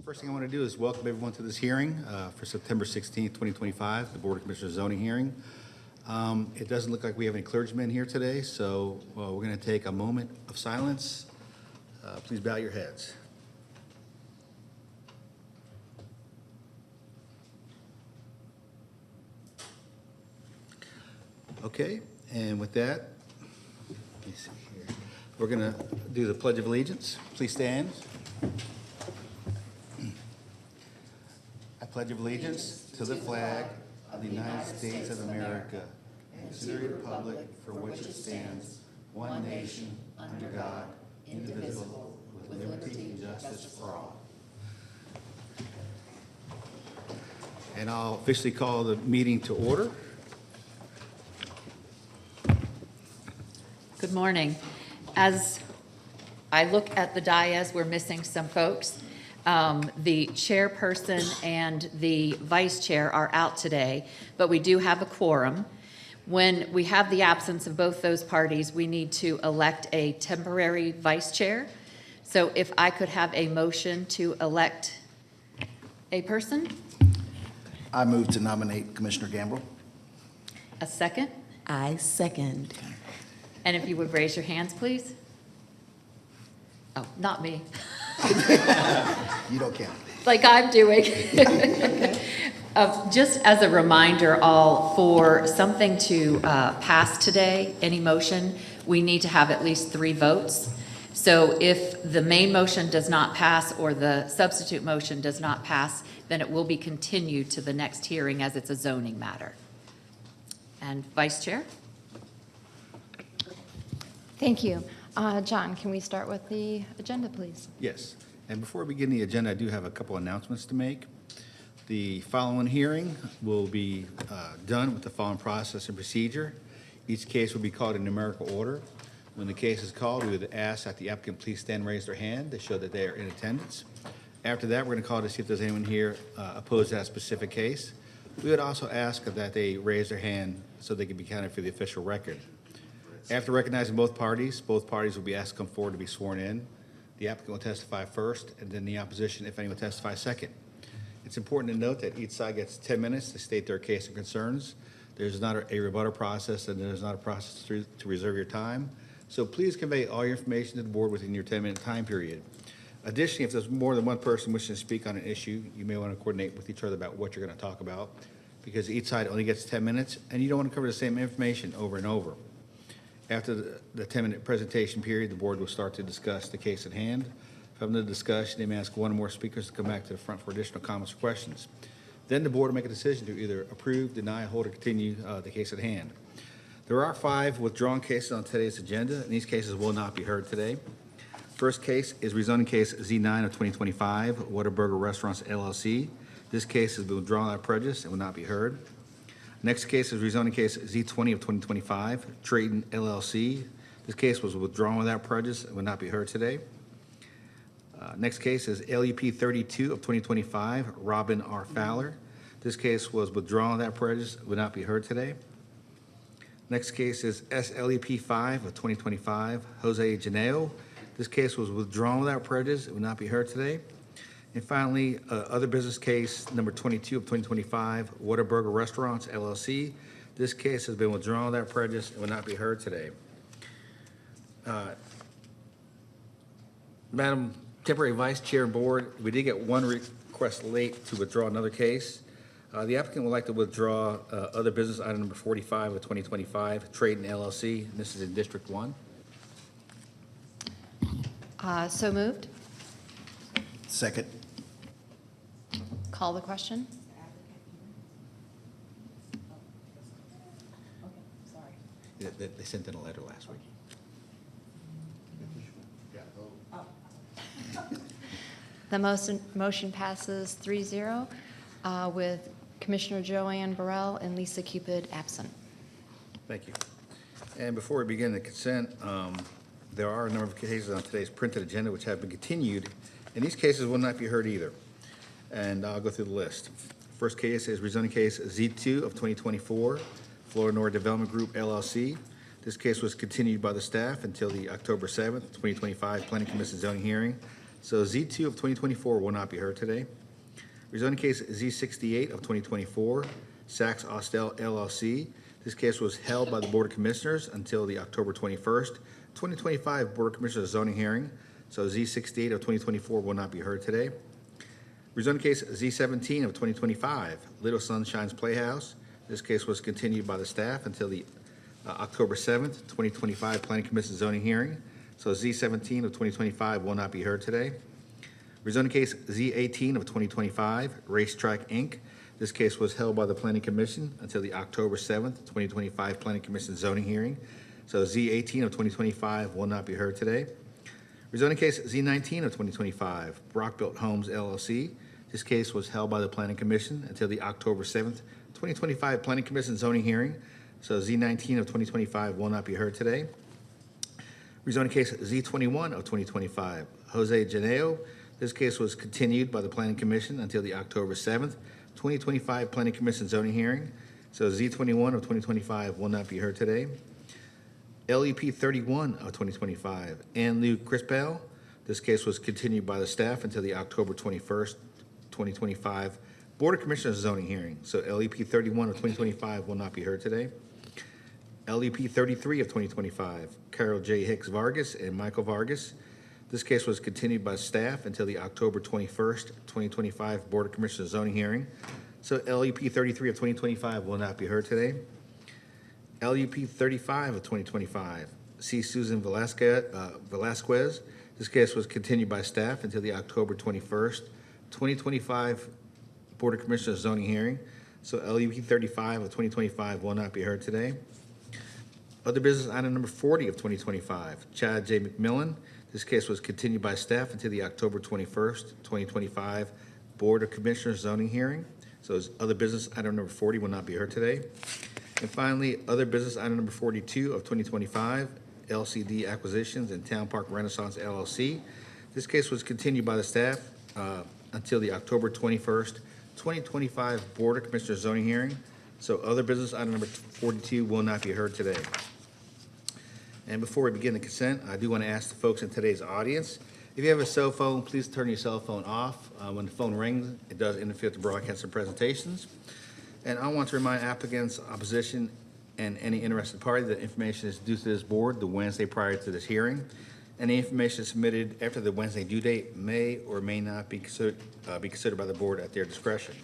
First thing I want to do is welcome everyone to this hearing for September 16th, 2025, the Board of Commissioners zoning hearing. It doesn't look like we have any clergymen here today, so we're going to take a moment of silence. Please bow your heads. Okay, and with that, let me see here. We're going to do the Pledge of Allegiance. Please stand. I pledge allegiance to the flag of the United States of America and to the republic for which it stands, one nation, under God, indivisible, with liberty and justice for all. And I'll officially call the meeting to order. Good morning. As I look at the dais, we're missing some folks. The chairperson and the vice chair are out today, but we do have a quorum. When we have the absence of both those parties, we need to elect a temporary vice chair. So if I could have a motion to elect a person, I move to nominate Commissioner Gamble. a second, I second. and if you would raise your hands, please. Oh, not me. You don't count. Like I'm doing. Just as a reminder, all, for something to pass today, any motion, we need to have at least 3 votes. So if the main motion does not pass or the substitute motion does not pass, then it will be continued to the next hearing as it's a zoning matter. And Vice Chair? Thank you. John, can we start with the agenda, please? Yes, and before we begin the agenda, I do have a couple announcements to make. The following hearing will be done with the following process and procedure. Each case will be called in numerical order. When the case is called, we would ask that the applicant please stand and raise their hand to show that they are in attendance. After that, we're going to call to see if there's anyone here opposed to that specific case. We would also ask that they raise their hand so they can be counted for the official record. After recognizing both parties will be asked to come forward to be sworn in. The applicant will testify first, and then the opposition, if any, will testify second. It's important to note that each side gets 10 minutes to state their case and concerns. There's not a rebuttal process, and there's not a process to reserve your time. So please convey all your information to the board within your 10-minute time period. Additionally, if there's more than one person wishing to speak on an issue, you may want to coordinate with each other about what you're going to talk about, because each side only gets 10 minutes, and you don't want to cover the same information over and over. After the 10-minute presentation period, the board will start to discuss the case at hand. From the discussion, they may ask one or more speakers to come back to the front for additional comments or questions. Then the board will make a decision to either approve, deny, hold, or continue the case at hand. There are 5 withdrawn cases on today's agenda, and these cases will not be heard today. First case is rezoning case Z9 of 2025, Whataburger Restaurants LLC. This case has been withdrawn without prejudice and will not be heard. Next case is rezoning case Z20 of 2025, Trayton LLC. This case was withdrawn without prejudice and will not be heard today. Next case is LUP 32 of 2025, Robin R. Fowler. This case was withdrawn without prejudice and will not be heard today. Next case is SLEP 5 of 2025, Jose Janeo. This case was withdrawn without prejudice and will not be heard today. And finally, other business case number 22 of 2025, Whataburger Restaurants LLC. This case has been withdrawn without prejudice and will not be heard today. Madam Temporary Vice Chair and Board, we did get one request late to withdraw another case. The applicant would like to withdraw other business item number 45 of 2025, Trayton LLC. This is in District 1. So moved. Second. Call the question. They sent in a letter last week. The motion passes 3-0 with Commissioner Joanne Burrell and Lisa Cupid absent. Thank you. And before we begin the consent, there are a number of cases on today's printed agenda which have been continued, and these cases will not be heard either. And I'll go through the list. First case is rezoning case Z2 of 2024, Florida North Development Group LLC. This case was continued by the staff until the October 7th, 2025 Planning Commission zoning hearing So Z2 of 2024 will not be heard today. Rezoning case Z68 of 2024, Saks Austell LLC. This case was held by the Board of Commissioners until the October 21st, 2025 Board of Commissioners zoning hearing. So Z68 of 2024 will not be heard today. Rezoning case Z17 of 2025, Little Sunshine's Playhouse. This case was continued by the staff until the October 7th, 2025 Planning Commission zoning hearing. So Z17 of 2025 will not be heard today. Rezoning case Z18 of 2025, Racetrack Inc. This case was held by the Planning Commission until the October 7th, 2025 Planning Commission zoning hearing. So Z18 of 2025 will not be heard today. Rezoning case Z19 of 2025, Brockbuilt Homes LLC. This case was held by the Planning Commission until the October 7th, 2025 Planning Commission zoning hearing. So Z19 of 2025 will not be heard today. Rezoning case Z21 of 2025, Jose Janeo. This case was continued by the Planning Commission until the October 7th, 2025 Planning Commission zoning hearing. So Z21 of 2025 will not be heard today. LEP 31 of 2025, Ann Lou Crispell. This case was continued by the staff until the October 21st, 2025 Board of Commissioners zoning hearing. So LEP 31 of 2025 will not be heard today. LEP 33 of 2025, Carol J. Hicks Vargas and Michael Vargas. This case was continued by staff until the October 21st, 2025 Board of Commissioners zoning hearing. So LEP 33 of 2025 will not be heard today. LUP 35 of 2025, C. Susan Velasquez. This case was continued by staff until the October 21st, 2025 Board of Commissioners zoning hearing. So LUP 35 of 2025 will not be heard today. Other business item number 40 of 2025, Chad J. McMillan. This case was continued by staff until the October 21st, 2025 Board of Commissioners zoning hearing. So other business item number 40 will not be heard today. And finally, other business item number 42 of 2025, LCD Acquisitions and Town Park Renaissance LLC. This case was continued by the staff until the October 21st, 2025 Board of Commissioners zoning hearing. So other business item number 42 will not be heard today. And before we begin the consent, I do want to ask the folks in today's audience, if you have a cell phone, please turn your cell phone off. When the phone rings, it does interfere with the broadcast of presentations. And I want to remind applicants, opposition, and any interested party that information is due to this board the Wednesday prior to this hearing. Any information submitted after the Wednesday due date may or may not be considered by the board at their discretion.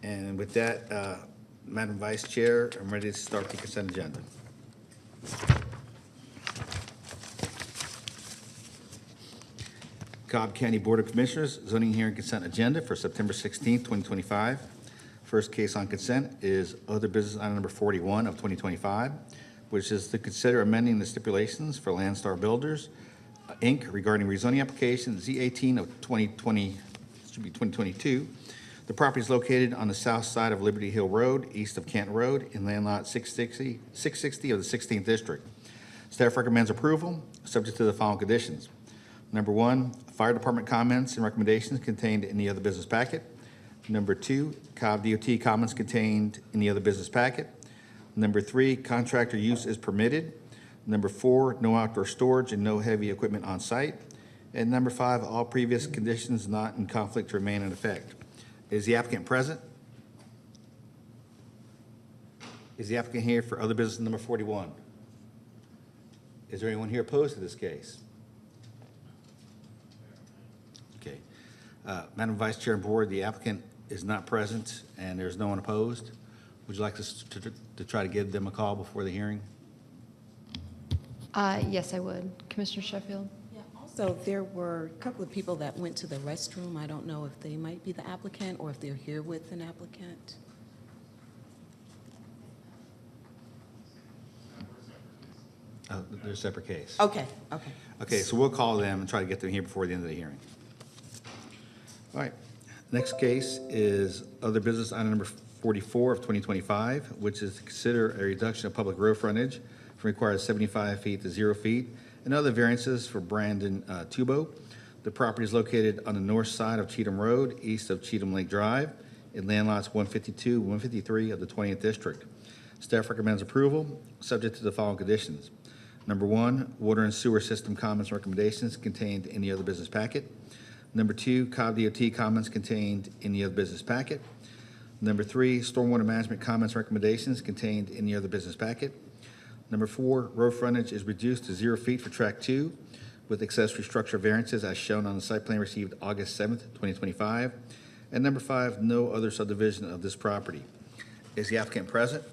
And with that, Madam Vice Chair, I'm ready to start the consent agenda. Cobb County Board of Commissioners zoning hearing consent agenda for September 16th, 2025. First case on consent is other business item number 41 of 2025, which is to consider amending the stipulations for Landstar Builders, Inc. regarding rezoning application Z18 of 2020, should be 2022. The property is located on the south side of Liberty Hill Road, east of Canton Road, in land lot 660 of the 16th District. Staff recommends approval, subject to the following conditions. Number one, fire department comments and recommendations contained in the other business packet. Number two, Cobb DOT comments contained in the other business packet. Number three, contractor use is permitted. Number four, no outdoor storage and no heavy equipment on site. And number five, all previous conditions not in conflict remain in effect. Is the applicant present? Is the applicant here for other business number 41? Is there anyone here opposed to this case? Okay. Madam Vice Chair and Board, the applicant is not present and there's no one opposed. Would you like us to try to give them a call before the hearing? Yes, I would. Commissioner Sheffield? Yeah, also, there were a couple of people that went to the restroom. I don't know if they might be the applicant or if they're here with an applicant. They're a separate case. Okay. Okay, so we'll call them and try to get them here before the end of the hearing. All right, next case is other business item number 44 of 2025, which is to consider a reduction of public road frontage from required 75 feet to 0 feet and other variances for Brandon Tubo. The property is located on the north side of Cheatham Road, east of Cheatham Lake Drive, in land lots 152, 153 of the 20th District. Staff recommends approval, subject to the following conditions. Number 1, water and sewer system comments recommendations contained in the other business packet. Number 2, Cobb DOT comments contained in the other business packet. Number 3, stormwater management comments recommendations contained in the other business packet. Number 4, road frontage is reduced to 0 feet for track 2 with accessory structure variances as shown on the site plan received August 7th, 2025. And number 5, no other subdivision of this property. Is the applicant present?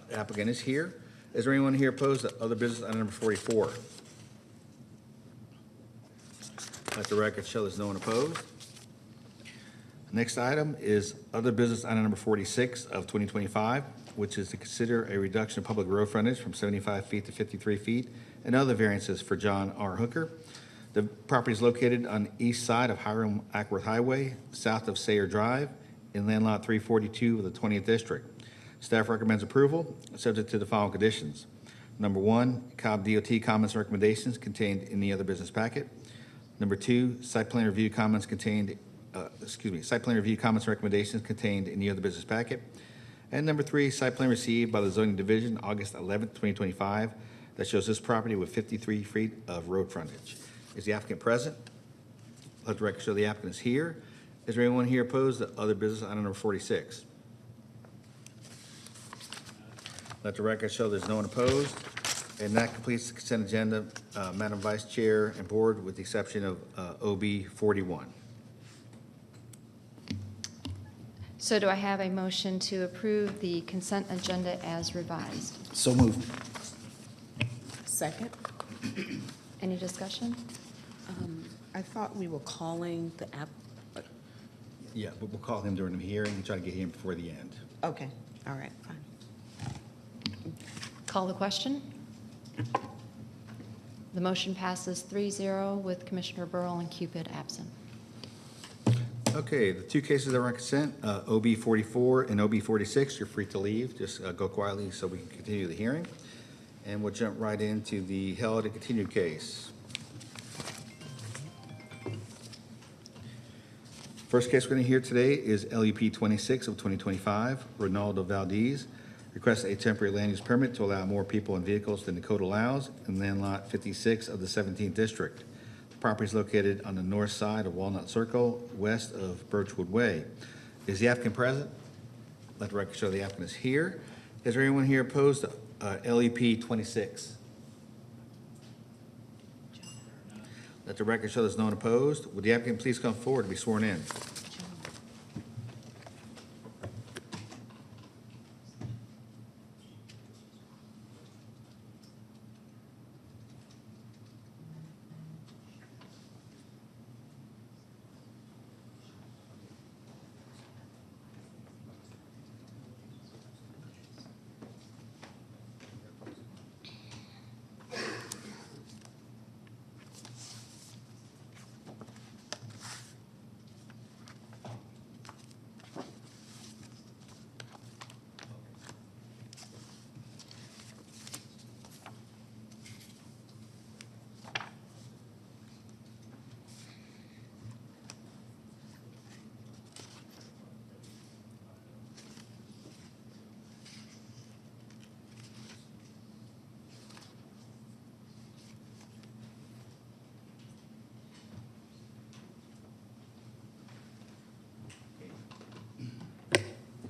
The applicant is here. Is there anyone here opposed to other business item number 44? Let the record show there's no one opposed. Next item is other business item number 46 of 2025, which is to consider a reduction of public road frontage from 75 feet to 53 feet and other variances for John R. Hooker. The property is located on the east side of Hiram Ackworth Highway, south of Sayer Drive, in land lot 342 of the 20th District. Staff recommends approval, subject to the following conditions. Number 1, Cobb DOT comments and recommendations contained in the other business packet. Number 2, site plan review comments site plan review comments and recommendations contained in the other business packet. And number 3, site plan received by the zoning division August 11th, 2025, that shows this property with 53 feet of road frontage. Is the applicant present? Let the record show the applicant is here. Is there anyone here opposed to other business item number 46? Let the record show there's no one opposed. And that completes the consent agenda, Madam Vice Chair and Board, with the exception of OB 41. So do I have a motion to approve the consent agenda as revised? So moved. Second. Any discussion? I thought we were calling the app, Yeah, but we'll call him during the hearing and try to get him before the end. okay, all right, fine. Call the question. The motion passes 3-0 with Commissioner Burrell and Cupid absent. Okay, the two cases that are on consent, OB 44 and OB 46, you're free to leave. Just go quietly so we can continue the hearing. And we'll jump right into the held and continued case. First case we're going to hear today is LEP 26 of 2025, Ronaldo Valdez. Requests a temporary land use permit to allow more people and vehicles than the code allows in land lot 56 of the 17th District. The property is located on the north side of Walnut Circle, west of Birchwood Way. Is the applicant present? Let the record show the applicant is here. Is there anyone here opposed to LEP 26? Let the record show there's no one opposed. Would the applicant please come forward to be sworn in?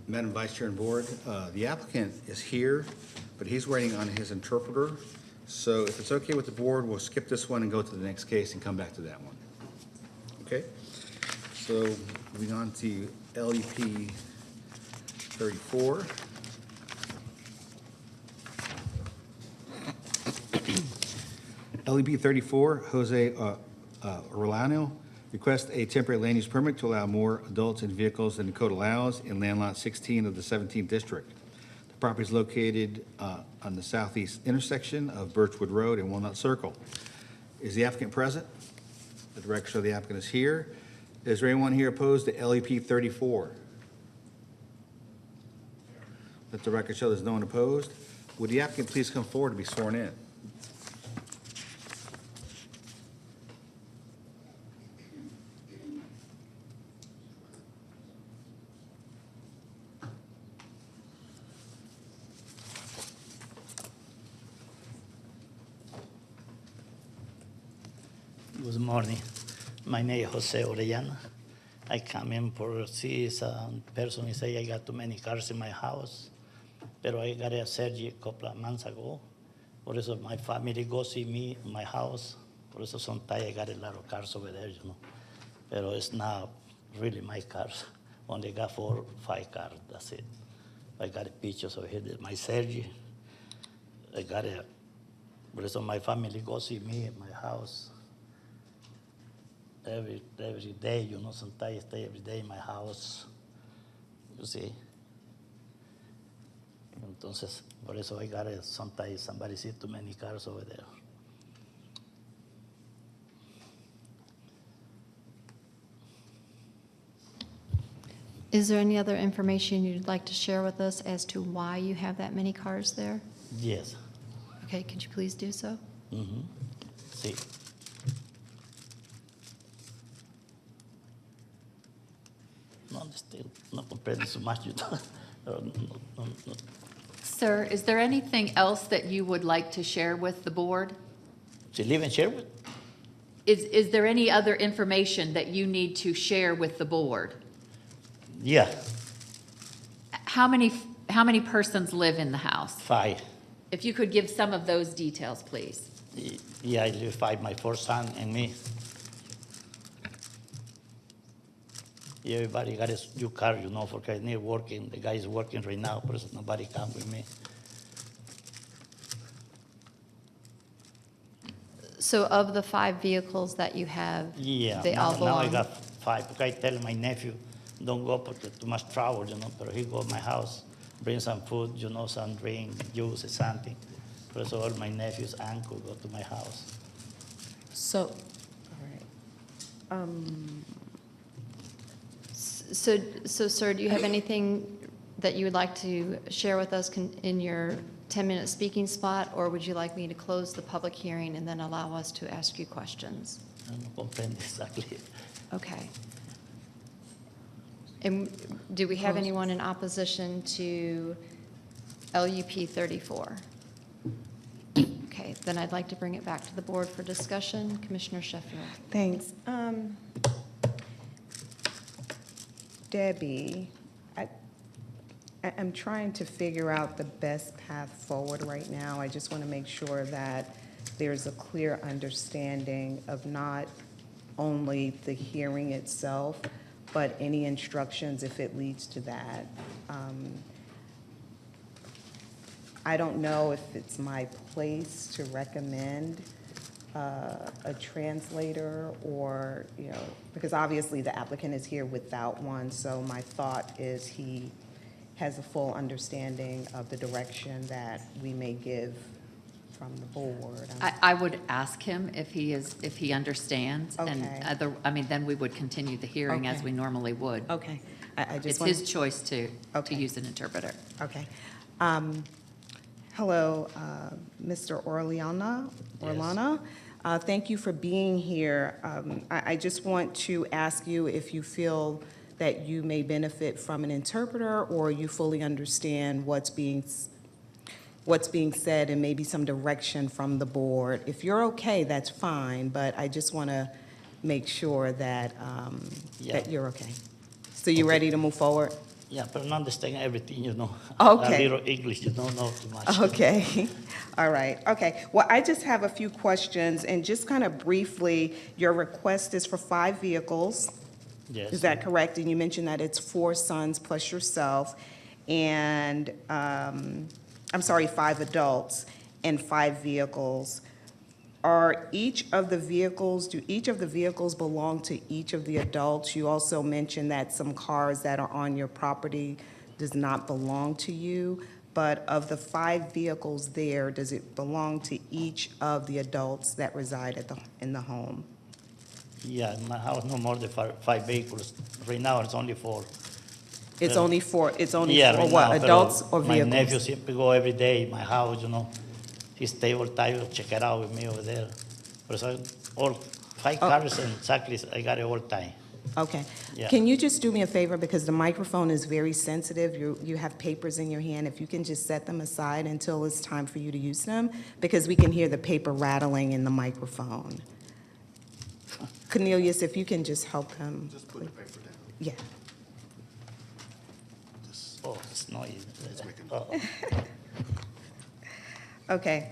Madam Vice Chair and Board, the applicant is here, but he's waiting on his interpreter. So if it's okay with the board, we'll skip this one and go to the next case and come back to that one. Okay? So moving on to LEP 34. LEP 34, Jose Rolano requests a temporary land use permit to allow more adults and vehicles than the code allows in land lot 16 of the 17th District. The property is located on the southeast intersection of Birchwood Road and Walnut Circle. Is the applicant present? The record show the applicant is here. Is there anyone here opposed to LEP 34? Let the record show there's no one opposed. Would the applicant please come forward to be sworn in? Good morning. My name is Jose Orellana. I come in for see some person. He say I got too many cars in my house, pero I got a surgery a couple of months ago. Por eso my family go see me in my house. Por eso sometimes I got a lot of cars over there, Pero it's not really my cars. Only got 4 or 5 cars. That's it. I got pictures over here. My surgery. I got a. Por eso my family go see me in my house. Every day, sometimes I stay every day in my house, you see. Entonces, por eso I got sometimes somebody see too many cars over there. Is there any other information you'd like to share with us as to why you have that many cars there? Yes. Okay, could you please do so? Mm-hmm. Sí. No comprendo so much, No. Sir, is there anything else that you would like to share with the board? She live in Sherwood? Is there any other information that you need to share with the board? Yeah, How many persons live in the house? 5. If you could give some of those details, please. Yeah, I live 5, my 4 son and me. Everybody got a new car, for I need working. The guy is working right now, but nobody come with me. So of the 5 vehicles that you have, Yeah, they all now belong? I got 5. Because I tell my nephew, don't go because too much trouble, but he go to my house, bring some food, some drink, juice, or something. So all my nephew's uncle go to my house. So, all right. So, sir, do you have anything that you would like to share with us in your 10-minute speaking spot, or would you like me to close the public hearing and then allow us to ask you questions? I don't comprehend exactly. Okay. And do we have anyone in opposition to LUP 34? Okay, then I'd like to bring it back to the board for discussion. Commissioner Sheffield. Thanks. Debbie, I'm trying to figure out the best path forward right now. I just want to make sure that there's a clear understanding of not only the hearing itself, but any instructions if it leads to that. I don't know if it's my place to recommend a translator or, because obviously the applicant is here without one, so my thought is he has a full understanding of the direction that we may give from the board. I would ask him if he understands. Okay. And then we would continue the hearing as Okay. we normally would. Okay, I just It's want. his choice to Okay. use an interpreter. Okay. Hello, Mr. Orellana. Thank you for being here. I just want to ask you if you feel that you may benefit from an interpreter, or you fully understand what's being said and maybe some direction from the board. If you're okay, that's fine, but I just want to make sure that, that you're okay. So you ready to move forward? Yeah, but not understand everything, Okay. A little English, not too much. Okay, all right, okay. Well, I just have a few questions, and just kind of briefly, your request is for 5 vehicles. Yes. Is that correct? And you mentioned that it's 4 sons plus yourself, and, 5 adults and 5 vehicles. Do each of the vehicles belong to each of the adults? You also mentioned that some cars that are on your property does not belong to you, but of the 5 vehicles there, does it belong to each of the adults that reside in the home? Yeah, in my house, no more than 5 vehicles. Right now, it's only 4. It's only for right what, now, adults pero or vehicles? My nephew simply go every day in my house, He stay all time, check it out with me over there. But so all 5 cars and exactly, I got it all time. Okay. Yeah. Can you just do me a favor, because the microphone is very sensitive, you have papers in your hand, if you can just set them aside until it's time for you to use them, because we can hear the paper rattling in the microphone. Cornelius, if you can just help him. Just put the paper down. Yeah. Oh, it's noisy. make it- Oh. Okay.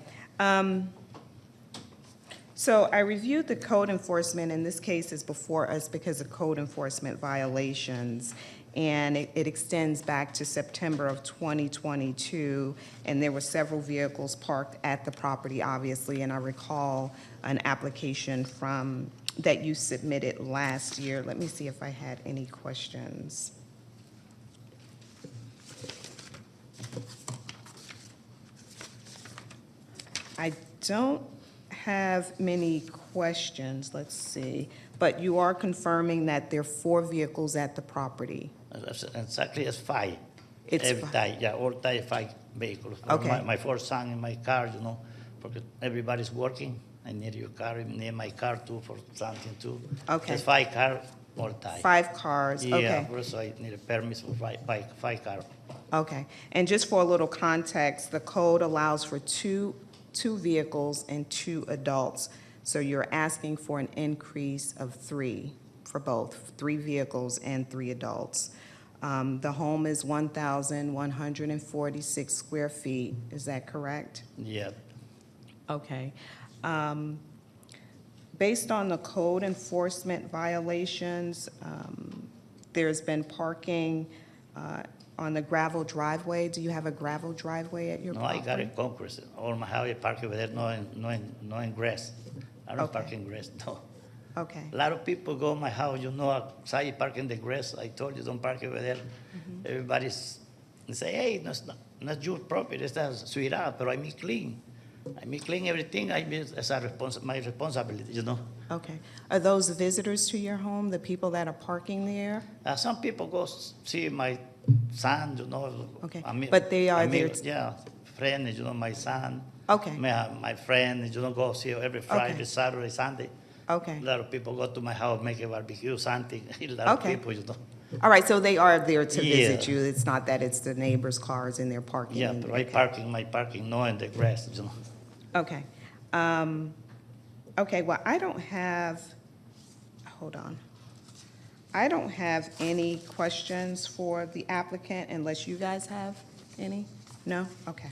So I reviewed the code enforcement, and this case is before us because of code enforcement violations. And it extends back to September of 2022, and there were several vehicles parked at the property, obviously, and I recall an application that you submitted last year. Let me see if I had any questions. I don't have many questions, let's see, but you are confirming that there are 4 vehicles at the property? Exactly, it's 5. It's Every fi- time, yeah, all time 5 vehicles. Okay. My first son in my car, because everybody's working. I need your car, I need my car too for something too. Okay. Just 5 cars all time. 5 cars, Yeah, okay. also I need a permit for 5 cars. Okay, and just for a little context, the code allows for two vehicles and 2 adults. So you're asking for an increase of 3 for both, 3 vehicles and 3 adults. The home is 1,146 square feet, is that correct? Yeah, Okay. Based on the code enforcement violations, there's been parking on the gravel driveway. Do you have a gravel driveway at your no, I property? got it concrete. All my house I park over there, no in grass. I don't Okay. park in grass, no. Okay, A lot of people go to my house, outside you park in the grass. I told you don't park over there. Everybody's they say, hey, that's not your property, it's a ciudad, but I make clean. I make clean everything. It's my responsibility, okay. Are those visitors to your home, the people that are parking there? Some people go see my son, Okay, I mean, but they are I mean, there Yeah, friend, my son. Okay. My friend, go see every Friday, Okay. Saturday, Sunday. Okay. A lot of people go to my house, make a barbecue, something. A lot of Okay. people. All right, so they are there to Yeah. visit you. It's not that it's the neighbors' cars and they're parking. Yeah, in- but I okay. my parking, no in the grass, Okay. Okay, well, I don't have, hold on. I don't have any questions for the applicant unless you guys have any? No? Okay.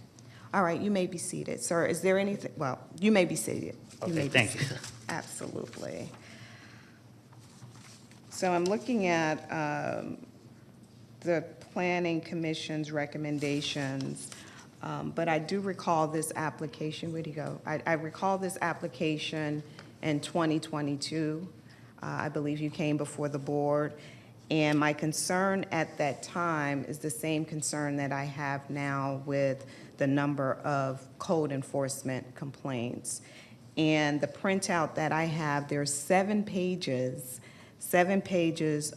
All right, you may be seated. Sir, is there anything, well, you may be seated. Okay, may be thank you. seated. Absolutely. So I'm looking at the Planning Commission's recommendations, but I do recall this application, where'd he go? I recall this application in 2022. I believe you came before the board, and my concern at that time is the same concern that I have now with the number of code enforcement complaints. And the printout that I have, there's 7 pages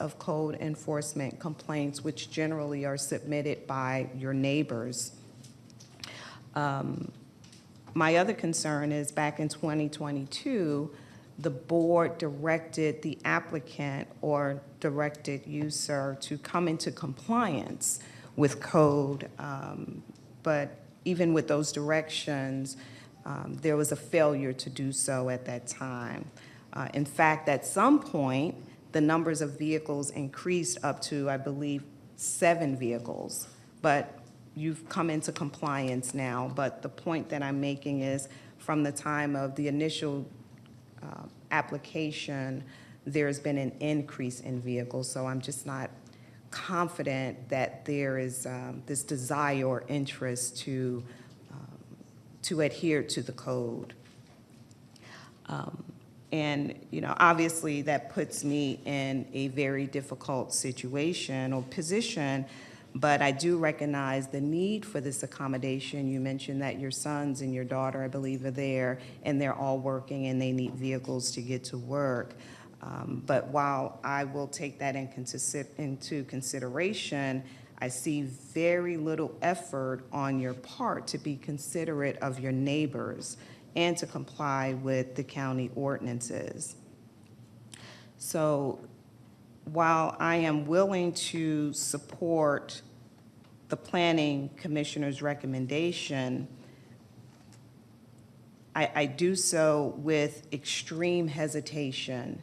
of code enforcement complaints, which generally are submitted by your neighbors. My other concern is back in 2022, the board directed the applicant or directed you, sir, to come into compliance with code. But even with those directions, there was a failure to do so at that time. In fact, at some point, the numbers of vehicles increased up to, I believe, 7 vehicles. But you've come into compliance now. But the point that I'm making is, from the time of the initial application, there's been an increase in vehicles. So I'm just not confident that there is this desire or interest to adhere to the code. And, obviously, that puts me in a very difficult situation or position, but I do recognize the need for this accommodation. You mentioned that your sons and your daughter, I believe, are there, and they're all working, and they need vehicles to get to work. But while I will take that into consideration, I see very little effort on your part to be considerate of your neighbors and to comply with the county ordinances. So while I am willing to support the Planning Commissioner's recommendation, I do so with extreme hesitation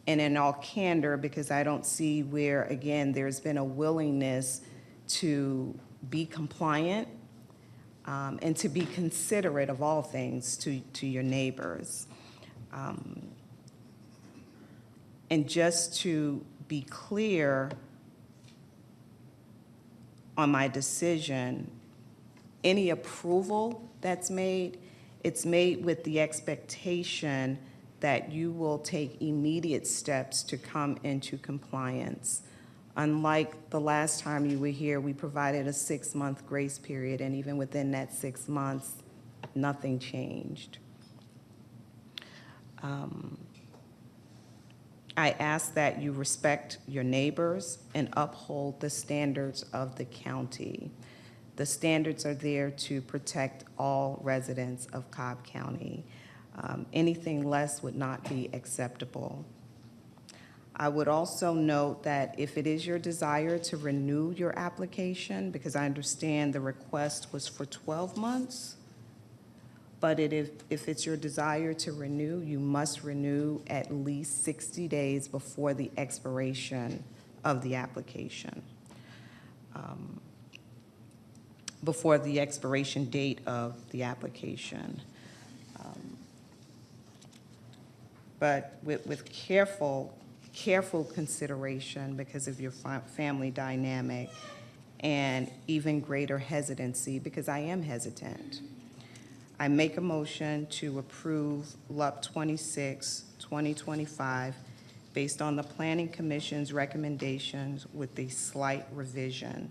And in all candor, because I don't see where, again, there's been a willingness to be compliant and to be considerate of all things to your neighbors. And just to be clear on my decision, any approval that's made, it's made with the expectation that you will take immediate steps to come into compliance. Unlike the last time you were here, we provided a 6-month grace period, and even within that 6 months, nothing changed. I ask that you respect your neighbors and uphold the standards of the county. The standards are there to protect all residents of Cobb County. Anything less would not be acceptable. I would also note that if it is your desire to renew your application, because I understand the request was for 12 months, but if it's your desire to renew, you must renew at least 60 days before the expiration of the application, before the expiration date of the application. But with careful consideration because of your family dynamic and even greater hesitancy, because I am hesitant, I make a motion to approve LUP 26, 2025, based on the Planning Commission's recommendations with a slight revision.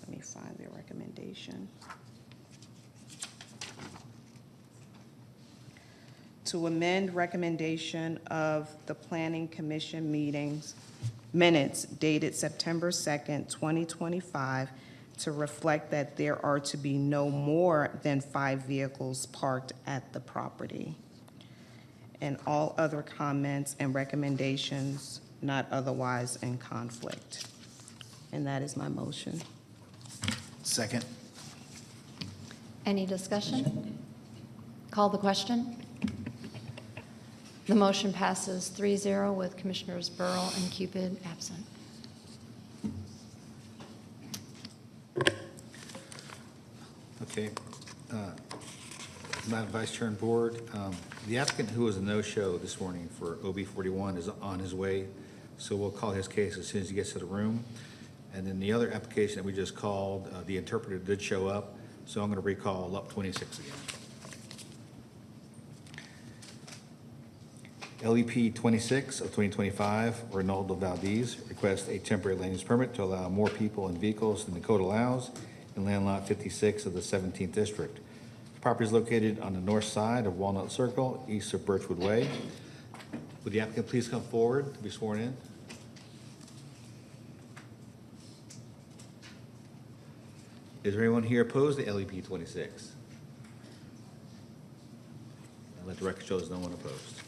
Let me find their recommendation. To amend recommendation of the Planning Commission minutes dated September 2nd, 2025, to reflect that there are to be no more than 5 vehicles parked at the property. And all other comments and recommendations not otherwise in conflict. And that is my motion. Second. Any discussion? Call the question. The motion passes 3-0 with Commissioners Burrow and Cupid absent. Okay. Madam Vice Chair and Board, the applicant who was a no-show this morning for OB 41 is on his way, so we'll call his case as soon as he gets to the room. And then the other application that we just called, the interpreter did show up, so I'm going to recall LUP 26 again. LEP 26 of 2025, Ronaldo Valdez requests a temporary land use permit to allow more people and vehicles than the code allows in land lot 56 of the 17th district. The property is located on the north side of Walnut Circle, east of Birchwood Way. Would the applicant please come forward to be sworn in? Is there anyone here opposed to LEP 26? I'll let the record show there's no one opposed.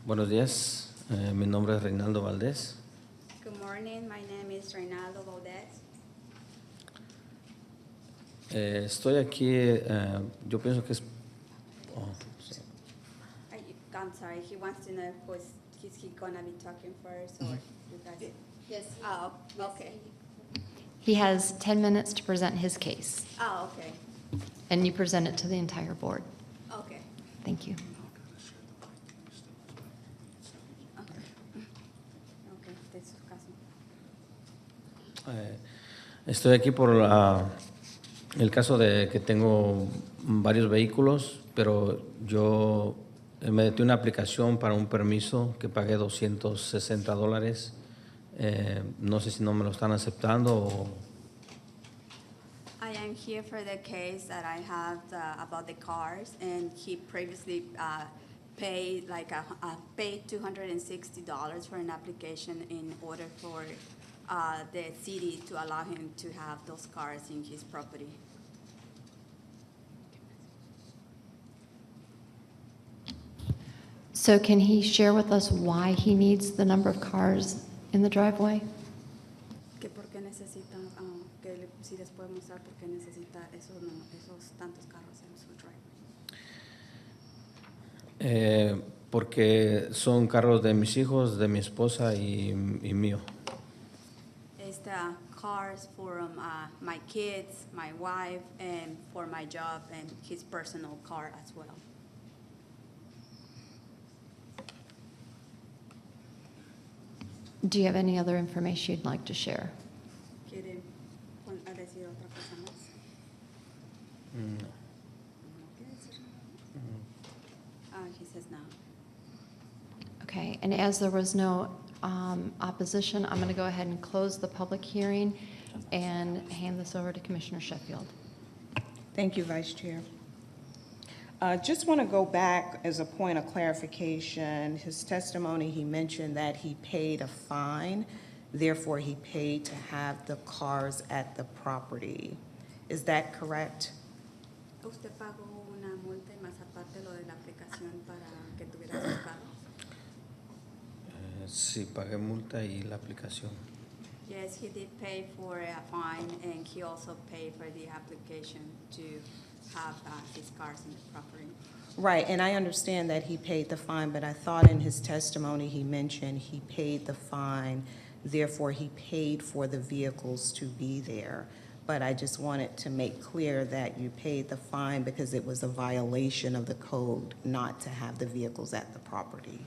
Buenos días, mi nombre es Reinaldo Valdés. Good morning, my name is Reinaldo Valdez. Estoy aquí, yo pienso que es... oh, sí. I'm sorry, he wants to know is he gonna be talking first or you guys? Yes. Oh, okay. He has 10 minutes to present his case, Oh, okay, and you present it to the entire board. okay. Thank you. Okay, this is caso. Estoy aquí por el caso de que tengo varios vehículos, pero yo me metí una aplicación para un permiso que pagué $260. No sé si no me lo están aceptando o... I am here for the case that I have about the cars, and he previously pay like pay $260 for an application in order for the city to allow him to have those cars in his property. So can he share with us why he needs the number of cars in the driveway? Que por qué necesita, si les podemos dar por qué necesita esos tantos carros en su driveway. Porque son carros de mis hijos, de mi esposa y mío. Cars for my kids, my wife, and for my job, and his personal car as well. Do you have any other information you'd like to share? ¿Quiere decir otra cosa más? No. ¿No quiere decir nada? He says no. Okay, and as there was no opposition, I'm going to go ahead and close the public hearing and hand this over to Commissioner Sheffield. Thank you, Vice Chair. Just want to go back as a point of clarification. His testimony, he mentioned that he paid a fine, therefore he paid to have the cars at the property. Is that correct? ¿Usted pagó una multa y más aparte lo de la aplicación para que tuviera sus carros? Sí, pagué multa y la aplicación. Yes, he did pay for a fine, and he also paid for the application to have his cars in the property. Right, and I understand that he paid the fine, but I thought in his testimony he mentioned he paid the fine, therefore he paid for the vehicles to be there. But I just wanted to make clear that you paid the fine because it was a violation of the code not to have the vehicles at the property.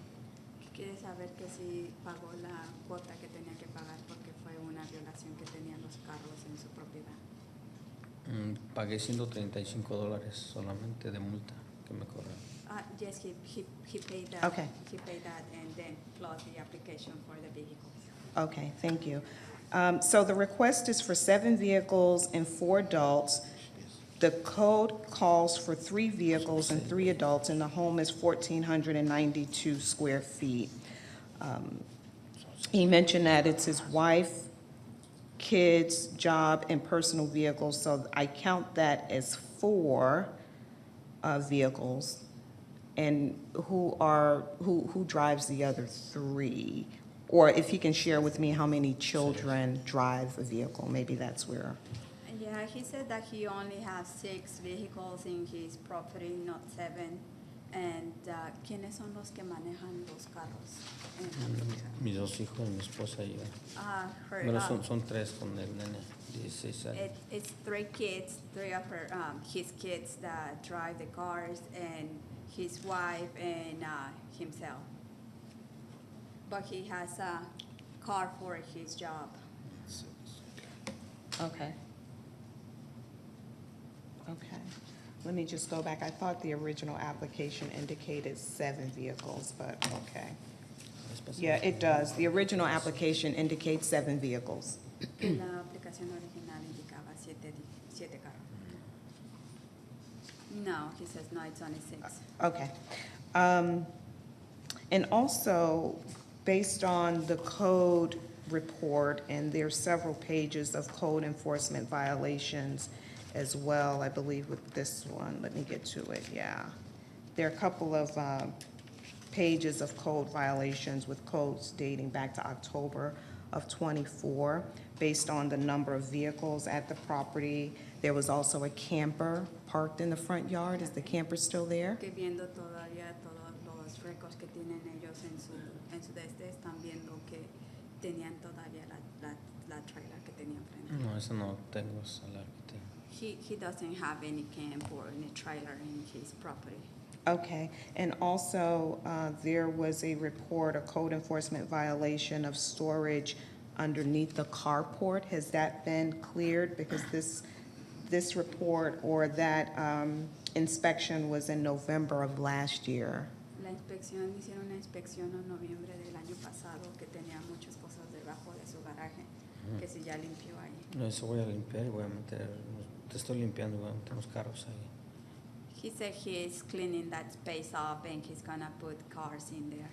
Quiere saber que si pagó la cuota que tenía que pagar porque fue una violación que tenían los carros en su propiedad. Pagué $135 solamente de multa que me cobraron. Yes, he paid that. Okay. He paid that and then plus the application for the vehicles. Okay, thank you. So the request is for 7 vehicles and 4 adults. The code calls for 3 vehicles and 3 adults, and the home is 1,492 square feet. He mentioned that it's his wife, kids, job, and personal vehicles, so I count that as 4 vehicles. And who drives the other 3? Or if he can share with me how many children drive a vehicle, maybe that's where. Yeah, he said that he only has 6 vehicles in his property, not 7. And ¿quiénes son los que manejan los carros? en la propiedad? Mis 2 hijos, mi esposa y yo. Bueno, son 3 con el nene, 16 años. It's 3 kids, 3 of his kids that drive the cars, and his wife and himself. But he has a car for his job. Okay. Okay. Let me just go back. I thought the original application indicated 7 vehicles, but okay. Yeah, it does. The original application indicates 7 vehicles. La aplicación original indicaba 7 carros. No, he says no, it's only 6. Okay. And also, based on the code report, and there's several pages of code enforcement violations as well, I believe with this one. Let me get to it, yeah. There are a couple of pages of code violations with codes dating back to October of '24, based on the number of vehicles at the property. There was also a camper parked in the front yard. Is the camper still there? Que viendo todavía todos los récords que tienen ellos en su están viendo que tenían todavía la trailer que tenían frente. No, eso no tengo, esa la que tengo. He doesn't have any camp or any trailer in his property. Okay, and also, there was a report, a code enforcement violation of storage underneath the carport. Has that been cleared? Because this report or that inspection was in November of last year. La inspección, hicieron una inspección en noviembre del año pasado que tenía muchas cosas debajo de su garaje, que si ya limpió ahí. No, eso voy a limpiar y voy a meter, te estoy limpiando, voy a meter los carros ahí. He said he's cleaning that space up and he's gonna put cars in there.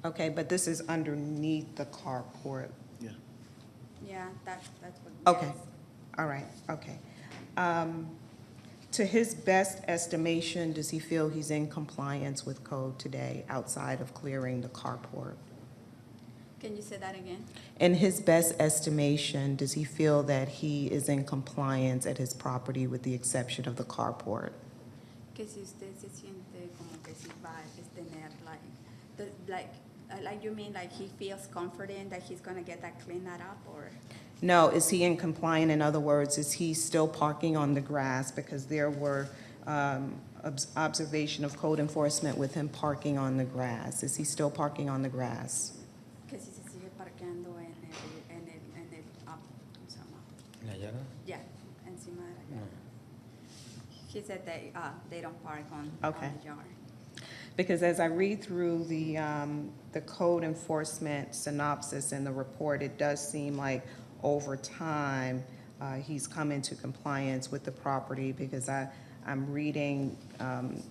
Okay, but this is underneath the carport. Yeah. Yeah, that's what. Okay, yes. all right, okay. To his best estimation, does he feel he's in compliance with code today outside of clearing the carport? Can you say that again? In his best estimation, does he feel that he is in compliance at his property with the exception of the carport? Que si usted se siente como que si va a tener like you mean like he feels confident that he's gonna get that cleaned that up or? No, is he in compliance? In other words, is he still parking on the grass? Because there were observation of code enforcement with him parking on the grass. Is he still parking on the grass? Que si se sigue parqueando en el, ¿cómo se llama? ¿La yarda? Yeah, encima de la No. yard. He said they don't park on Okay. the yard. Because as I read through the code enforcement synopsis in the report, it does seem like over time, he's come into compliance with the property because I'm reading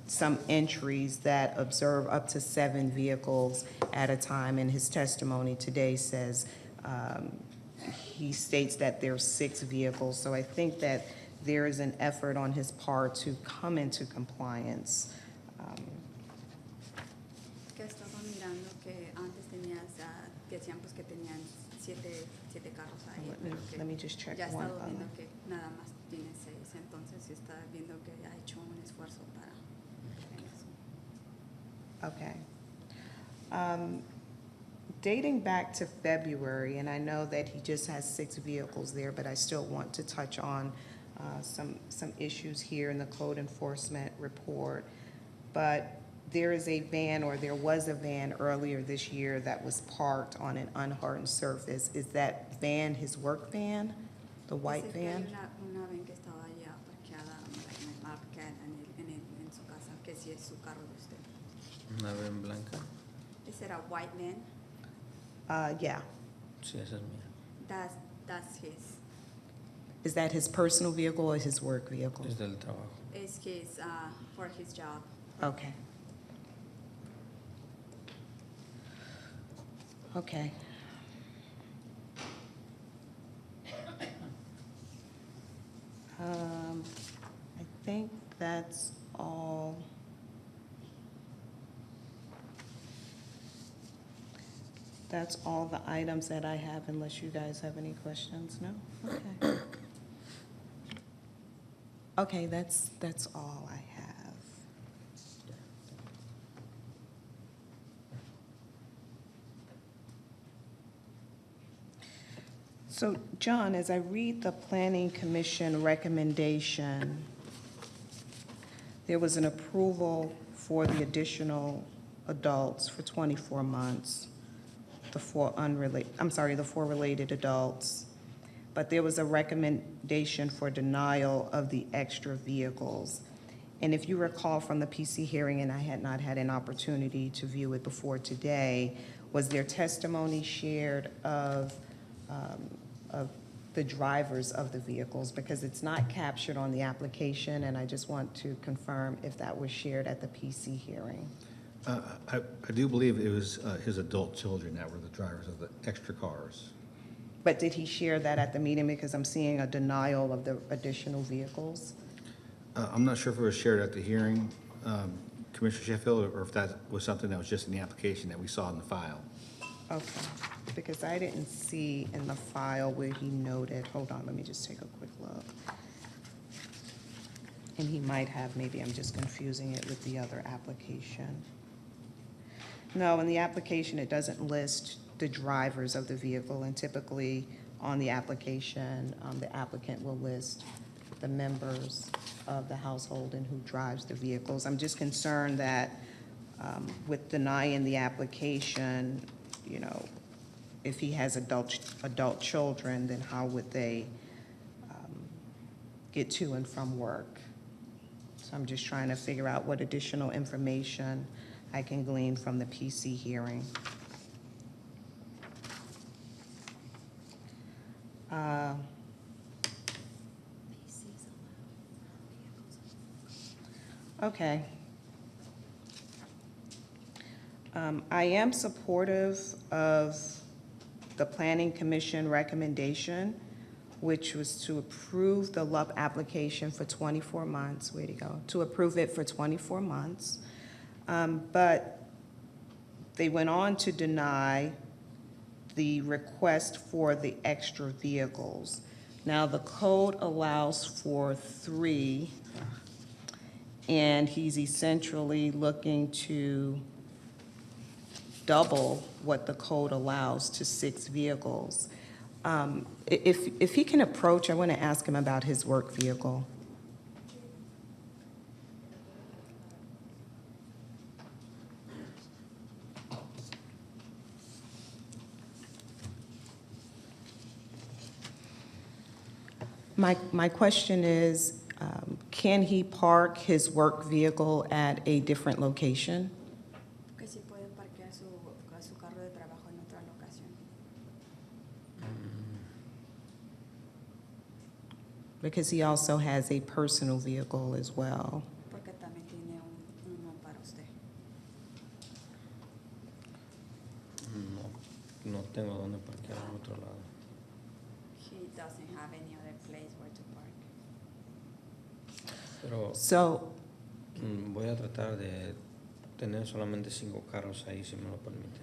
some entries that observe up to 7 vehicles at a time, and his testimony today says, he states that there's 6 vehicles. So I think that there is an effort on his part to come into compliance. Que estaba mirando que antes tenías, que decían pues que tenían siete carros ahí. Pero que Let me just check ya he one estado viendo other. que nada más tiene 6, entonces sí está viendo que ha hecho un esfuerzo para eso. Okay. Dating back to February, and I know that he just has 6 vehicles there, but I still want to touch on some issues here in the code enforcement report. But there is a van, or there was a van earlier this year that was parked on an unhardened surface. Is that van his work van, the white Dice que hay van? una van que estaba allá parqueada en su casa, que sí es su carro de usted. Una ven blanca. Is it a white van? Yeah. Sí, esa es mía. That's his. Is that his personal vehicle or his work vehicle? Es del trabajo. It's his, for his job. Okay. Okay. I think that's all. That's all the items that I have, unless you guys have any questions, no? Okay. Okay, that's all I have. So, John, as I read the Planning Commission recommendation, there was an approval for the additional adults for 24 months, the 4 related adults. But there was a recommendation for denial of the extra vehicles. And if you recall from the PC hearing, and I had not had an opportunity to view it before today, was there testimony shared of the drivers of the vehicles? Because it's not captured on the application, and I just want to confirm if that was shared at the PC hearing. I do believe it was his adult children that were the drivers of the extra cars. But did he share that at the meeting? Because I'm seeing a denial of the additional vehicles. I'm not sure if it was shared at the hearing, Commissioner Sheffield, or if that was something that was just in the application that we saw in the file. Okay, because I didn't see in the file where he noted, hold on, let me just take a quick look. And he might have, maybe I'm just confusing it with the other application. No, in the application, it doesn't list the drivers of the vehicle, and typically on the application, the applicant will list the members of the household and who drives the vehicles. I'm just concerned that with denying the application, you know, if he has adult children, then how would they get to and from work? So I'm just trying to figure out what additional information I can glean from the PC hearing. Okay. I am supportive of the Planning Commission recommendation, which was to approve the LUP application for 24 months. Where'd he go? To approve it for 24 months. But they went on to deny the request for the extra vehicles. Now, the code allows for 3, and he's essentially looking to double what the code allows to 6 vehicles. If he can approach, I want to ask him about his work vehicle. My question is, can he park his work vehicle at a different location? Que si puede parquear su carro de trabajo en otra locación. Because he also has a personal vehicle as well. Porque también tiene uno para usted. No tengo dónde parquear en otro lado. He doesn't have any other place where to park. Pero So, voy a tratar de tener solamente 5 carros ahí, si me lo permite.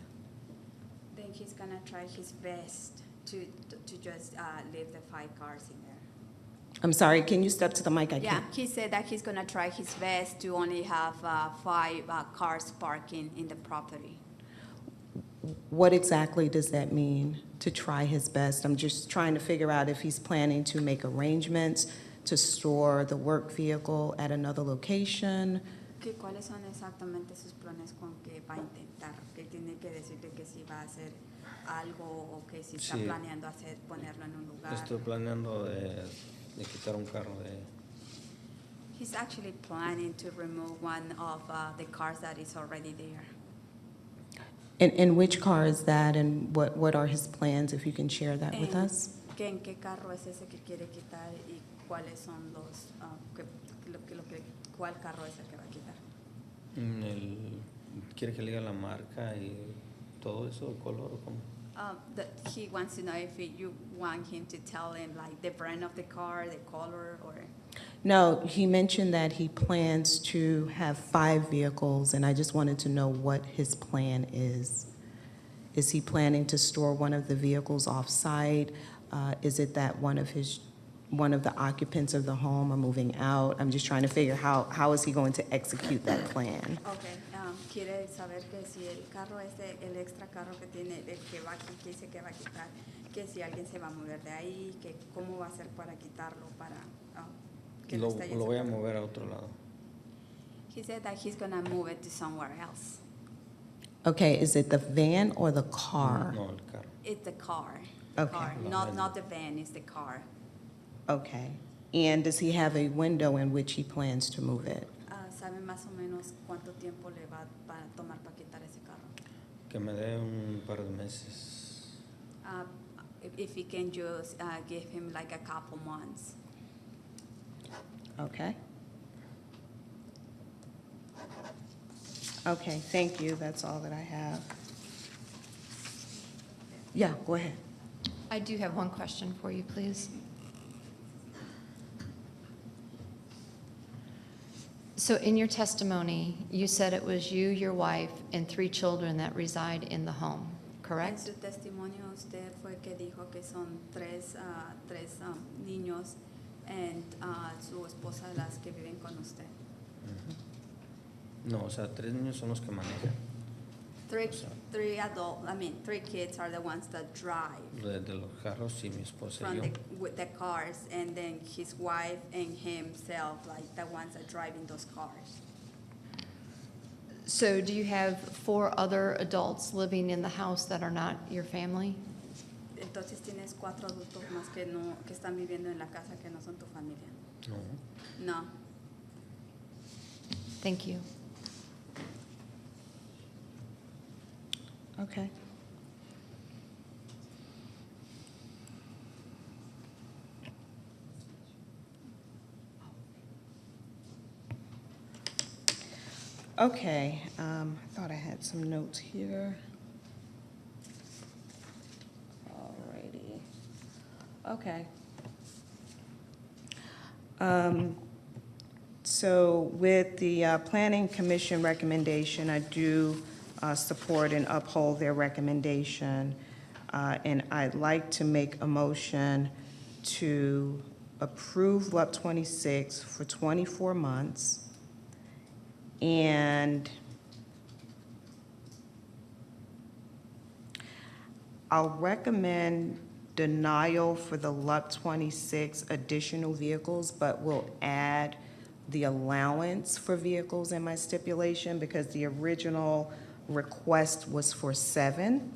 Then he's gonna try his best to just leave the 5 cars in there. I'm sorry, can you step to the mic? I Yeah, can't. he said that he's gonna try his best to only have 5 cars parking in the property. What exactly does that mean, to try his best? I'm just trying to figure out if he's planning to make arrangements to store the work vehicle at another location. ¿Cuáles son exactamente sus planes con que va a intentar? Que tiene que decirle que si va a hacer algo o que si está Sí. planeando ponerlo en un lugar. Estoy planeando de quitar un carro de... He's actually planning to remove one of the cars that is already there. And which car is that, and what are his plans, if you can share that with us? ¿En qué carro es ese que quiere quitar y cuáles son los, cuál carro es el que va a quitar? ¿Quiere que le diga la marca y todo eso, el color o cómo? He wants to know if you want him to tell him like the brand of the car, the color, or... No, he mentioned that he plans to have 5 vehicles, and I just wanted to know what his plan is. Is he planning to store one of the vehicles off-site? Is it that one of the occupants of the home are moving out? I'm just trying to figure how is he going to execute that plan? Okay, quiere saber que si el carro ese, el extra carro que tiene, el que va aquí, que dice que va a quitar, que si alguien se va a mover de ahí, que cómo va a hacer para quitarlo, para que no esté ahí Lo voy a ese carro. mover a otro lado. He said that he's gonna move it to somewhere else. Okay, is it the van or the car? No, el carro. It's the car. Okay. Car, La van. not the van, it's the car. Okay. And does he have a window in which he plans to move it? ¿Sabe más o menos cuánto tiempo le va a tomar para quitar ese carro? Que me dé un par de meses. If he can just give him like a couple months. Okay. Okay, thank you. That's all that I have. Yeah, go ahead. I do have one question for you, please. So in your testimony, you said it was you, your wife, and 3 children that reside in the home, En correct? su testimonio usted fue que dijo que son 3 niños y su esposa las que viven con usted. No, o sea, 3 niños son los que manejan. 3 kids are the ones that drive De los carros y mi esposa y from yo. with the cars, and then his wife and himself, like the ones that drive in those cars. So do you have 4 other adults living in the house that are not your family? Entonces tienes 4 adultos más que están viviendo en la casa que no son tu familia. No. No. Thank you. Okay. Okay, I thought I had some notes here. Alrighty. Okay. So with the Planning Commission recommendation, I do support and uphold their recommendation. And I'd like to make a motion to approve LUP 26 for 24 months. And I'll recommend denial for the LUP 26 additional vehicles, but will add the allowance for vehicles in my stipulation because the original request was for 7.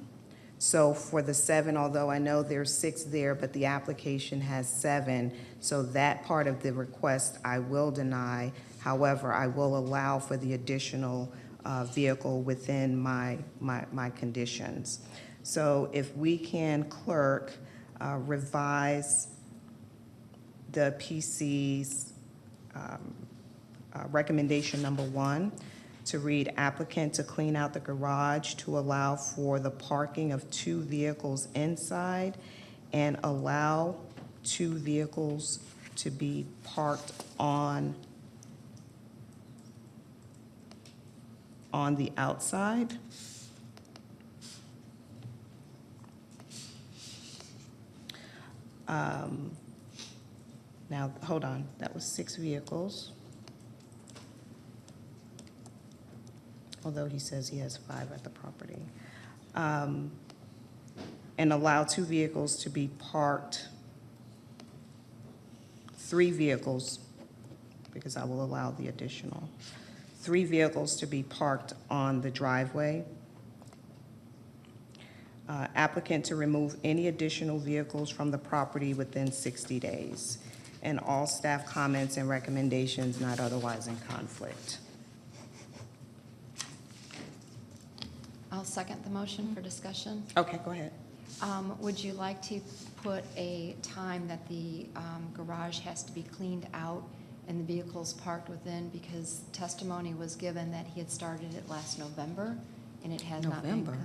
So for the 7, although I know there's 6 there, but the application has 7, so that part of the request I will deny. However, I will allow for the additional vehicle within my conditions. So if we can, clerk, revise the PC's recommendation number 1 to read applicant to clean out the garage to allow for the parking of 2 vehicles inside and allow 2 vehicles to be parked on the outside. Now, hold on, that was 6 vehicles. Although he says he has 5 at the property. And allow 2 vehicles to be parked, 3 vehicles, because I will allow the additional. 3 vehicles to be parked on the driveway. Applicant to remove any additional vehicles from the property within 60 days. And all staff comments and recommendations not otherwise in conflict. I'll second the motion for discussion. Okay, go ahead. Would you like to put a time that the garage has to be cleaned out and the vehicles parked within? Because testimony was given that he had started it last November, and it has not been November?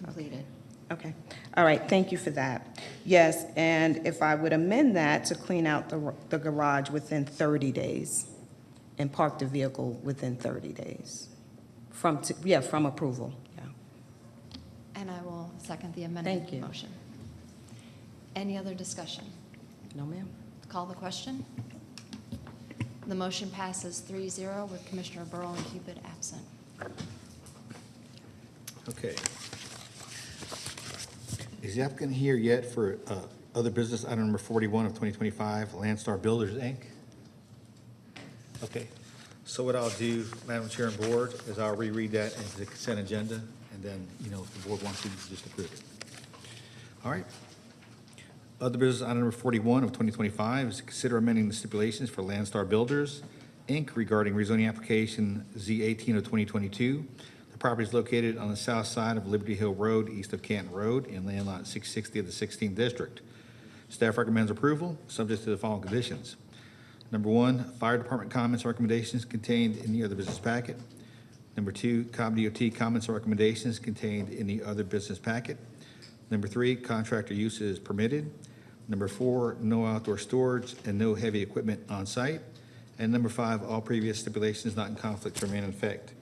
completed. Okay, all right, thank you for that. Yes, and if I would amend that to clean out the garage within 30 days and park the vehicle within 30 days. From approval, yeah. And I will second the amended Thank you. motion. Any other discussion? No, ma'am? Call the question. The motion passes 3-0 with Commissioner Burrow and Cupid absent. Okay. Is the applicant here yet for other business item number 41 of 2025, Landstar Builders, Inc.? Okay. So what I'll do, Madam Chair and Board, is I'll reread that into the consent agenda, and then, if the board wants to, just approve it. All right. Other business item number 41 of 2025 is to consider amending the stipulations for Landstar Builders, Inc. regarding rezoning application Z18 of 2022. The property is located on the south side of Liberty Hill Road, east of Canton Road, in land lot 660 of the 16th District. Staff recommends approval, subject to the following conditions. Number 1, Fire Department comments and recommendations contained in the other business packet. Number 2, Cobb DOT comments and recommendations contained in the other business packet. Number 3, contractor use is permitted. Number 4, no outdoor storage and no heavy equipment on site. And number 5, all previous stipulations not in conflict remain in effect.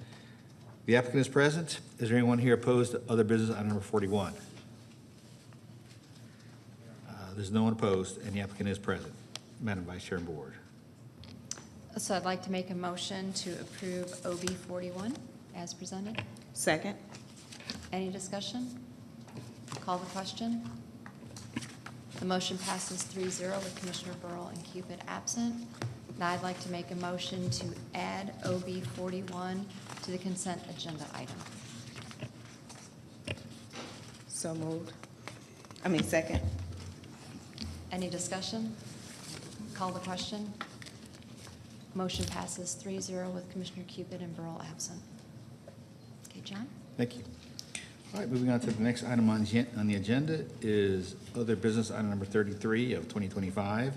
The applicant is present. Is there anyone here opposed to other business item number 41? There's no one opposed, and the applicant is present. Madam Vice Chair and Board. So I'd like to make a motion to approve OB 41 as presented. Second? Any discussion? Call the question. The motion passes 3-0 with Commissioner Burrow and Cupid absent. Now I'd like to make a motion to add OB 41 to the consent agenda item. So moved. Second. Any discussion? Call the question. Motion passes 3-0 with Commissioner Cupid and Burrell absent. Okay, John? Thank you. All right, moving on to the next item on the agenda is other business item number 33 of 2025,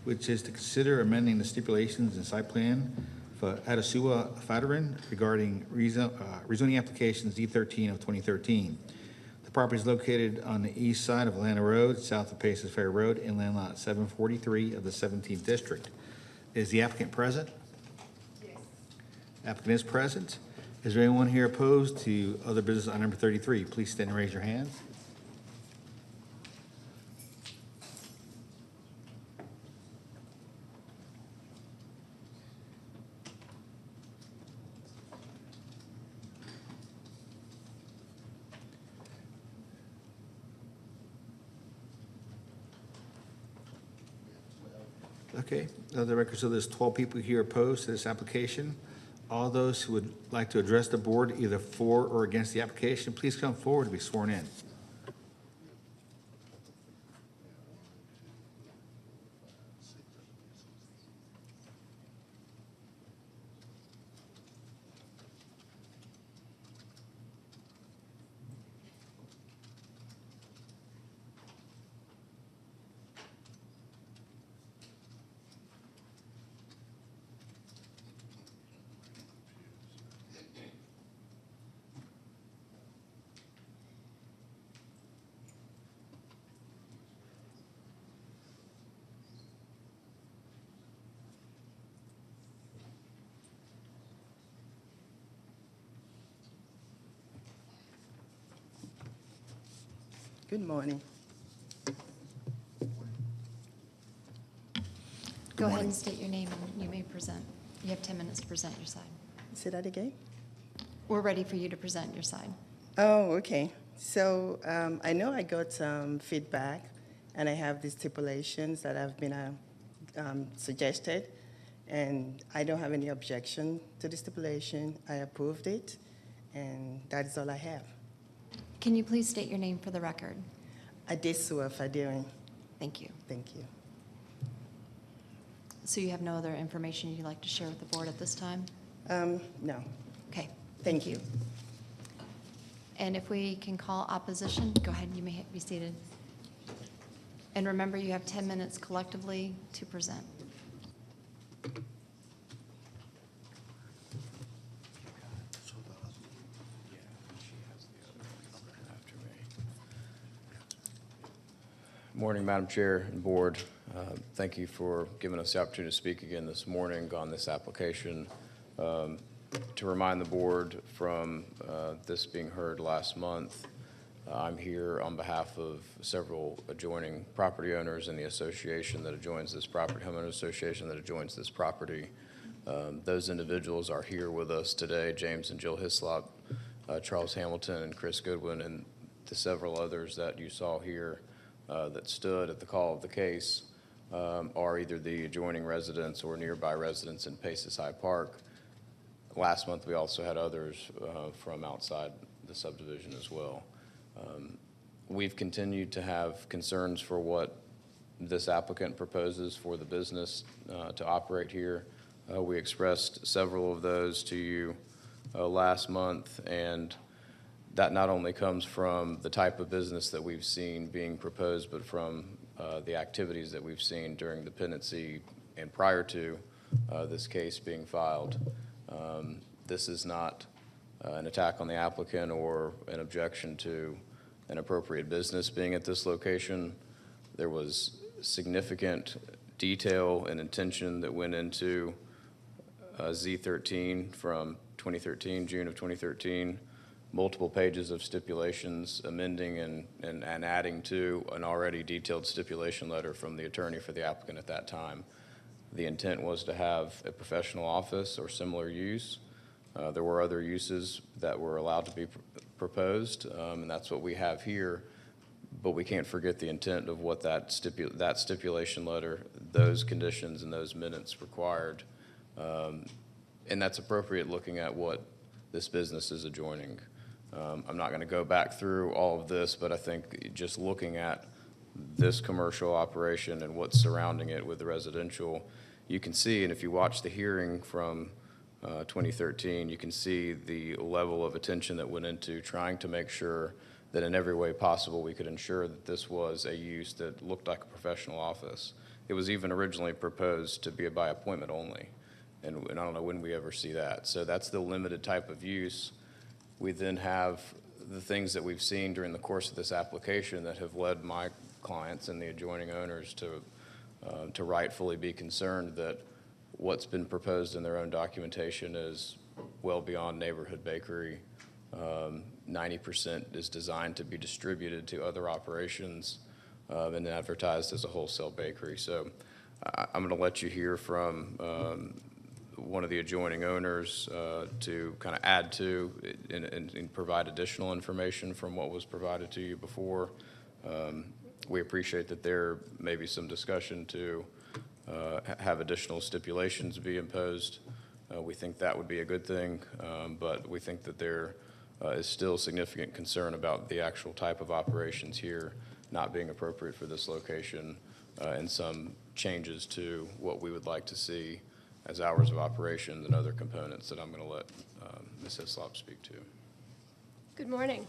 which is to consider amending the stipulations and site plan for Adesua Fadarin regarding rezoning application Z13 of 2013. The property is located on the east side of Atlanta Road, south of Paces Ferry Road, inland lot 743 of the 17th District. Is the applicant present? Yes. Applicant is present. Is there anyone here opposed to other business on number 33? Please stand and raise your hands. Okay, the record, so there's 12 people here opposed to this application. All those who would like to address the board either for or against the application, please come forward to be sworn in. Good morning. Go ahead and state your name and you may present. You have 10 minutes to present your side. Say that again? We're ready for you to present your side. Oh, okay. So I know I got some feedback, and I have these stipulations that have been suggested, and I don't have any objection to the stipulation. I approved it, and that is all I have. Can you please state your name for the record? Adesua Fadarin. Thank you. Thank you. So you have no other information you'd like to share with the board at this time? No. Okay. Thank you. And if we can call opposition, go ahead, you may be seated. And remember, you have 10 minutes collectively to present. Morning, Madam Chair and Board. Thank you for giving us the opportunity to speak again this morning on this application. To remind the Board from this being heard last month, I'm here on behalf of several adjoining property owners in the association that adjoins this property, homeowners association that adjoins this property. Those individuals are here with us today, James and Jill Hislop, Charles Hamilton and Chris Goodwin, and the several others that you saw here that stood at the call of the case are either the adjoining residents or nearby residents in Paces High Park. Last month, we also had others from outside the subdivision as well. We've continued to have concerns for what this applicant proposes for the business to operate here. We expressed several of those to you last month, and that not only comes from the type of business that we've seen being proposed, but from the activities that we've seen during the pendency and prior to this case being filed. This is not an attack on the applicant or an objection to an appropriate business being at this location. There was significant detail and intention that went into Z13 from 2013, June of 2013, multiple pages of stipulations amending and adding to an already detailed stipulation letter from the attorney for the applicant at that time. The intent was to have a professional office or similar use. There were other uses that were allowed to be proposed, and that's what we have here. But we can't forget the intent of what that stipulation letter, those conditions and those minutes required. And that's appropriate looking at what this business is adjoining. I'm not going to go back through all of this, but I think just looking at this commercial operation and what's surrounding it with the residential, you can see, and if you watch the hearing from 2013, you can see the level of attention that went into trying to make sure that in every way possible we could ensure that this was a use that looked like a professional office. It was even originally proposed to be by appointment only. and I don't know when we ever see that. So that's the limited type of use. We then have the things that we've seen during the course of this application that have led my clients and the adjoining owners to rightfully be concerned that what's been proposed in their own documentation is well beyond neighborhood bakery. 90% is designed to be distributed to other operations and advertised as a wholesale bakery. So I'm going to let you hear from one of the adjoining owners to kind of add to and provide additional information from what was provided to you before. We appreciate that there may be some discussion to have additional stipulations be imposed. We think that would be a good thing, but we think that there is still significant concern about the actual type of operations here not being appropriate for this location, and some changes to what we would like to see as hours of operations and other components that I'm going to let Ms. Hislop speak to. Good morning.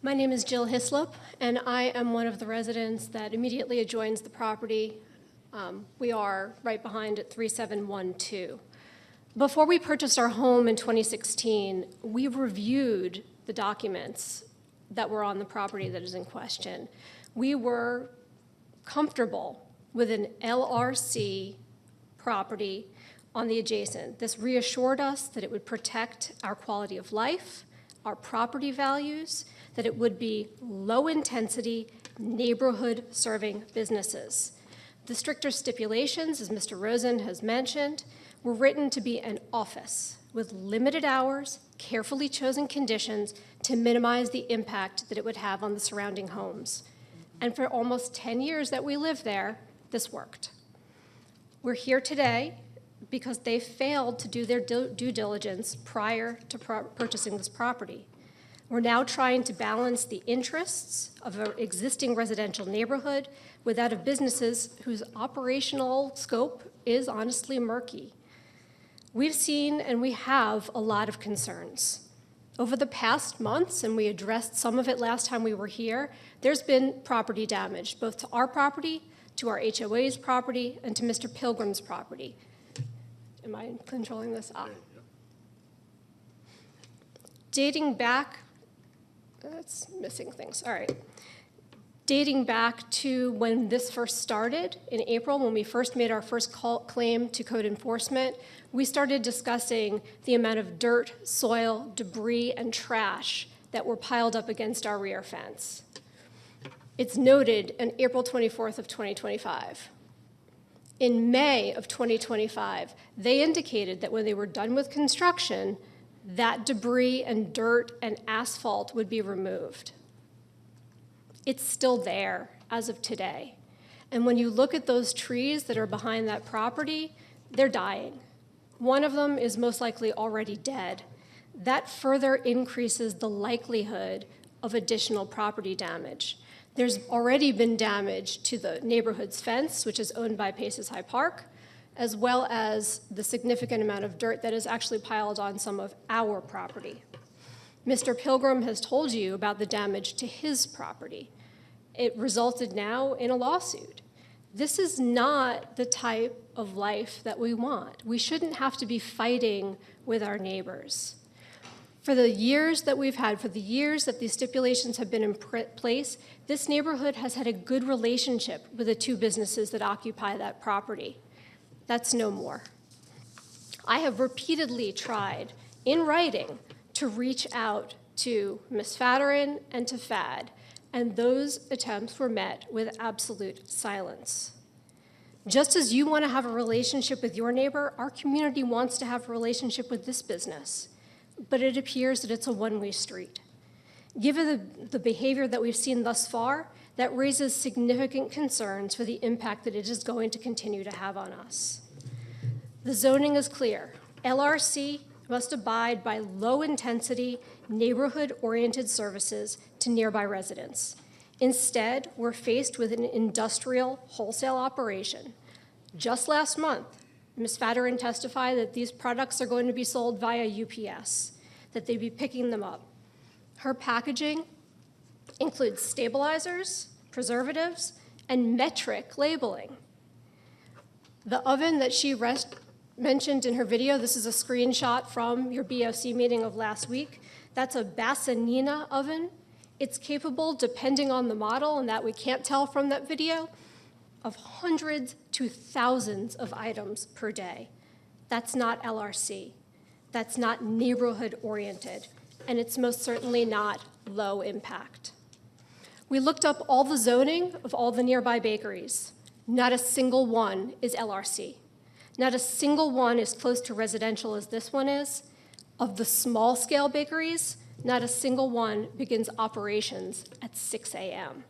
My name is Jill Hislop, and I am one of the residents that immediately adjoins the property. We are right behind at 3712. Before we purchased our home in 2016, we reviewed the documents that were on the property that is in question. We were comfortable with an LRC property on the adjacent. This reassured us that it would protect our quality of life, our property values, that it would be low-intensity, neighborhood-serving businesses. The stricter stipulations, as Mr. Rosen has mentioned, were written to be an office with limited hours, carefully chosen conditions to minimize the impact that it would have on the surrounding homes. And for almost 10 years that we lived there, this worked. We're here today because they failed to do their due diligence prior to purchasing this property. We're now trying to balance the interests of an existing residential neighborhood with that of businesses whose operational scope is honestly murky. We've seen and we have a lot of concerns. Over the past months, and we addressed some of it last time we were here, there's been property damage, both to our property, to our HOA's property, and to Mr. Pilgrim's property. Am I controlling this? Dating back, that's missing things, all right. Dating back to when this first started in April, when we first made our first claim to code enforcement, we started discussing the amount of dirt, soil, debris, and trash that were piled up against our rear fence. It's noted on April 24th of 2025. In May of 2025, they indicated that when they were done with construction, that debris and dirt and asphalt would be removed. It's still there as of today. And when you look at those trees that are behind that property, they're dying. One of them is most likely already dead. That further increases the likelihood of additional property damage. There's already been damage to the neighborhood's fence, which is owned by Paces High Park, as well as the significant amount of dirt that is actually piled on some of our property. Mr. Pilgrim has told you about the damage to his property. It resulted now in a lawsuit. This is not the type of life that we want. We shouldn't have to be fighting with our neighbors. For the years that we've had, for the years that these stipulations have been in place, this neighborhood has had a good relationship with the two businesses that occupy that property. That's no more. I have repeatedly tried, in writing, to reach out to Ms. Fatterin and to FAD, and those attempts were met with absolute silence. Just as you want to have a relationship with your neighbor, our community wants to have a relationship with this business, but it appears that it's a one-way street. Given the behavior that we've seen thus far, that raises significant concerns for the impact that it is going to continue to have on us. The zoning is clear. LRC must abide by low-intensity, neighborhood-oriented services to nearby residents. Instead, we're faced with an industrial wholesale operation. Just last month, Ms. Fatterin testified that these products are going to be sold via UPS, that they'd be picking them up. Her packaging includes stabilizers, preservatives, and metric labeling. The oven that she mentioned in her video, this is a screenshot from your BOC meeting of last week. That's a Bassanina oven. It's capable, depending on the model, and that we can't tell from that video, of hundreds to thousands of items per day. That's not LRC. That's not neighborhood-oriented, and it's most certainly not low impact. We looked up all the zoning of all the nearby bakeries. Not a single one is LRC. Not a single one is close to residential as this one is. Of the small-scale bakeries, not a single one begins operations at 6 a.m.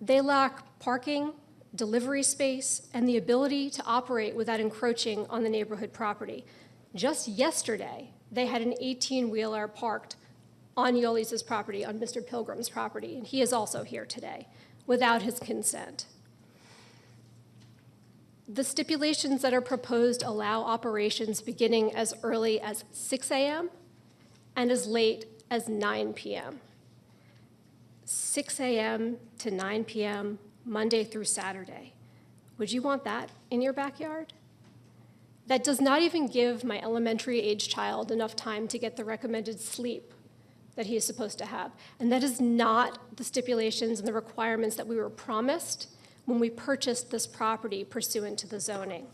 They lack parking, delivery space, and the ability to operate without encroaching on the neighborhood property. Just yesterday, they had an 18-wheeler parked on Yolis's property, on Mr. Pilgrim's property, and he is also here today, without his consent. The stipulations that are proposed allow operations beginning as early as 6 a.m. and as late as 9 p.m. 6 a.m. to 9 p.m., Monday through Saturday. Would you want that in your backyard? That does not even give my elementary-age child enough time to get the recommended sleep that he is supposed to have. And that is not the stipulations and the requirements that we were promised when we purchased this property pursuant to the zoning.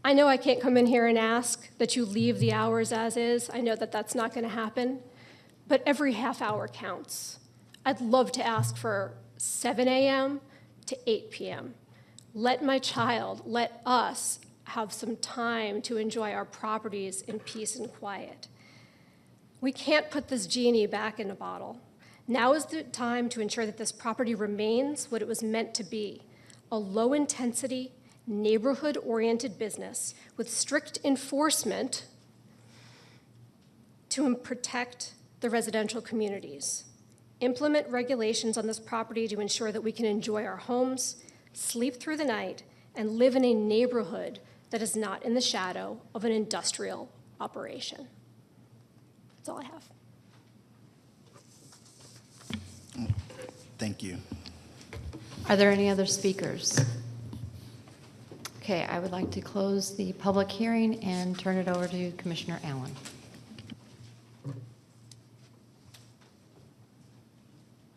I know I can't come in here and ask that you leave the hours as is. I know that that's not going to happen, but every half hour counts. I'd love to ask for 7 a.m. to 8 p.m. Let my child, let us have some time to enjoy our properties in peace and quiet. We can't put this genie back in a bottle. Now is the time to ensure that this property remains what it was meant to be, a low-intensity, neighborhood-oriented business with strict enforcement to protect the residential communities. Implement regulations on this property to ensure that we can enjoy our homes, sleep through the night, and live in a neighborhood that is not in the shadow of an industrial operation. That's all I have. Thank you. Are there any other speakers? Okay, I would like to close the public hearing and turn it over to Commissioner Allen.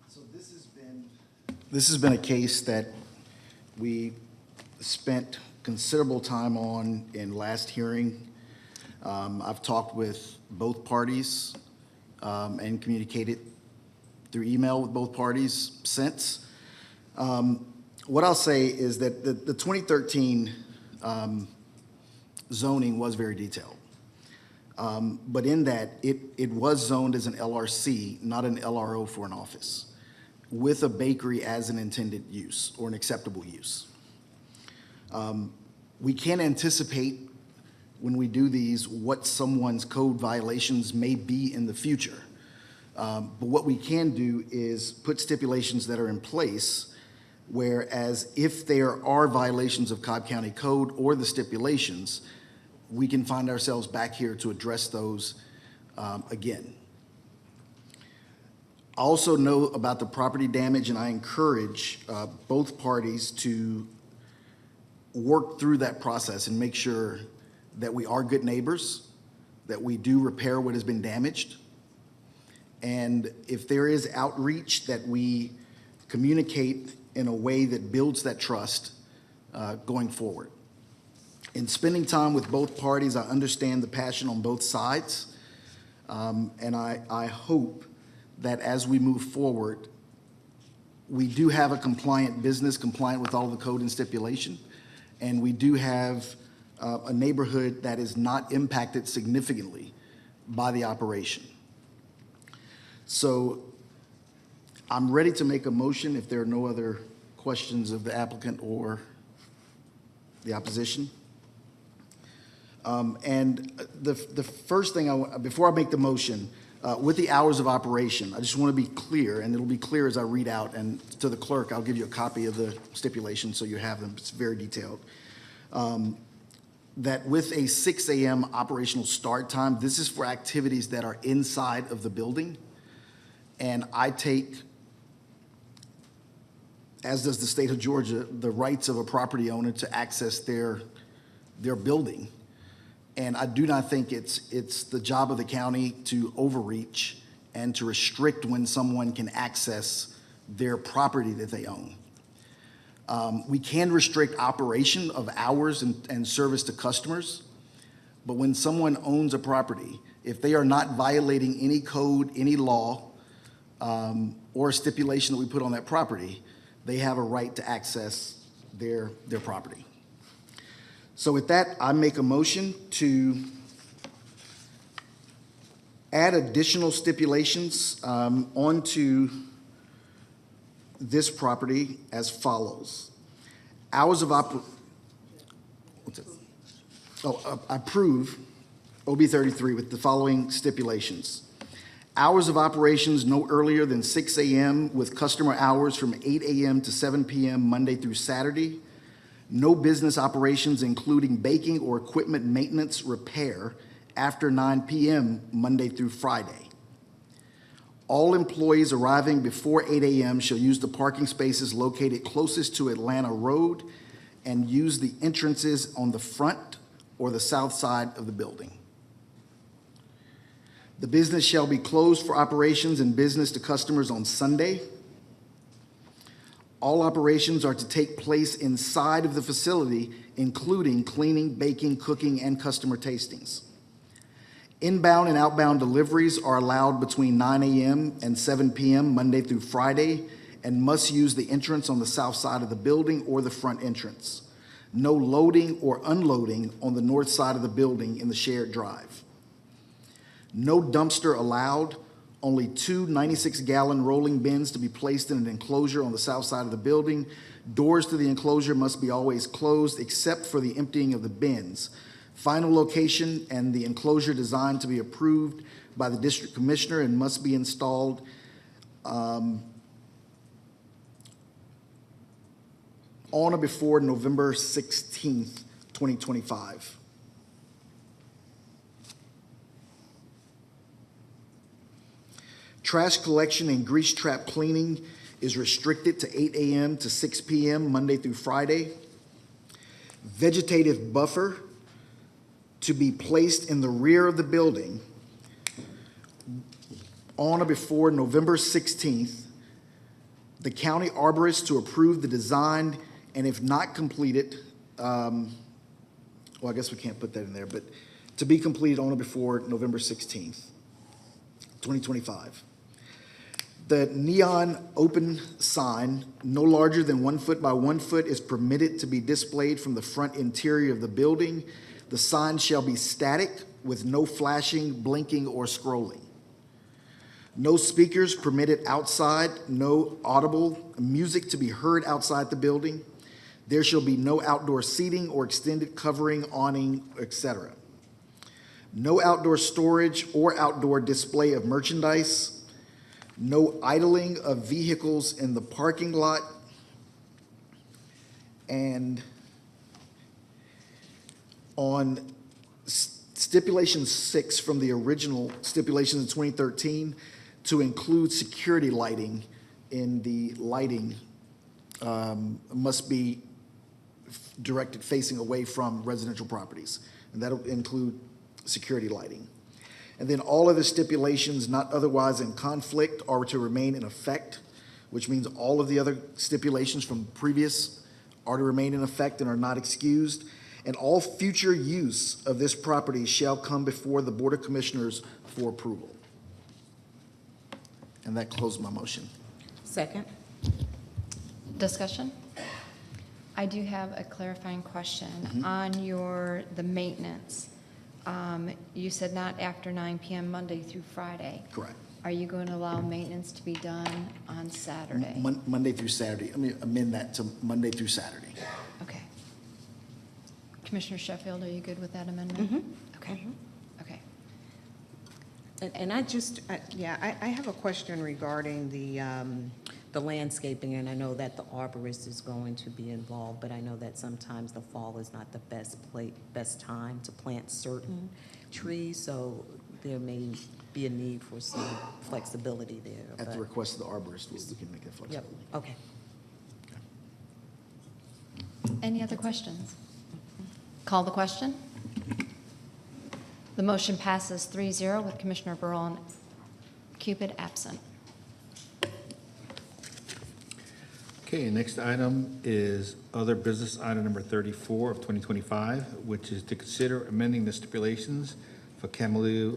So this has been a case that we spent considerable time on in last hearing. I've talked with both parties and communicated through email with both parties since. What I'll say is that the 2013 zoning was very detailed. But in that, it was zoned as an LRC, not an LRO for an office, with a bakery as an intended use or an acceptable use. We can't anticipate when we do these what someone's code violations may be in the future. But what we can do is put stipulations that are in place, whereas if there are violations of Cobb County Code or the stipulations, we can find ourselves back here to address those again. I also know about the property damage, and I encourage both parties to work through that process and make sure that we are good neighbors, that we do repair what has been damaged, and if there is outreach, that we communicate in a way that builds that trust going forward. In spending time with both parties, I understand the passion on both sides, and I hope that as we move forward, we do have a compliant business, compliant with all the code and stipulation, and we do have a neighborhood that is not impacted significantly by the operation. So I'm ready to make a motion if there are no other questions of the applicant or the opposition. And the first thing, before I make the motion, with the hours of operation, I just want to be clear, and it'll be clear as I read out, and to the clerk, I'll give you a copy of the stipulation so you have them. It's very detailed. That with a 6 a.m. operational start time, this is for activities that are inside of the building. And I take, as does the state of Georgia, the rights of a property owner to access their their building. And I do not think it's the job of the county to overreach and to restrict when someone can access their property that they own. We can restrict operation of hours and service to customers, but when someone owns a property, if they are not violating any code, any law, or a stipulation that we put on that property, they have a right to access their property. So with that, I make a motion to add additional stipulations onto this property as follows. Hours of approve OB 33 with the following stipulations. Hours of operations no earlier than 6 a.m. with customer hours from 8 a.m. to 7 p.m. Monday through Saturday. No business operations including baking or equipment maintenance repair after 9 p.m. Monday through Friday. All employees arriving before 8 a.m. shall use the parking spaces located closest to Atlanta Road and use the entrances on the front or the south side of the building. The business shall be closed for operations and business to customers on Sunday. All operations are to take place inside of the facility, including cleaning, baking, cooking, and customer tastings. Inbound and outbound deliveries are allowed between 9 a.m. and 7 p.m. Monday through Friday and must use the entrance on the south side of the building or the front entrance. No loading or unloading on the north side of the building in the shared drive. No dumpster allowed, only 2 96-gallon rolling bins to be placed in an enclosure on the south side of the building. Doors to the enclosure must be always closed except for the emptying of the bins. Final location and the enclosure design to be approved by the district commissioner and must be installed on or before November 16th, 2025. Trash collection and grease trap cleaning is restricted to 8 a.m. to 6 p.m. Monday through Friday. Vegetative buffer to be placed in the rear of the building on or before November 16th. The county arborist to approve the design, and if not completed, well, I guess we can't put that in there, but to be completed on or before November 16th, 2025. The neon open sign, no larger than 1 foot by 1 foot, is permitted to be displayed from the front interior of the building. The sign shall be static with no flashing, blinking, or scrolling. No speakers permitted outside, no audible music to be heard outside the building. There shall be no outdoor seating or extended covering, awning, etc. No outdoor storage or outdoor display of merchandise. No idling of vehicles in the parking lot. And on stipulation 6 from the original stipulations in 2013, to include security lighting in the lighting must be directed facing away from residential properties. And that'll include security lighting. And then all other stipulations not otherwise in conflict are to remain in effect, which means all of the other stipulations from previous are to remain in effect and are not excused. And all future use of this property shall come before the Board of Commissioners for approval. And that closes my motion. Second. Discussion? I do have a clarifying question. On the maintenance, you said not after 9 p.m. Monday through Friday. Correct. Are you going to allow maintenance to be done on Saturday? Monday through Saturday. Let me amend that to Monday through Saturday. Okay. Commissioner Sheffield, are you good with that amendment? Okay. Okay. And I have a question regarding the landscaping, and I know that the arborist is going to be involved, but I know that sometimes the fall is not the best time to plant certain trees, so there may be a need for some flexibility there. At the request of the arborist, we can make that flexibility. Yep, okay. Any other questions? Call the question. The motion passes 3-0 with Commissioner Burrow and Cupid absent. Okay, next item is other business item number 34 of 2025, which is to consider amending the stipulations for Camalu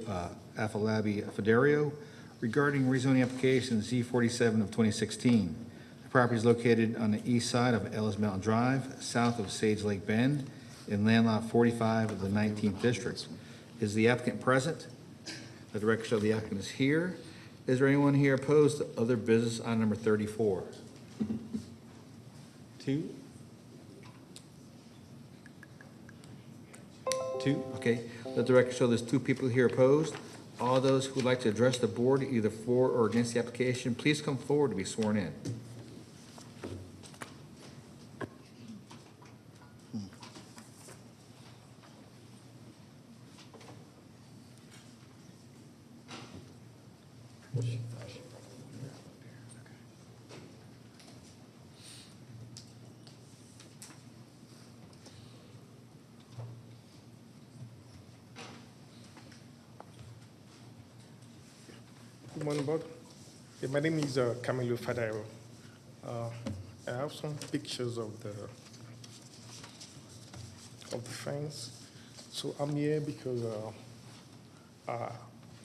Afalabi Fiderio regarding rezoning application Z47 of 2016. The property is located on the east side of Ellis Mountain Drive, south of Sage Lake Bend, in land lot 45 of the 19th District. Is the applicant present? Let the record show the applicant is here. Is there anyone here opposed to other business item number 34? 2? 2, okay. Let the record show there's 2 people here opposed. All those who would like to address the board either for or against the application, please come forward to be sworn in. Good morning, Board. Yeah, my name is Camilo Fadairo. I have some pictures of the fence. So I'm here because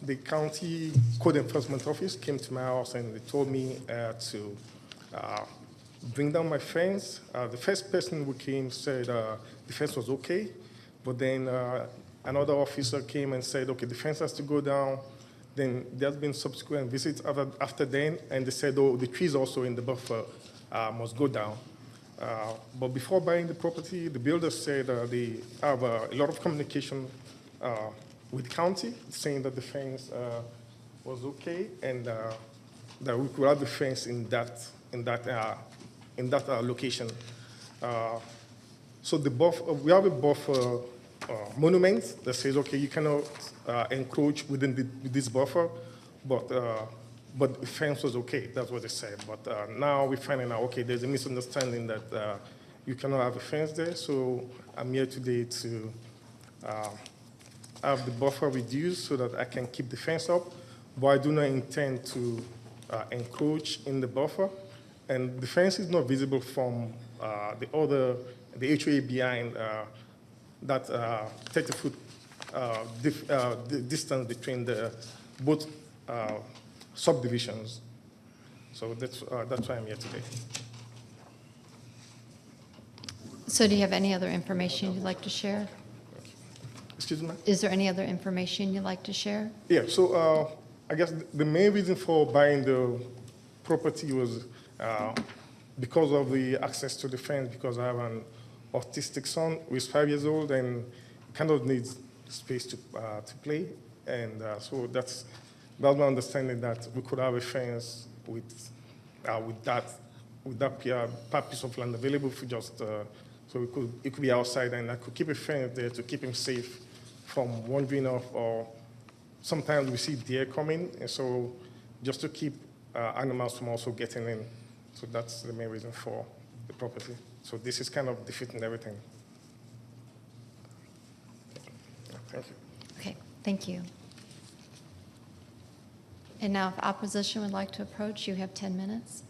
the county code enforcement office came to my house and they told me to bring down my fence. The first person who came said the fence was okay, but then another officer came and said, okay, the fence has to go down. Then there's been subsequent visits after then, and they said, oh, the trees also in the buffer must go down. But before buying the property, the builder said they have a lot of communication with the county, saying that the fence was okay, and that we could have the fence in that location. So the buffer, we have a buffer monument that says, okay, you cannot encroach within this buffer, but the fence was okay. That's what they said. But now we're finding out, okay, there's a misunderstanding that you cannot have a fence there. So I'm here today to have the buffer reduced so that I can keep the fence up, but I do not intend to encroach in the buffer. And the fence is not visible from the HOA behind that 30-foot distance between the both subdivisions. So that's why I'm here today. So do you have any other information you'd like to share? Excuse me? Is there any other information you'd like to share? Yeah, so I guess the main reason for buying the property was because of the access to the fence, because I have an autistic son who is 5 years old and kind of needs space to play. And so that's my understanding that we could have a fence with that piece of land available for just, so it could be outside, and I could keep a fence there to keep him safe from wandering off, or sometimes we see deer coming, and so just to keep animals from also getting in. So that's the main reason for the property. So this is kind of defeating everything. Thank you. Okay, thank you. And now if opposition would like to approach, you have 10 minutes.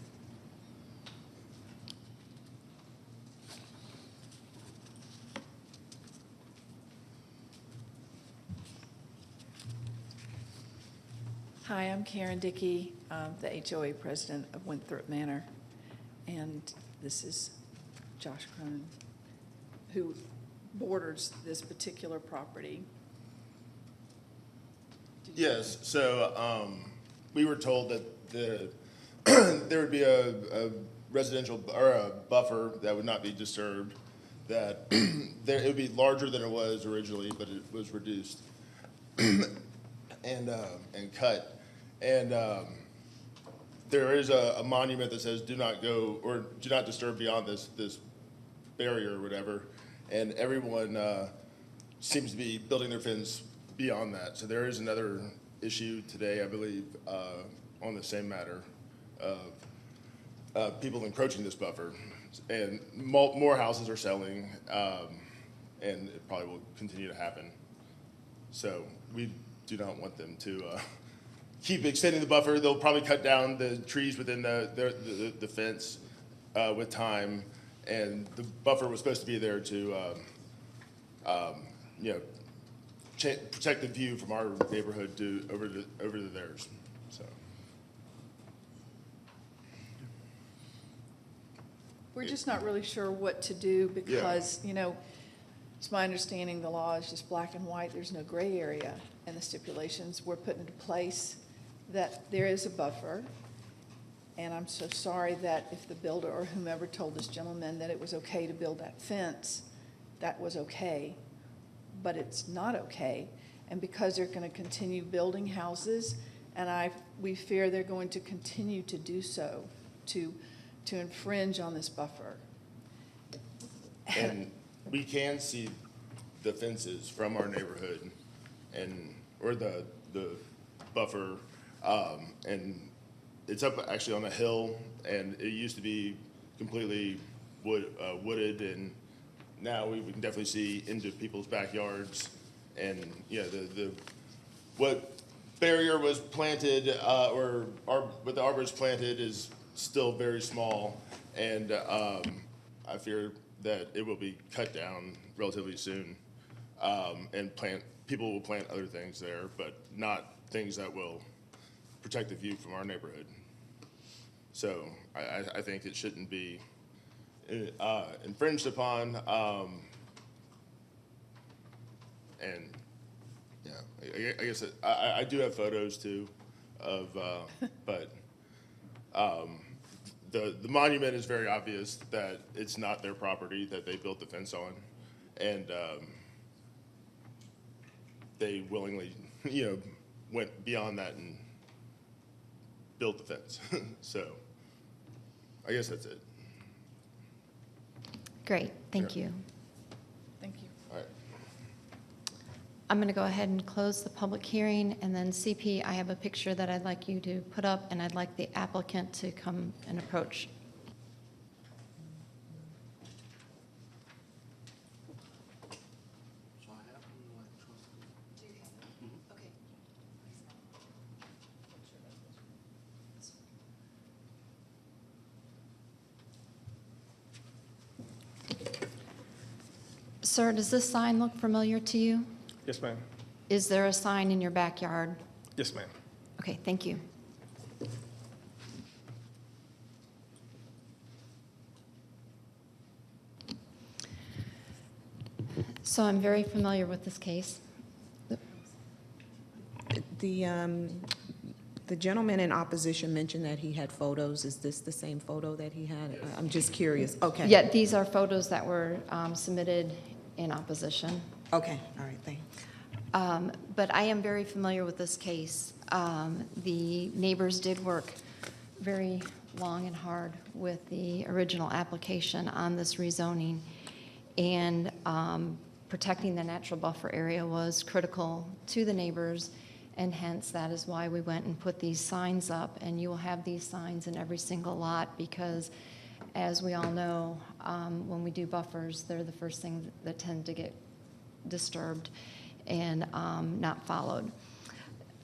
Hi, I'm Karen Dickey, the HOA president of Winthrop Manor, and this is Josh Cronin, who borders this particular property. Yes, so we were told that there would be a residential or a buffer that would not be disturbed, that it would be larger than it was originally, but it was reduced and cut. And there is a monument that says do not go or do not disturb beyond this barrier or whatever. And everyone seems to be building their fence beyond that. So there is another issue today, I believe, on the same matter of people encroaching this buffer. And more houses are selling, and it probably will continue to happen. So we do not want them to keep extending the buffer. They'll probably cut down the trees within the fence with time, and the buffer was supposed to be there to, protect the view from our neighborhood over to theirs. So We're just not really sure what to do because, it's my understanding the law is just black and white. There's no gray area. And the stipulations were put into place that there is a buffer. And I'm so sorry that if the builder or whomever told this gentleman that it was okay to build that fence, that was okay. But it's not okay. And because they're going to continue building houses, and we fear they're going to continue to do so, to infringe on this buffer. And we can see the fences from our neighborhood or the buffer, and it's up actually on a hill, and it used to be completely wooded, and now we can definitely see into people's backyards. And what barrier was planted what the arborist planted is still very small, and I fear that it will be cut down relatively soon, and people will plant other things there, but not things that will protect the view from our neighborhood. So I think it shouldn't be infringed upon, and yeah, I guess I do have photos too of, but the monument is very obvious that it's not their property that they built the fence on, and they willingly, went beyond that and built the fence. So I guess that's it. Great, thank you. Thank you. All right. I'm going to go ahead and close the public hearing, and then CP, I have a picture that I'd like you to put up, and I'd like the applicant to come and approach. Sir, does this sign look familiar to you? Yes, ma'am. Is there a sign in your backyard? Yes, ma'am. Okay, thank you. So I'm very familiar with this case. The gentleman in opposition mentioned that he had photos. Is this the same photo that he had? I'm just curious. Okay. Yeah, these are photos that were submitted in opposition. Okay, all right, thanks. But I am very familiar with this case. The neighbors did work very long and hard with the original application on this rezoning, and protecting the natural buffer area was critical to the neighbors, and hence that is why we went and put these signs up. And you will have these signs in every single lot because, as we all know, when we do buffers, they're the first thing that tend to get disturbed and not followed.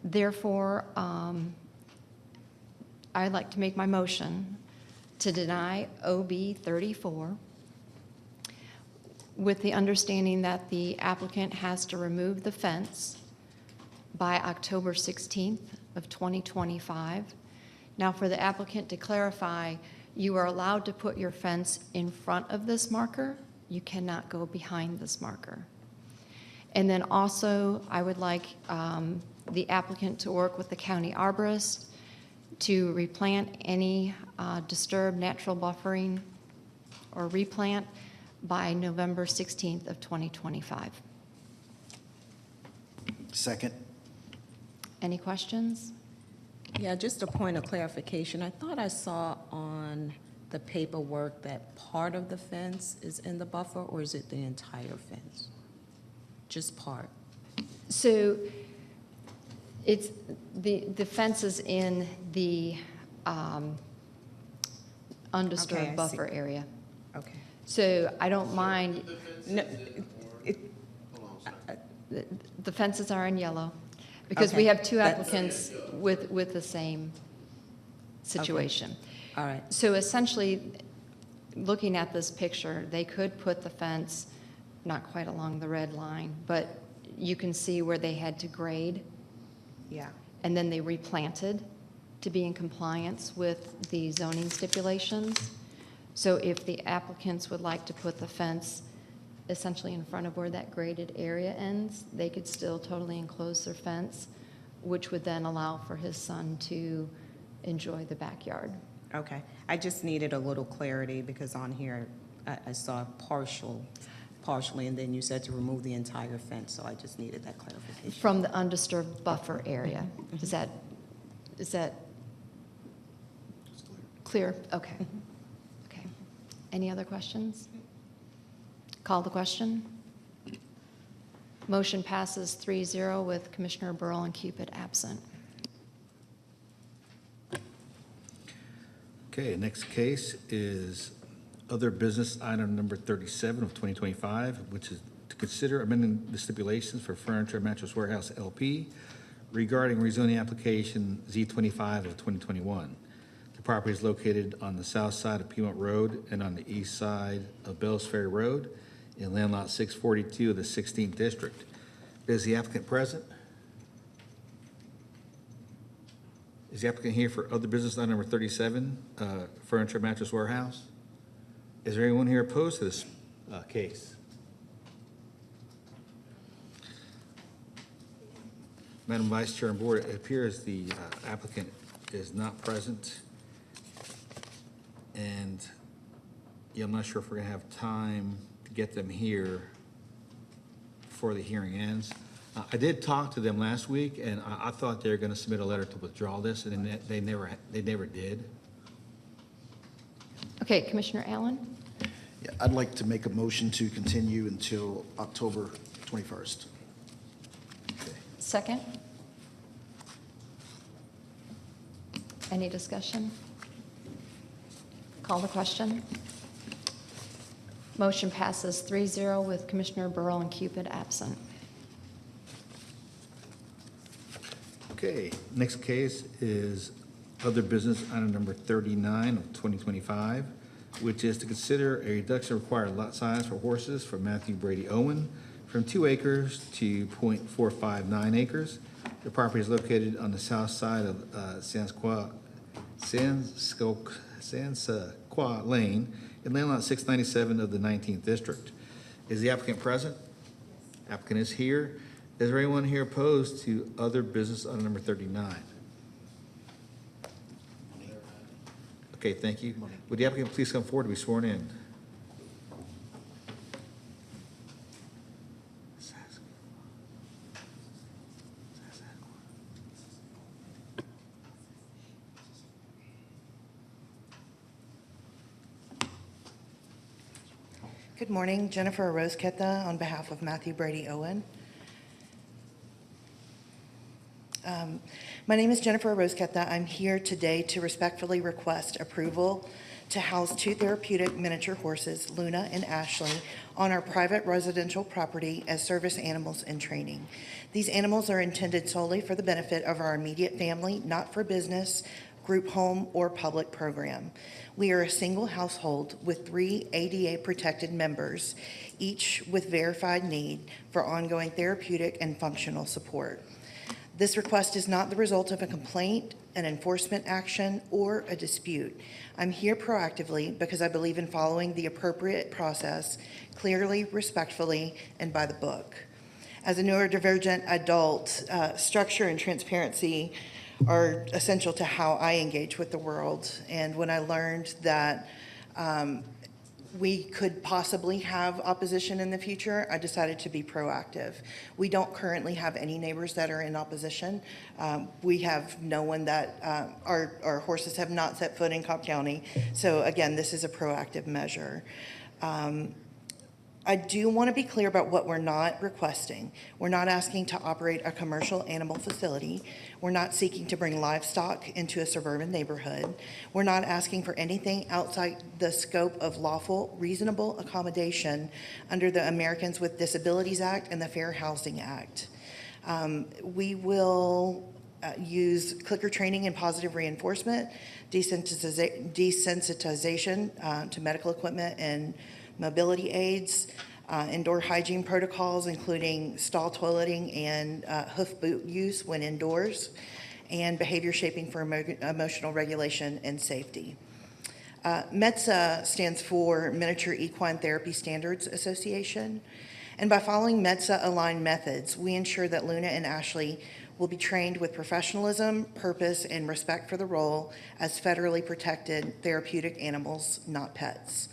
Therefore, I'd like to make my motion to deny OB 34 with the understanding that the applicant has to remove the fence by October 16th of 2025. Now, for the applicant to clarify, you are allowed to put your fence in front of this marker. You cannot go behind this marker. And then also, I would like the applicant to work with the county arborist to replant any disturbed natural buffering or replant by November 16th of 2025. Second. Any questions? Yeah, just a point of clarification. I thought I saw on the paperwork that part of the fence is in the buffer, or is it the entire fence? Just part? So it's the fence is in the undisturbed Okay, I see. buffer area. Okay. So I don't mind. No, the fences are in yellow, because we Okay, have two that's- applicants with the same situation. All right. So essentially, looking at this picture, they could put the fence not quite along the red line, but you can see where they had to grade, Yeah. and then they replanted to be in compliance with the zoning stipulations. So if the applicants would like to put the fence essentially in front of where that graded area ends, they could still totally enclose their fence, which would then allow for his son to enjoy the backyard. Okay. I just needed a little clarity because on here, I saw partially, and then you said to remove the entire fence, so I just needed that clarification. From the undisturbed buffer area. Is that clear? Okay. Okay. Any other questions? Call the question. Motion passes 3-0 with Commissioner Burrell and Cupid absent. Okay, next case is other business item number 37 of 2025, which is to consider amending the stipulations for Furniture Mattress Warehouse LP regarding rezoning application Z25 of 2021. The property is located on the south side of Piedmont Road and on the east side of Bells Ferry Road in land lot 642 of the 16th District. Is the applicant present? Is the applicant here for other business item number 37, Furniture Mattress Warehouse? Is there anyone here opposed to this case? Madam Vice Chair and Board, it appears the applicant is not present. And yeah, I'm not sure if we're gonna have time to get them here before the hearing ends. I did talk to them last week, and I thought they were gonna submit a letter to withdraw this, and then they never did. Okay, Commissioner Allen? Yeah, I'd like to make a motion to continue until October 21st. Second? Any discussion? Call the question. Motion passes 3-0 with Commissioner Burrell and Cupid absent. Okay, next case is other business item number 39 of 2025, which is to consider a reduction of required lot size for horses for Matthew Brady Owen from 2 acres to .459 acres. The property is located on the south side of Sansqua Lane in land lot 697 of the 19th District. Is the applicant present? Applicant is here. Is there anyone here opposed to other business item number 39? Okay, thank you. Would the applicant please come forward to be sworn in? Good morning, Jennifer Rosqueta on behalf of Matthew Brady Owen. My name is Jennifer Rosqueta. I'm here today to respectfully request approval to house 2 therapeutic miniature horses, Luna and Ashley, on our private residential property as service animals in training. These animals are intended solely for the benefit of our immediate family, not for business, group home, or public program. We are a single household with 3 ADA-protected members, each with verified need for ongoing therapeutic and functional support. This request is not the result of a complaint, an enforcement action, or a dispute. I'm here proactively because I believe in following the appropriate process clearly, respectfully, and by the book. As a neurodivergent adult, structure and transparency are essential to how I engage with the world. And when I learned that we could possibly have opposition in the future, I decided to be proactive. We don't currently have any neighbors that are in opposition. We have no one that, our horses have not set foot in Cobb County. So again, this is a proactive measure. I do want to be clear about what we're not requesting. We're not asking to operate a commercial animal facility. We're not seeking to bring livestock into a suburban neighborhood. We're not asking for anything outside the scope of lawful, reasonable accommodation under the Americans with Disabilities Act and the Fair Housing Act. We will use clicker training and positive reinforcement, desensitization to medical equipment and mobility aids, indoor hygiene protocols, including stall toileting and hoof boot use when indoors, and behavior shaping for emotional regulation and safety. METSA stands for Miniature Equine Therapy Standards Association. And by following METSA-aligned methods, we ensure that Luna and Ashley will be trained with professionalism, purpose, and respect for the role as federally protected therapeutic animals, not pets.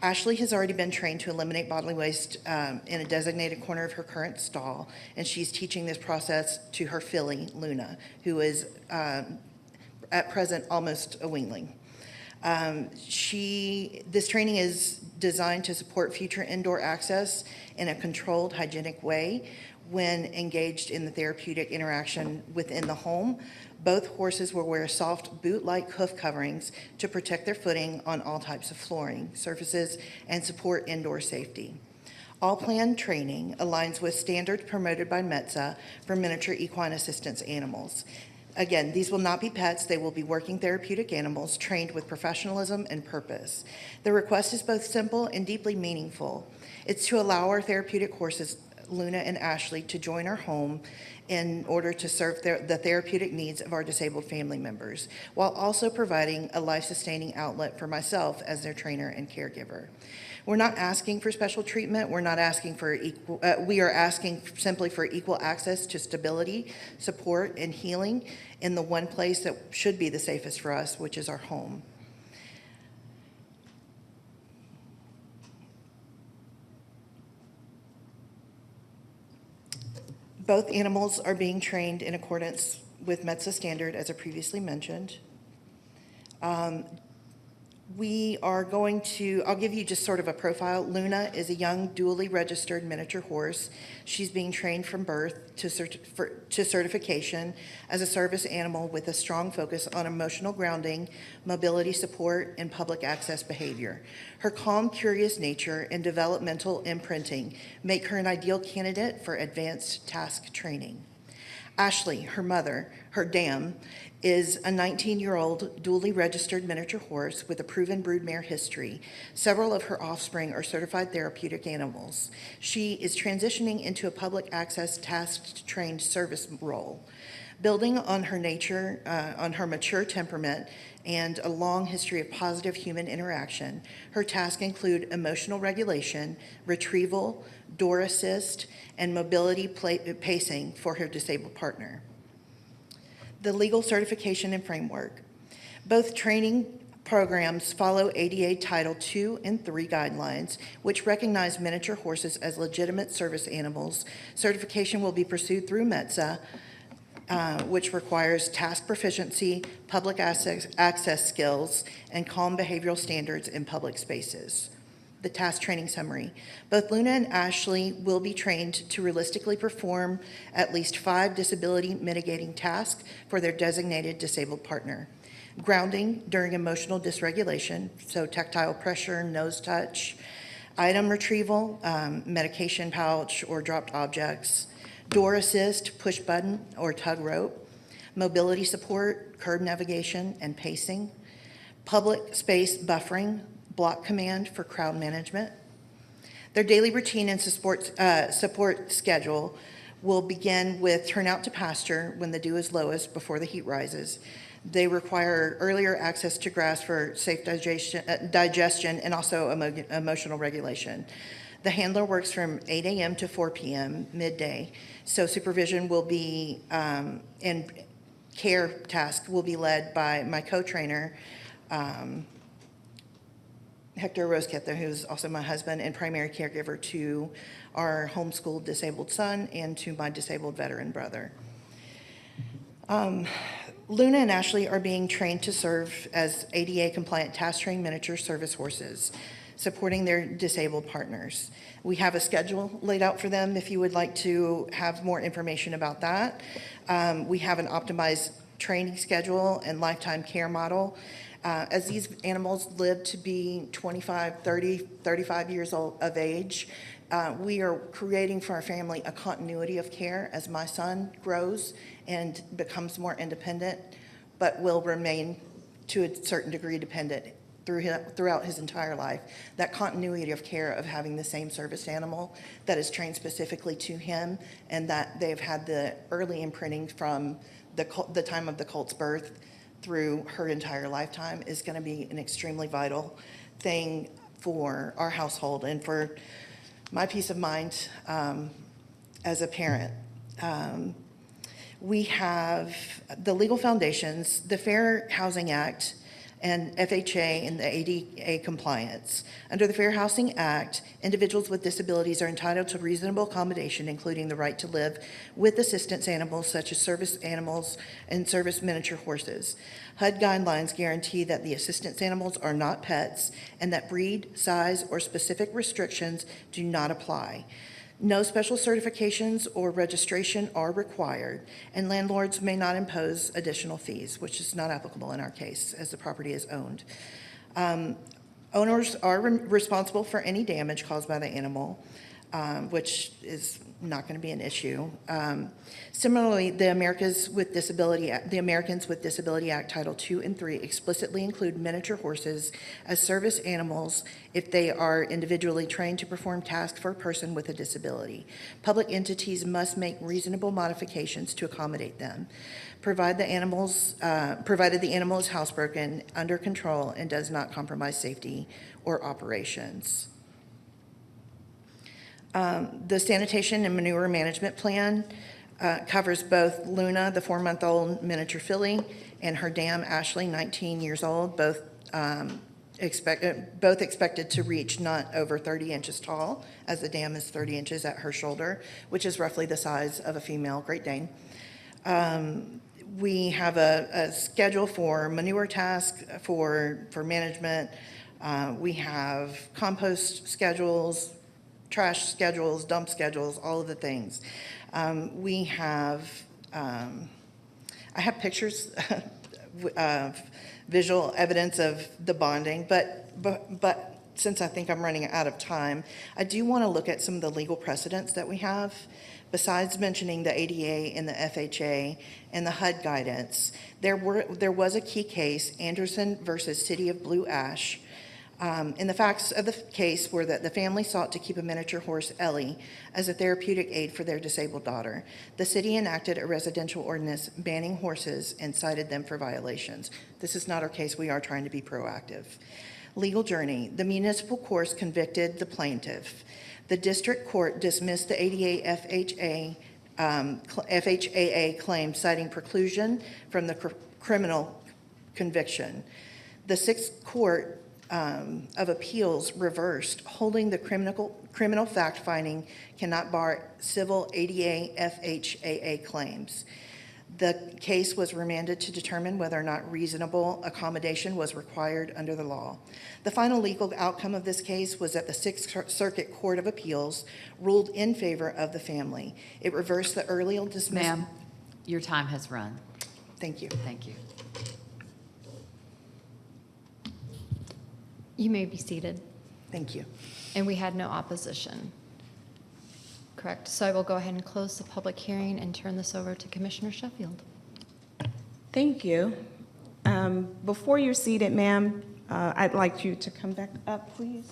Ashley has already been trained to eliminate bodily waste in a designated corner of her current stall, and she's teaching this process to her filly, Luna, who is at present almost a weanling. This training is designed to support future indoor access in a controlled, hygienic way when engaged in the therapeutic interaction within the home. Both horses will wear soft boot-like hoof coverings to protect their footing on all types of flooring, surfaces, and support indoor safety. All planned training aligns with standards promoted by METSA for miniature equine assistance animals. Again, these will not be pets. They will be working therapeutic animals trained with professionalism and purpose. The request is both simple and deeply meaningful. It's to allow our therapeutic horses, Luna and Ashley, to join our home in order to serve the therapeutic needs of our disabled family members, while also providing a life-sustaining outlet for myself as their trainer and caregiver. We're not asking for special treatment. We're not asking for we are asking simply for equal access to stability, support, and healing in the one place that should be the safest for us, which is our home. Both animals are being trained in accordance with METSA standard, as I previously mentioned. I'll give you just sort of a profile. Luna is a young, dually registered miniature horse. She's being trained from birth to certification as a service animal with a strong focus on emotional grounding, mobility support, and public access behavior. Her calm, curious nature and developmental imprinting make her an ideal candidate for advanced task training. Ashley, her mother, her dam, is a 19-year-old dually registered miniature horse with a proven broodmare history. Several of her offspring are certified therapeutic animals. She is transitioning into a public access task-trained service role. Building on her nature, on her mature temperament, and a long history of positive human interaction, her tasks include emotional regulation, retrieval, door assist, and mobility pacing for her disabled partner. The legal certification and framework. Both training programs follow ADA Title II and III guidelines, which recognize miniature horses as legitimate service animals. Certification will be pursued through METSA, which requires task proficiency, public access skills, and calm behavioral standards in public spaces. The task training summary. Both Luna and Ashley will be trained to realistically perform at least 5 disability mitigating tasks for their designated disabled partner. Grounding during emotional dysregulation, so tactile pressure, nose touch, item retrieval, medication pouch or dropped objects, door assist, push button or tug rope, mobility support, curb navigation and pacing, public space buffering, block command for crowd management. Their daily routine and support schedule will begin with turnout to pasture when the dew is lowest before the heat rises. They require earlier access to grass for safe digestion and also emotional regulation. The handler works from 8 a.m. to 4 p.m. midday, so supervision will be and care task will be led by my co-trainer, Hector Roskether, who's also my husband and primary caregiver to our homeschooled disabled son and to my disabled veteran brother. Luna and Ashley are being trained to serve as ADA compliant task trained miniature service horses. supporting their disabled partners. We have a schedule laid out for them if you would like to have more information about that. We have an optimized training schedule and lifetime care model. As these animals live to be 25, 30, 35 years old of age, we are creating for our family a continuity of care as my son grows and becomes more independent, but will remain to a certain degree dependent throughout his entire life. That continuity of care of having the same service animal that is trained specifically to him, and that they've had the early imprinting from the time of the colt's birth through her entire lifetime, is going to be an extremely vital thing for our household and for my peace of mind as a parent. We have the legal foundations, the Fair Housing Act, and FHA and the ADA compliance. Under the Fair Housing Act, individuals with disabilities are entitled to reasonable accommodation, including the right to live with assistance animals such as service animals and service miniature horses. HUD guidelines guarantee that the assistance animals are not pets and that breed, size, or specific restrictions do not apply. No special certifications or registration are required, and landlords may not impose additional fees, which is not applicable in our case, as the property is owned. Owners are responsible for any damage caused by the animal, which is not going to be an issue. Similarly, the Americans with Disability Act Title II and III explicitly include miniature horses as service animals if they are individually trained to perform tasks for a person with a disability. Public entities must make reasonable modifications to accommodate them, provided the animal is housebroken, under control, and does not compromise safety or operations. The sanitation and manure management plan covers both Luna, the 4-month-old miniature filly, and her dam, Ashley, 19 years old, both expected to reach not over 30 inches tall, as the dam is 30 inches at her shoulder, which is roughly the size of a female Great Dane. We have a schedule for manure tasks for management. We have compost schedules, trash schedules, dump schedules, all of the things. We have, I have pictures of visual evidence of the bonding, but since I think I'm running out of time, I do want to look at some of the legal precedents that we have. Besides mentioning the ADA and the FHA and the HUD guidance, there was a key case, Anderson versus City of Blue Ash. And the facts of the case were that the family sought to keep a miniature horse, Ellie, as a therapeutic aid for their disabled daughter. The city enacted a residential ordinance banning horses and cited them for violations. This is not our case. We are trying to be proactive. Legal journey. The municipal court convicted the plaintiff. The district court dismissed the ADA FHAA claim, citing preclusion from the criminal conviction. The Sixth Court of Appeals reversed, holding the criminal fact-finding cannot bar civil ADA FHAA claims. The case was remanded to determine whether or not reasonable accommodation was required under the law. The final legal outcome of this case was that the Sixth Circuit Court of Appeals ruled in favor of the family. It reversed the earlier dismissal. Ma'am, your time has run. Thank you. Thank you. You may be seated. Thank you. And we had no opposition. Correct. So I will go ahead and close the public hearing and turn this over to Commissioner Sheffield. Thank you. Before you're seated, ma'am, I'd like you to come back up, please.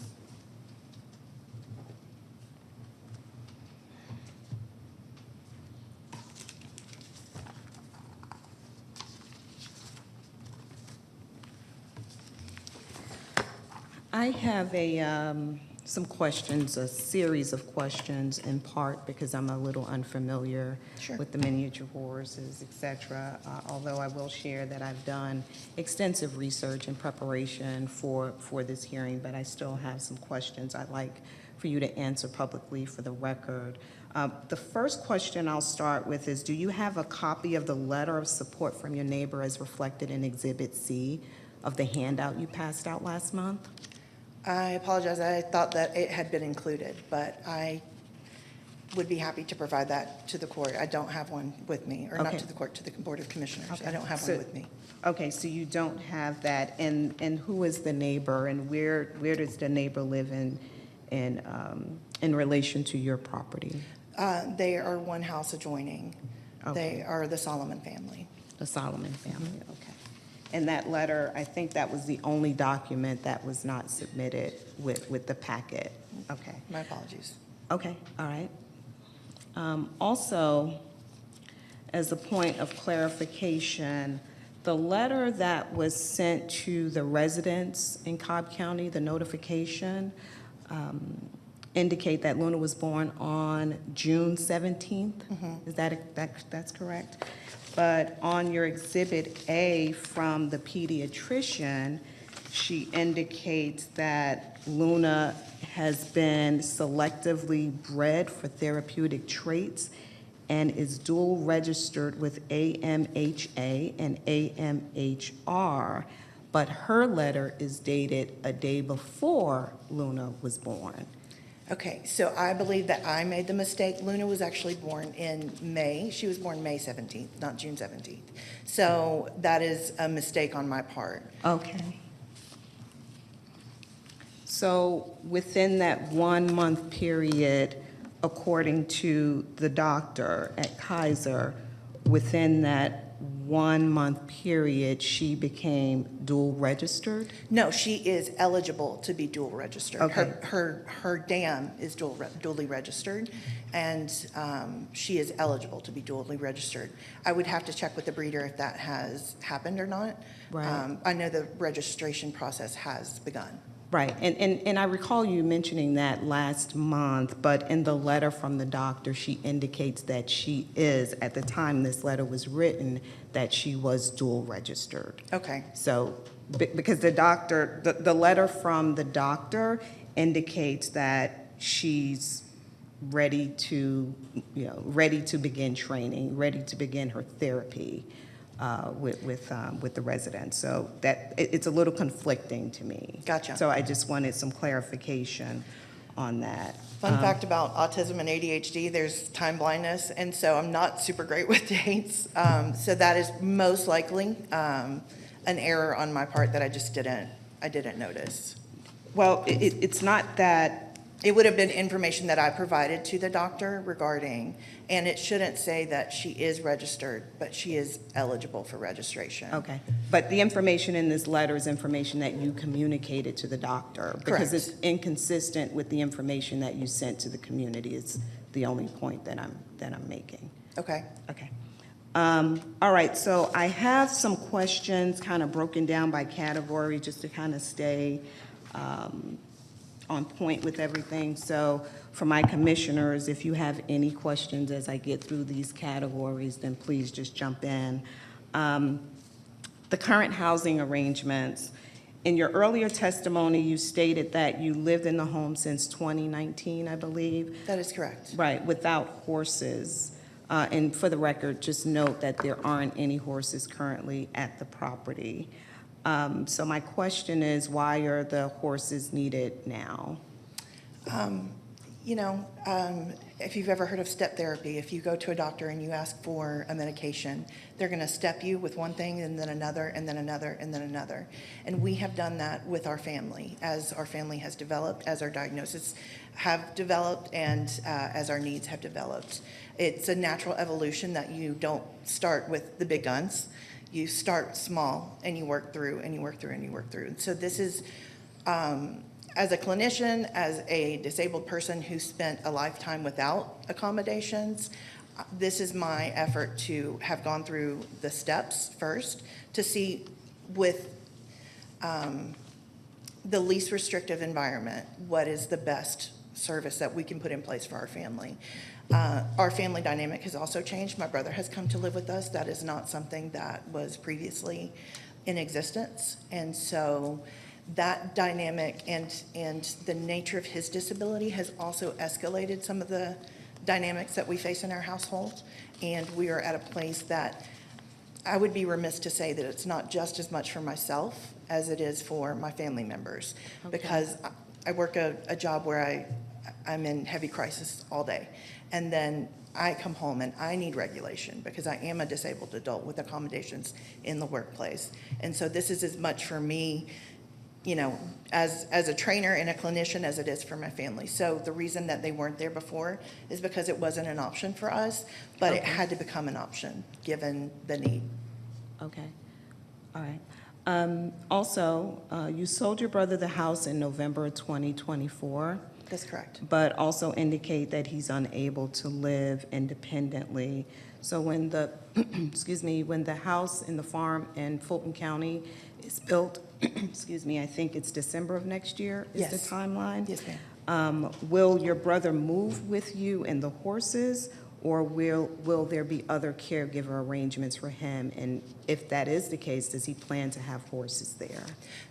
I have some questions, a series of questions, in part because I'm a little unfamiliar with the miniature horses, et cetera, although I will share that I've done extensive research and preparation for this hearing, but I still have some questions I'd like for you to answer publicly for the record. The first question I'll start with is, do you have a copy of the letter of support from your neighbor as reflected in Exhibit C of the handout you passed out last month? I apologize, I thought that it had been included, but I would be happy to provide that to the court. I don't have one with me, or not Okay. to the court, to the Board of Commissioners. Okay. I don't have So- one with me. Okay, so you don't have that, and who is the neighbor, and where does the neighbor live in relation to your property? They are one house adjoining. Okay. They are the Solomon family. The Solomon family, okay. And that letter, I think that was the only document that was not submitted with the packet. Okay, My apologies. okay, all right. Also, as a point of clarification, the letter that was sent to the residents in Cobb County, the notification, indicate that Luna was born on June 17th? Is that's correct? But on your Exhibit A from the pediatrician, she indicates that Luna has been selectively bred for therapeutic traits and is dual registered with AMHA and AMHR, but her letter is dated a day before Luna was born. Okay, so I believe that I made the mistake. Luna was actually born in May. She was born May 17th, not June 17th. So that is a mistake on my part. Okay. So within that 1 month period, according to the doctor at Kaiser, within that 1 month period, she became dual registered? No, she is eligible to be dual registered. Okay. Her dam is duly registered, and she is eligible to be duly registered. I would have to check with the breeder if that has happened or not. Right. I know the registration process has begun. Right, and I recall you mentioning that last month, but in the letter from the doctor, she indicates that she is, at the time this letter was written, that she was dual registered. Okay. So, because the doctor, the letter from the doctor indicates that she's ready to, ready to begin training, ready to begin her therapy with the residents. So that, it's a little conflicting to me. Gotcha. So I just wanted some clarification on that. Fun fact about autism and ADHD, there's time blindness, and so I'm not super great with dates. So that is most likely an error on my part that I didn't notice. Well, it's not that. It would have been information that I provided to the doctor regarding, and it shouldn't say that she is registered, but she is eligible for registration. Okay, but the information in this letter is information that you communicated to the doctor? Because Correct. it's inconsistent with the information that you sent to the community, is the only point that I'm making. Okay. Okay. All right, so I have some questions kind of broken down by category, just to kind of stay on point with everything. So for my commissioners, if you have any questions as I get through these categories, then please just jump in. The current housing arrangements, in your earlier testimony, you stated that you lived in the home since 2019, I believe. That is correct. Right, without horses. And for the record, just note that there aren't any horses currently at the property. So my question is, why are the horses needed now? If you've ever heard of step therapy, if you go to a doctor and you ask for a medication, they're going to step you with one thing and then another and then another and then another. And we have done that with our family, as our family has developed, as our diagnoses have developed, and as our needs have developed. It's a natural evolution that you don't start with the big guns. You start small and you work through and you work through and you work through. And so this is, as a clinician, as a disabled person who spent a lifetime without accommodations, this is my effort to have gone through the steps first to see with the least restrictive environment, what is the best service that we can put in place for our family. Our family dynamic has also changed. My brother has come to live with us. That is not something that was previously in existence. And so that dynamic and the nature of his disability has also escalated some of the dynamics that we face in our household. And we are at a place that I would be remiss to say that it's not just as much for myself as it is for my family members. Because I work a job where I'm in heavy crisis all day. And then I come home and I need regulation because I am a disabled adult with accommodations in the workplace. And so this is as much for me, you know, as a trainer and a clinician as it is for my family. So the reason that they weren't there before is because it wasn't an option for us, but it had to become an option given the need. Okay, all right. Also, you sold your brother the house in November of 2024. That's correct. But also indicate that he's unable to live independently. So when the, excuse me, when the house in the farm in Fulton County is built, excuse me, I think it's December of next year is the Yes. timeline? Yes, ma'am. Will your brother move with you and the horses, or will there be other caregiver arrangements for him? And if that is the case, does he plan to have horses there?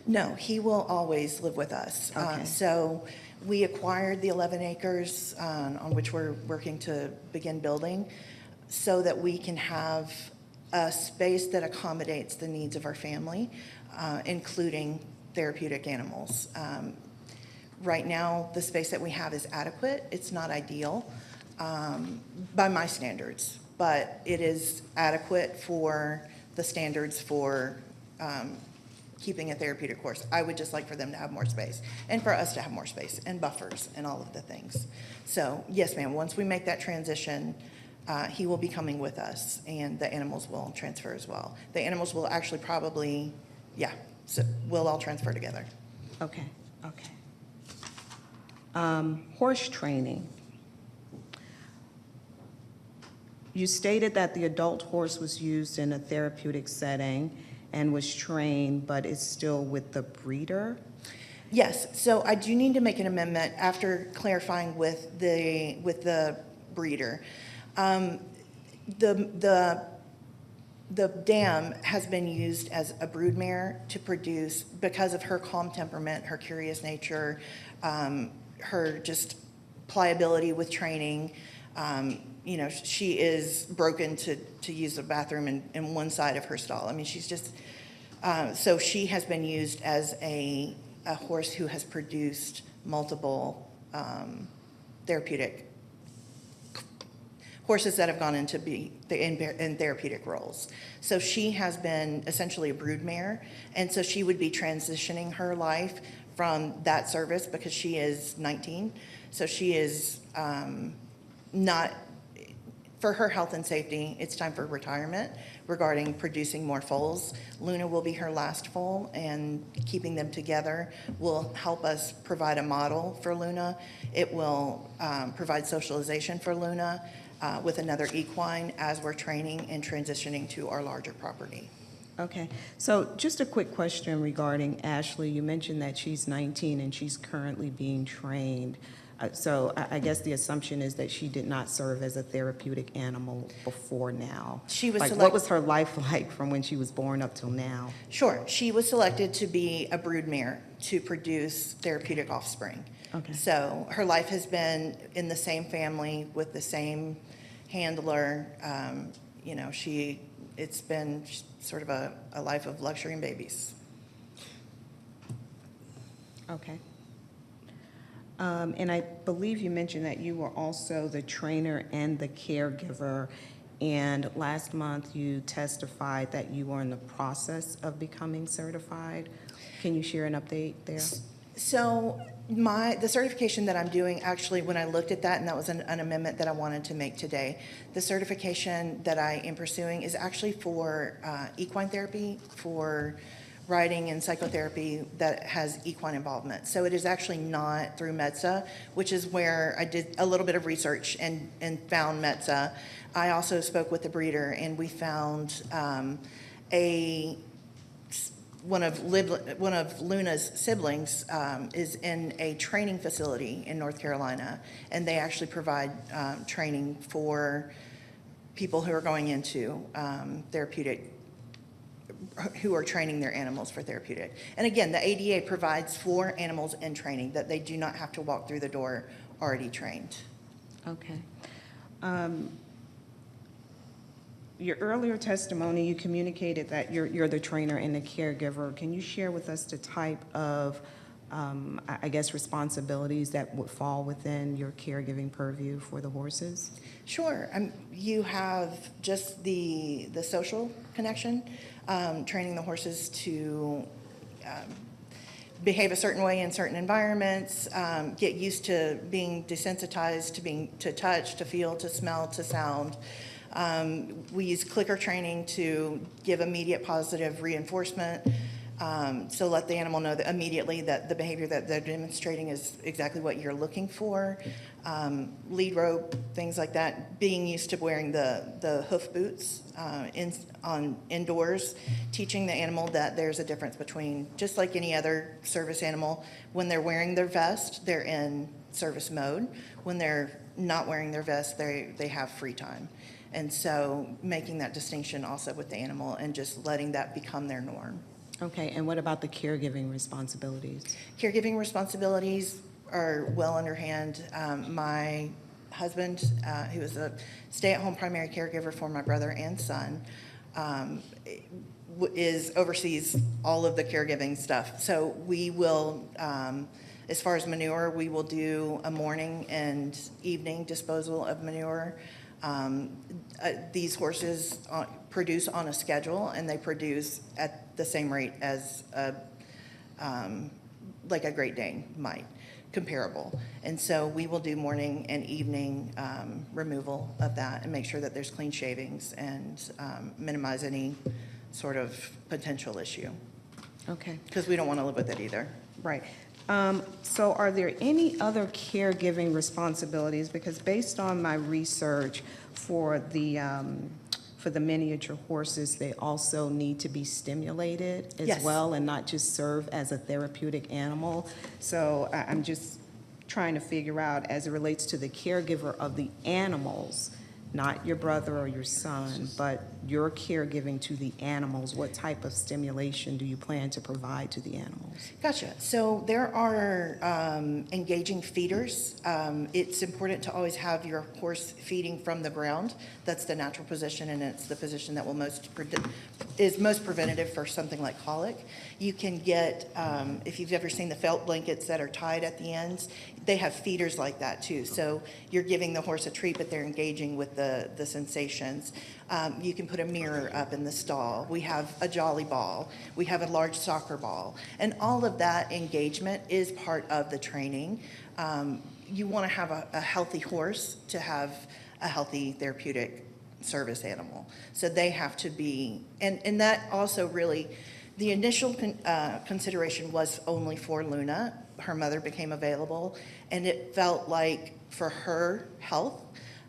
No, he will always live with us. Okay. So we acquired the 11 acres on which we're working to begin building so that we can have a space that accommodates the needs of our family, including therapeutic animals. Right now, the space that we have is adequate. It's not ideal by my standards, but it is adequate for the standards for keeping a therapeutic horse. I would just like for them to have more space and for us to have more space and buffers and all of the things. So yes, ma'am, once we make that transition, he will be coming with us and the animals will transfer as well. The animals will actually probably, so we'll all transfer together. Okay, okay. Horse training. You stated that the adult horse was used in a therapeutic setting and was trained, but is still with the breeder? Yes, so I do need to make an amendment after clarifying with the breeder. The dam has been used as a broodmare to produce, because of her calm temperament, her curious nature, her just pliability with training. You know, she is broken to use the bathroom in one side of her stall. I mean, she's just, so she has been used as a horse who has produced multiple therapeutic horses that have gone into in therapeutic roles. So she has been essentially a broodmare, and so she would be transitioning her life from that service because she is 19. So she is not, for her health and safety, it's time for retirement regarding producing more foals. Luna will be her last foal, and keeping them together will help us provide a model for Luna. It will provide socialization for Luna with another equine as we're training and transitioning to our larger property. Okay, so just a quick question regarding Ashley. You mentioned that she's 19 and she's currently being trained. So I guess the assumption is that she did not serve as a therapeutic animal before now. She was what was her life like from when she was born up till now? Sure, she was selected to be a broodmare to produce therapeutic offspring. Okay. So her life has been in the same family with the same handler. You know, it's been sort of a life of luxury and babies. Okay. And I believe you mentioned that you were also the trainer and the caregiver, and last month you testified that you were in the process of becoming certified. Can you share an update there? So the certification that I'm doing, actually, when I looked at that, and that was an amendment that I wanted to make today, the certification that I am pursuing is actually for equine therapy, for riding and psychotherapy that has equine involvement. So it is actually not through METSA, which is where I did a little bit of research and found METSA. I also spoke with the breeder, and we found one of Luna's siblings is in a training facility in North Carolina, and they actually provide training for people who are going into therapeutic, who are training their animals for therapeutic. And again, the ADA provides for animals in training that they do not have to walk through the door already trained. Okay. Your earlier testimony, you communicated that you're the trainer and the caregiver. Can you share with us the type of, I guess, responsibilities that would fall within your caregiving purview for the horses? Sure. You have just the social connection, training the horses to behave a certain way in certain environments, get used to being desensitized to touch, to feel, to smell, to sound. We use clicker training to give immediate positive reinforcement. So let the animal know that immediately that the behavior that they're demonstrating is exactly what you're looking for. Lead rope, things like that. Being used to wearing the hoof boots indoors, teaching the animal that there's a difference between, just like any other service animal, when they're wearing their vest, they're in service mode. When they're not wearing their vest, they have free time. And so making that distinction also with the animal and just letting that become their norm. Okay, and what about the caregiving responsibilities? Caregiving responsibilities are well underhand. My husband, who is a stay-at-home primary caregiver for my brother and son, oversees all of the caregiving stuff. So we will, as far as manure, we will do a morning and evening disposal of manure. These horses produce on a schedule, and they produce at the same rate as like a Great Dane might, comparable. And so we will do morning and evening removal of that and make sure that there's clean shavings and minimize any sort of potential issue. Okay. Because we don't want to live with it either. Right. So are there any other caregiving responsibilities? Because based on my research for the miniature horses, they also need to be stimulated as Yes. well and not just serve as a therapeutic animal. So I'm just trying to figure out, as it relates to the caregiver of the animals, not your brother or your son, but your caregiving to the animals, what type of stimulation do you plan to provide to the animals? Gotcha. So there are engaging feeders. It's important to always have your horse feeding from the ground. That's the natural position, and it's the position that will is most preventative for something like colic. You can get, if you've ever seen the felt blankets that are tied at the ends, they have feeders like that too. So you're giving the horse a treat, but they're engaging with the sensations. You can put a mirror up in the stall. We have a jolly ball. We have a large soccer ball. And all of that engagement is part of the training. You want to have a healthy horse to have a healthy therapeutic service animal. So they have to be, and that also really, the initial consideration was only for Luna. Her mother became available, and it felt like for her health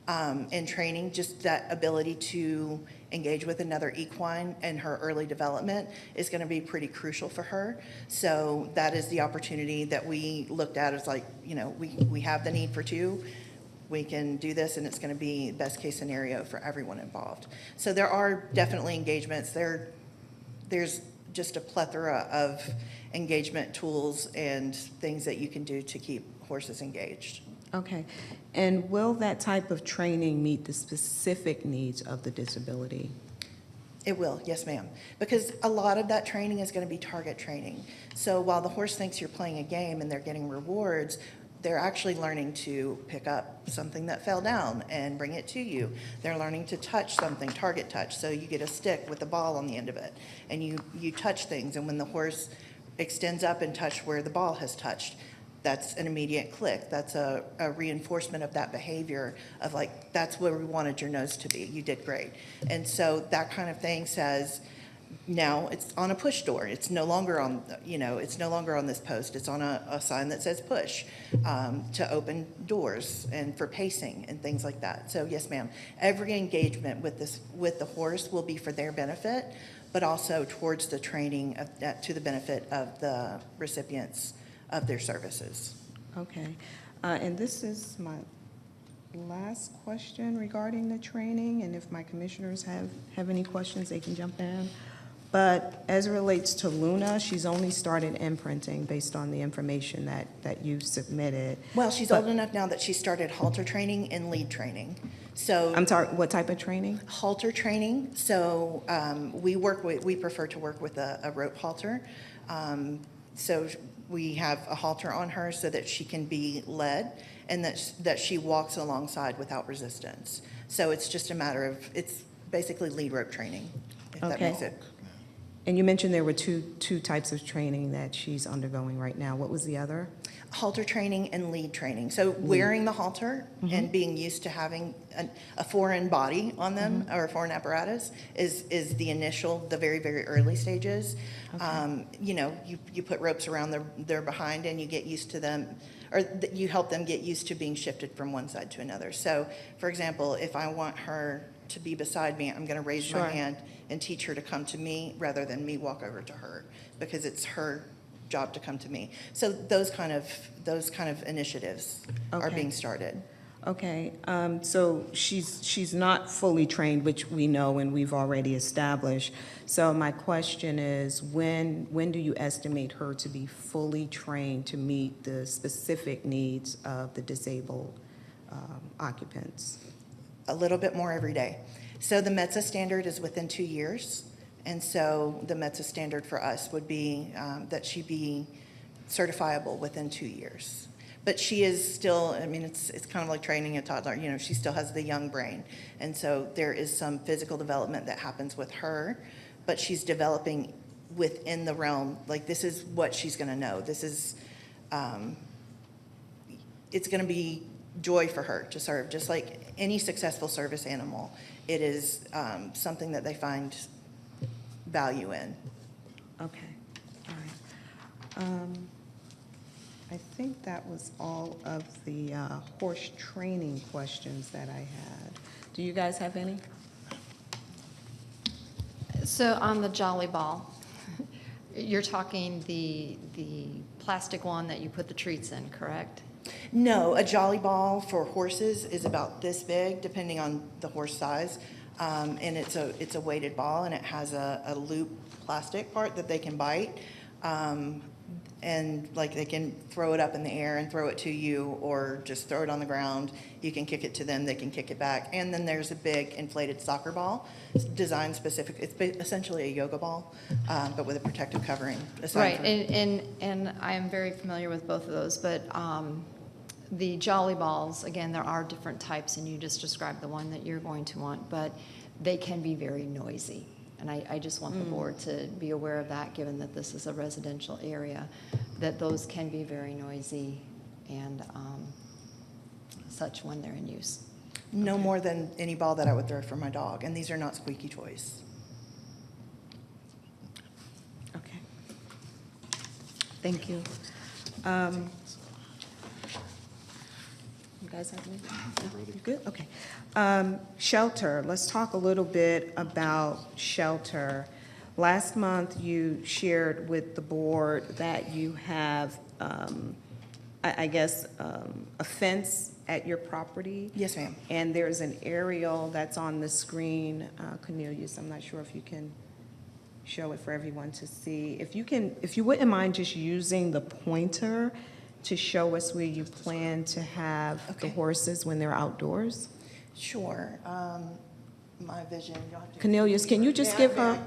and training, just that ability to engage with another equine and her early development is going to be pretty crucial for her. So that is the opportunity that we looked at as like, we have the need for two. We can do this, and it's going to be best case scenario for everyone involved. So there are definitely engagements. There's just a plethora of engagement tools and things that you can do to keep horses engaged. Okay. And will that type of training meet the specific needs of the disability? It will, yes, ma'am. Because a lot of that training is going to be target training. So while the horse thinks you're playing a game and they're getting rewards, they're actually learning to pick up something that fell down and bring it to you. They're learning to touch something, target touch. So you get a stick with a ball on the end of it, and you touch things. And when the horse extends up and touch where the ball has touched, that's an immediate click. That's a reinforcement of that behavior of like, that's where we wanted your nose to be. You did great. And so that kind of thing says, now it's on a push door. It's no longer on, it's no longer on this post. It's on a sign that says push to open doors and for pacing and things like that. So yes, ma'am, every engagement with the horse will be for their benefit, but also towards the training to the benefit of the recipients of their services. Okay. And this is my last question regarding the training, and if my commissioners have any questions, they can jump in. But as it relates to Luna, she's only started imprinting based on the information that you submitted. Well, she's But- old enough now that she started halter training and lead training. So I'm sorry, what type of training? halter training, so we prefer to work with a rope halter. So we have a halter on her so that she can be led and that she walks alongside without resistance. So it's just a matter of, it's basically lead rope training, if that Okay. makes it. And you mentioned there were two types of training that she's undergoing right now. What was the other? Halter training and lead training. So wearing the halter and being used to having a foreign body on them or a foreign apparatus is the initial, the very, very early stages. You know, you put ropes around their behind and you get used to them, or you help them get used to being shifted from one side to another. So, for example, if I want her to be beside me, I'm going to raise my Sure. hand and teach her to come to me rather than me walk over to her, because it's her job to come to me. So those kind of initiatives are Okay. being started. Okay, so she's not fully trained, which we know and we've already established. So my question is, when do you estimate her to be fully trained to meet the specific needs of the disabled occupants? A little bit more every day. So the METSA standard is within 2 years. And so the METSA standard for us would be that she be certifiable within 2 years. But she is still, I mean, it's kind of like training a toddler, you know, she still has the young brain. And so there is some physical development that happens with her, but she's developing within the realm, like this is what she's gonna know. This is, it's gonna be joy for her to serve, just like any successful service animal. It is something that they find value in. Okay, all right. I think that was all of the horse training questions that I had. Do you guys have any? So on the Jolly Ball, you're talking the plastic one that you put the treats in, correct? No, a jolly ball for horses is about this big, depending on the horse size. And it's a weighted ball, and it has a loop plastic part that they can bite. And like they can throw it up in the air and throw it to you, or just throw it on the ground. You can kick it to them, they can kick it back. And then there's a big inflated soccer ball, designed specific, it's essentially a yoga ball, but with a protective covering. Right, and I am very familiar with both of those, but the Jolly Balls, again, there are different types, and you just described the one that you're going to want, but they can be very noisy. And I just want the board to be aware of that, given that this is a residential area, that those can be very noisy and such when they're in use. No more than any ball that I would throw for my dog, and these are not squeaky toys. Okay. Thank you. You guys have anything? You good? Okay. Shelter, let's talk a little bit about shelter. Last month, you shared with the board that you have, I guess, a fence at your property. Yes, ma'am. And there's an aerial that's on the screen, Cornelius, I'm not sure if you can show it for everyone to see. If you wouldn't mind just using the pointer to show us where you plan to have the horses when they're outdoors? Sure. My vision, you'll have to. Cornelius, can you just give her,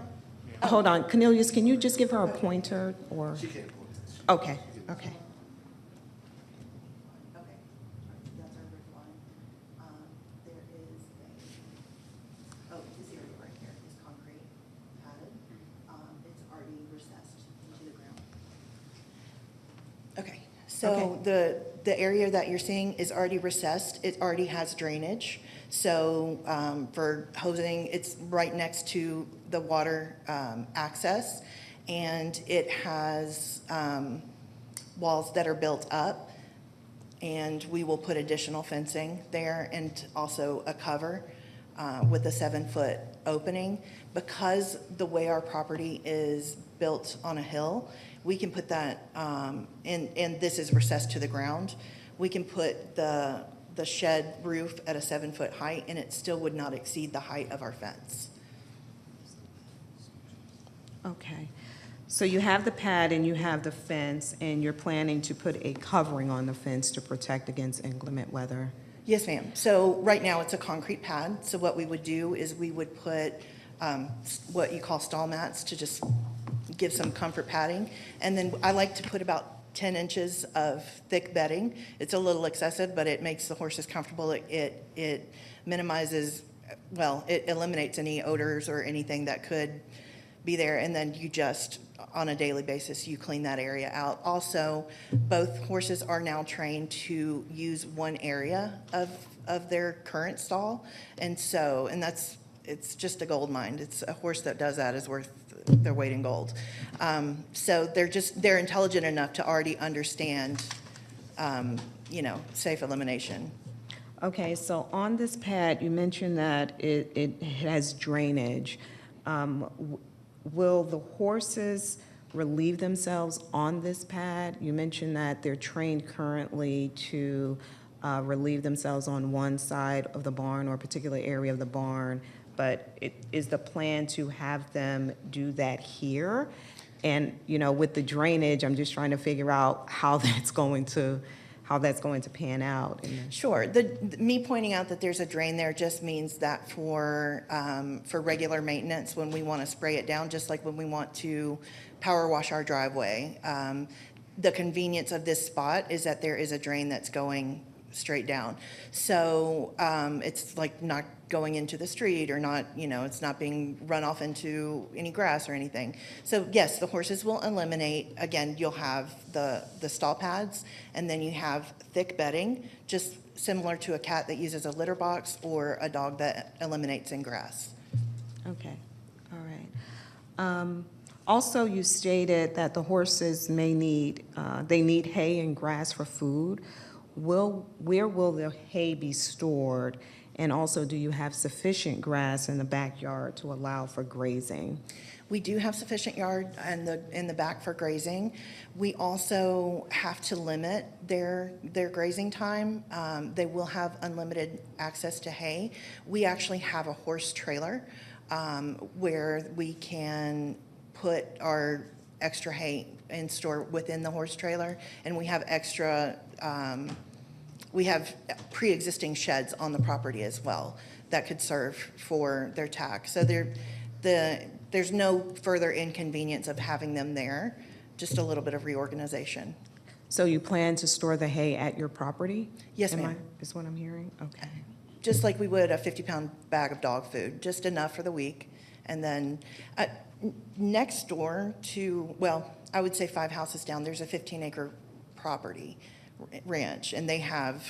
hold on, Cornelius, can you just give her a pointer or? She can't. Okay, okay. Okay, that's our roof line. There is this area right here is concrete padded. It's already recessed into the ground. Okay, so the area that you're seeing is already recessed. It already has drainage. So for hosing, it's right next to the water access, and it has walls that are built up, and we will put additional fencing there and also a cover with a 7-foot opening. Because the way our property is built on a hill, we can put that, and this is recessed to the ground, we can put the shed roof at a 7-foot height, and it still would not exceed the height of our fence. Okay. So you have the pad and you have the fence, and you're planning to put a covering on the fence to protect against inclement weather? Yes, ma'am. So right now, it's a concrete pad. So what we would do is we would put what you call stall mats to just give some comfort padding. And then I like to put about 10 inches of thick bedding. It's a little excessive, but it makes the horses comfortable. It minimizes, well, it eliminates any odors or anything that could be there. And then you just, on a daily basis, you clean that area out. Also, both horses are now trained to use one area of their current stall. And so, and that's, it's just a gold mine. It's a horse that does that is worth their weight in gold. So they're intelligent enough to already understand, safe elimination. Okay, so on this pad, you mentioned that it has drainage. Will the horses relieve themselves on this pad? You mentioned that they're trained currently to relieve themselves on one side of the barn or a particular area of the barn, but is the plan to have them do that here? And, with the drainage, I'm just trying to figure out how that's going to pan out. Sure. Me pointing out that there's a drain there just means that for regular maintenance, when we want to spray it down, just like when we want to power wash our driveway, the convenience of this spot is that there is a drain that's going straight down. So it's like not going into the street or not, it's not being run off into any grass or anything. So yes, the horses will eliminate, again, you'll have the stall pads, and then you have thick bedding, just similar to a cat that uses a litter box or a dog that eliminates in grass. Okay, all right. Also, you stated that the horses may need, they need hay and grass for food. Where will the hay be stored? And also, do you have sufficient grass in the backyard to allow for grazing? We do have sufficient yard in the back for grazing. We also have to limit their grazing time. They will have unlimited access to hay. We actually have a horse trailer where we can put our extra hay and store within the horse trailer, and we have extra. We have pre-existing sheds on the property as well that could serve for their tack. So there's no further inconvenience of having them there, just a little bit of reorganization. So you plan to store the hay at your property? Yes, ma'am. Is what I'm hearing? Okay. Just like we would a 50-pound bag of dog food, just enough for the week. And then next door to, well, I would say 5 houses down, there's a 15-acre property ranch, and they have,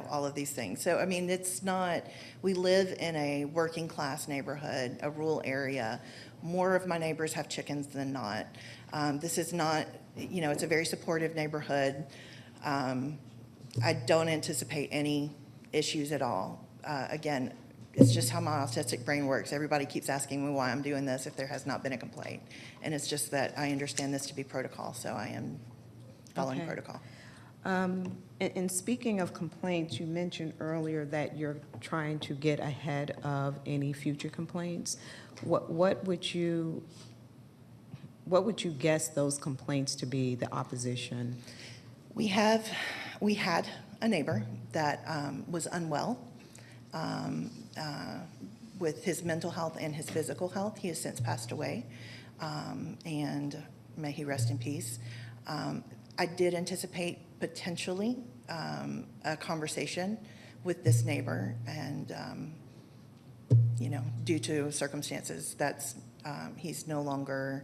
all of these things. So, I mean, it's not, we live in a working class neighborhood, a rural area. More of my neighbors have chickens than not. This is not, it's a very supportive neighborhood. I don't anticipate any issues at all. Again, it's just how my autistic brain works. Everybody keeps asking me why I'm doing this if there has not been a complaint. And it's just that I understand this to be protocol, so I am following protocol. And speaking of complaints, you mentioned earlier that you're trying to get ahead of any future complaints. What would you guess those complaints to be, the opposition? We had a neighbor that was unwell with his mental health and his physical health. He has since passed away, and may he rest in peace. I did anticipate potentially a conversation with this neighbor, and due to circumstances, he's no longer.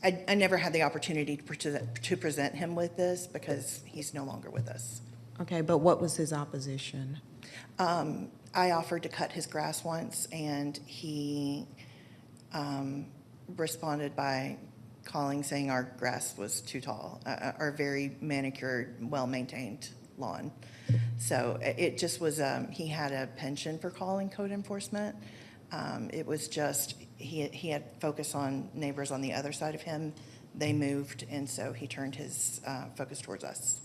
I never had the opportunity to present him with this because he's no longer with us. Okay, but what was his opposition? I offered to cut his grass once, and he responded by calling, saying our grass was too tall, our very manicured, well-maintained lawn. So it just was, he had a penchant for calling code enforcement. It was just, he had focus on neighbors on the other side of him. They moved, and so he turned his focus towards us.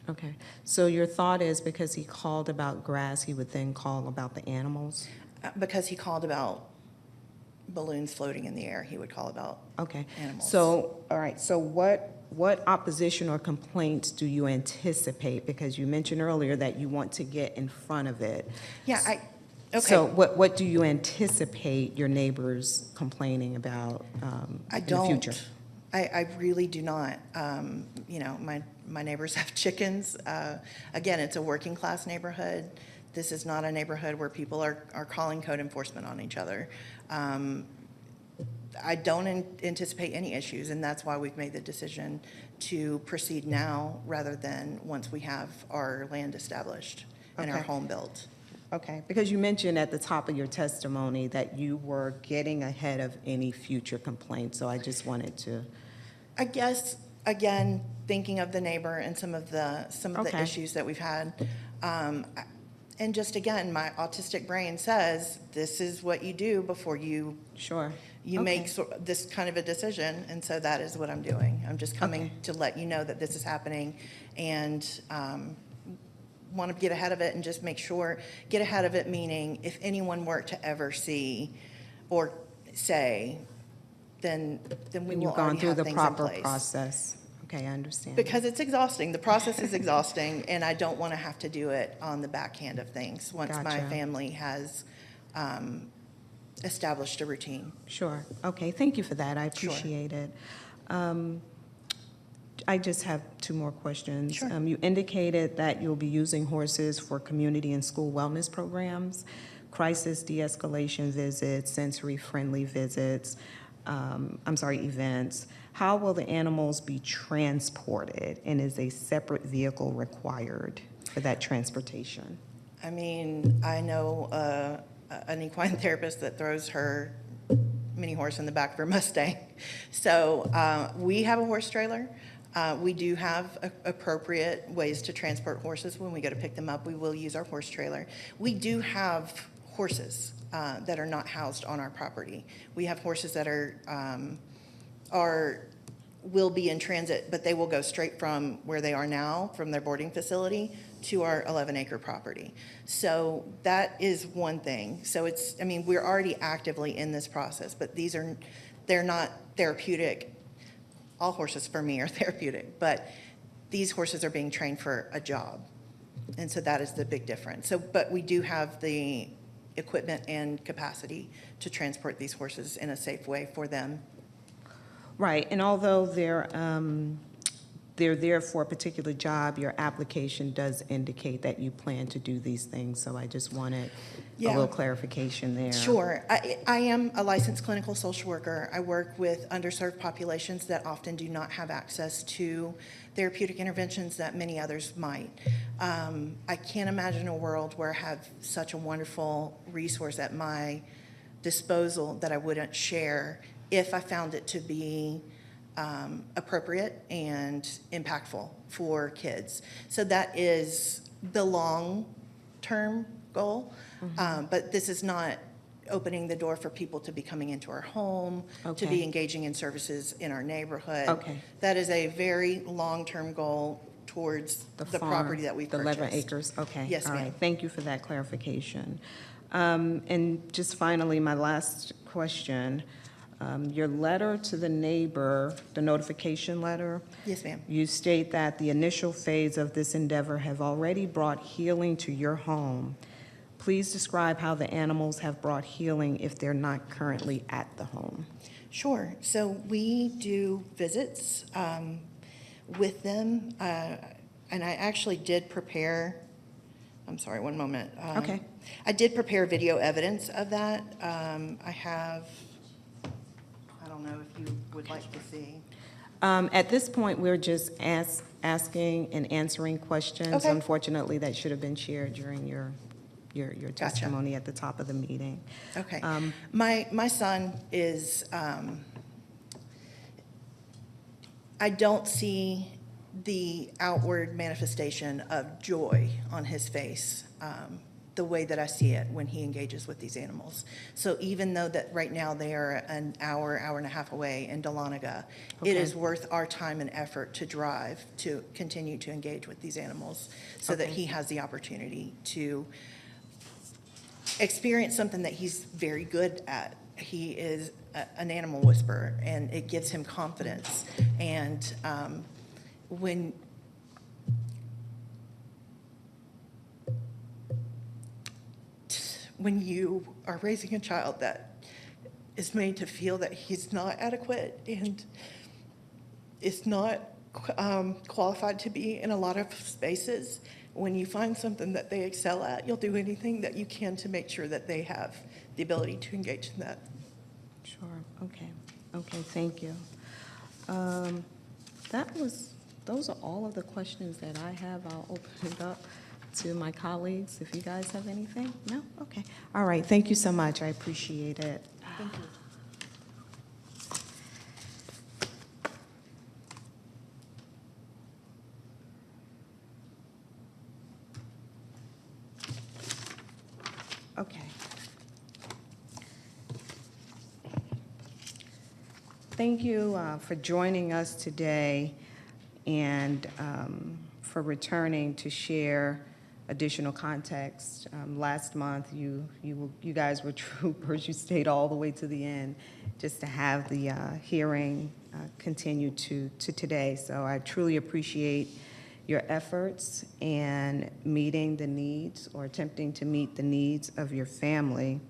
Okay, so your thought is because he called about grass, he would then call about the animals? Because he called about balloons floating in the air, he would call about Okay. animals. So, all right, so what opposition or complaints do you anticipate? Because you mentioned earlier that you want to get in front of it. Yeah, okay. So what do you anticipate your neighbors complaining about I in the don't. future? I really do not. You know, my neighbors have chickens. Again, it's a working class neighborhood. This is not a neighborhood where people are calling code enforcement on each other. I don't anticipate any issues, and that's why we've made the decision to proceed now rather than once we have our land established and our Okay. home built. Okay, because you mentioned at the top of your testimony that you were getting ahead of any future complaints, so I just wanted to. I guess, again, thinking of the neighbor and some of the Okay. issues that we've had. And just again, my autistic brain says, this is what you do before you Sure. make this kind of a decision, and so that is what I'm doing. I'm just coming Okay. to let you know that this is happening, and want to get ahead of it and just make sure, get ahead of it meaning if anyone were to ever see or say, then we When will you've gone already through have the things in proper place. process. Okay, I understand. Because it's exhausting. The process is exhausting, and I don't want to have to do it on the backhand of things once my Gotcha. family has established a routine. Sure. Okay, thank you for that. I Sure. appreciate it. I just have two more questions. Sure. You indicated that you'll be using horses for community and school wellness programs, crisis de-escalation visits, sensory-friendly visits, events. How will the animals be transported, and is a separate vehicle required for that transportation? I mean, I know an equine therapist that throws her mini horse in the back of her Mustang. So we have a horse trailer. We do have appropriate ways to transport horses. When we go to pick them up, we will use our horse trailer. We do have horses that are not housed on our property. We have horses that will be in transit, but they will go straight from where they are now, from their boarding facility, to our 11-acre property. So that is one thing. So we're already actively in this process, but they're not therapeutic. All horses for me are therapeutic, but these horses are being trained for a job. And so that is the big difference. But we do have the equipment and capacity to transport these horses in a safe way for them. Right, and although they're there for a particular job, your application does indicate that you plan to do these things, so I just wanted a little clarification there. Sure. I am a licensed clinical social worker. I work with underserved populations that often do not have access to therapeutic interventions that many others might. I can't imagine a world where I have such a wonderful resource at my disposal that I wouldn't share if I found it to be appropriate and impactful for kids. So that is the long-term goal. But this is not opening the door for people to be coming into our home, to be engaging in services in our neighborhood. Okay. That is a very long-term goal towards the farm, property that we've the purchased. 11 acres, okay. Yes, All ma'am. right, thank you for that clarification. And just finally, my last question. Your letter to the neighbor, the notification letter. Yes, ma'am. You state that the initial phase of this endeavor have already brought healing to your home. Please describe how the animals have brought healing if they're not currently at the home. Sure. So we do visits with them, and I actually did prepare, I'm sorry, one moment. Okay. I did prepare video evidence of that. I have, I don't know if you would like to see. At this point, we're just asking and answering questions. Okay. Unfortunately, that should have been shared during your testimony at the top of the meeting. Okay. My son is, I don't see the outward manifestation of joy on his face the way that I see it when he engages with these animals. So even though that right now they are an hour and a half away in Dahlonega, it is worth our time and effort to drive to continue to engage with these animals so that he has the opportunity to experience something that he's very good at he is an animal whisperer, and it gives him confidence. And when you are raising a child that is made to feel that he's not adequate and is not qualified to be in a lot of spaces, when you find something that they excel at, you'll do anything that you can to make sure that they have the ability to engage in that. Sure, okay, thank you. Those are all of the questions that I have. I'll open it up to my colleagues if you guys have anything. No? Okay. All right, thank you so much. I appreciate it. Thank you. Okay. Thank you for joining us today and for returning to share additional context. Last month, you guys were troopers. You stayed all the way to the end just to have the hearing continue to today. So I truly appreciate your efforts and meeting the needs or attempting to meet the needs of your family.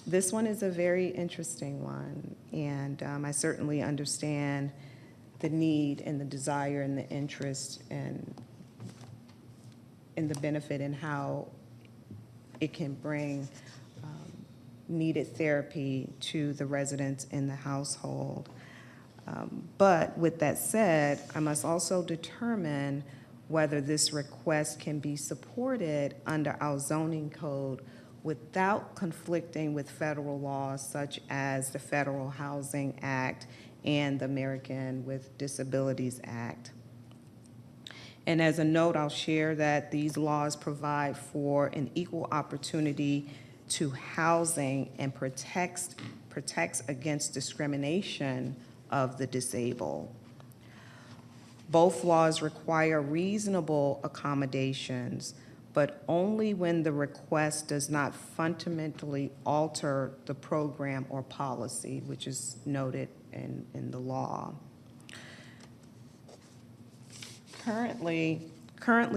This one is a very interesting one, and I certainly understand the need and the desire and the interest and the benefit and how it can bring needed therapy to the residents in the household. But with that said, I must also determine whether this request can be supported under our zoning code without conflicting with federal laws such as the Federal Housing Act and the American with Disabilities Act. And as a note, I'll share that these laws provide for an equal opportunity to housing and protects against discrimination of the disabled. Both laws require reasonable accommodations, but only when the request does not fundamentally alter the program or policy, which is noted in the law. Currently,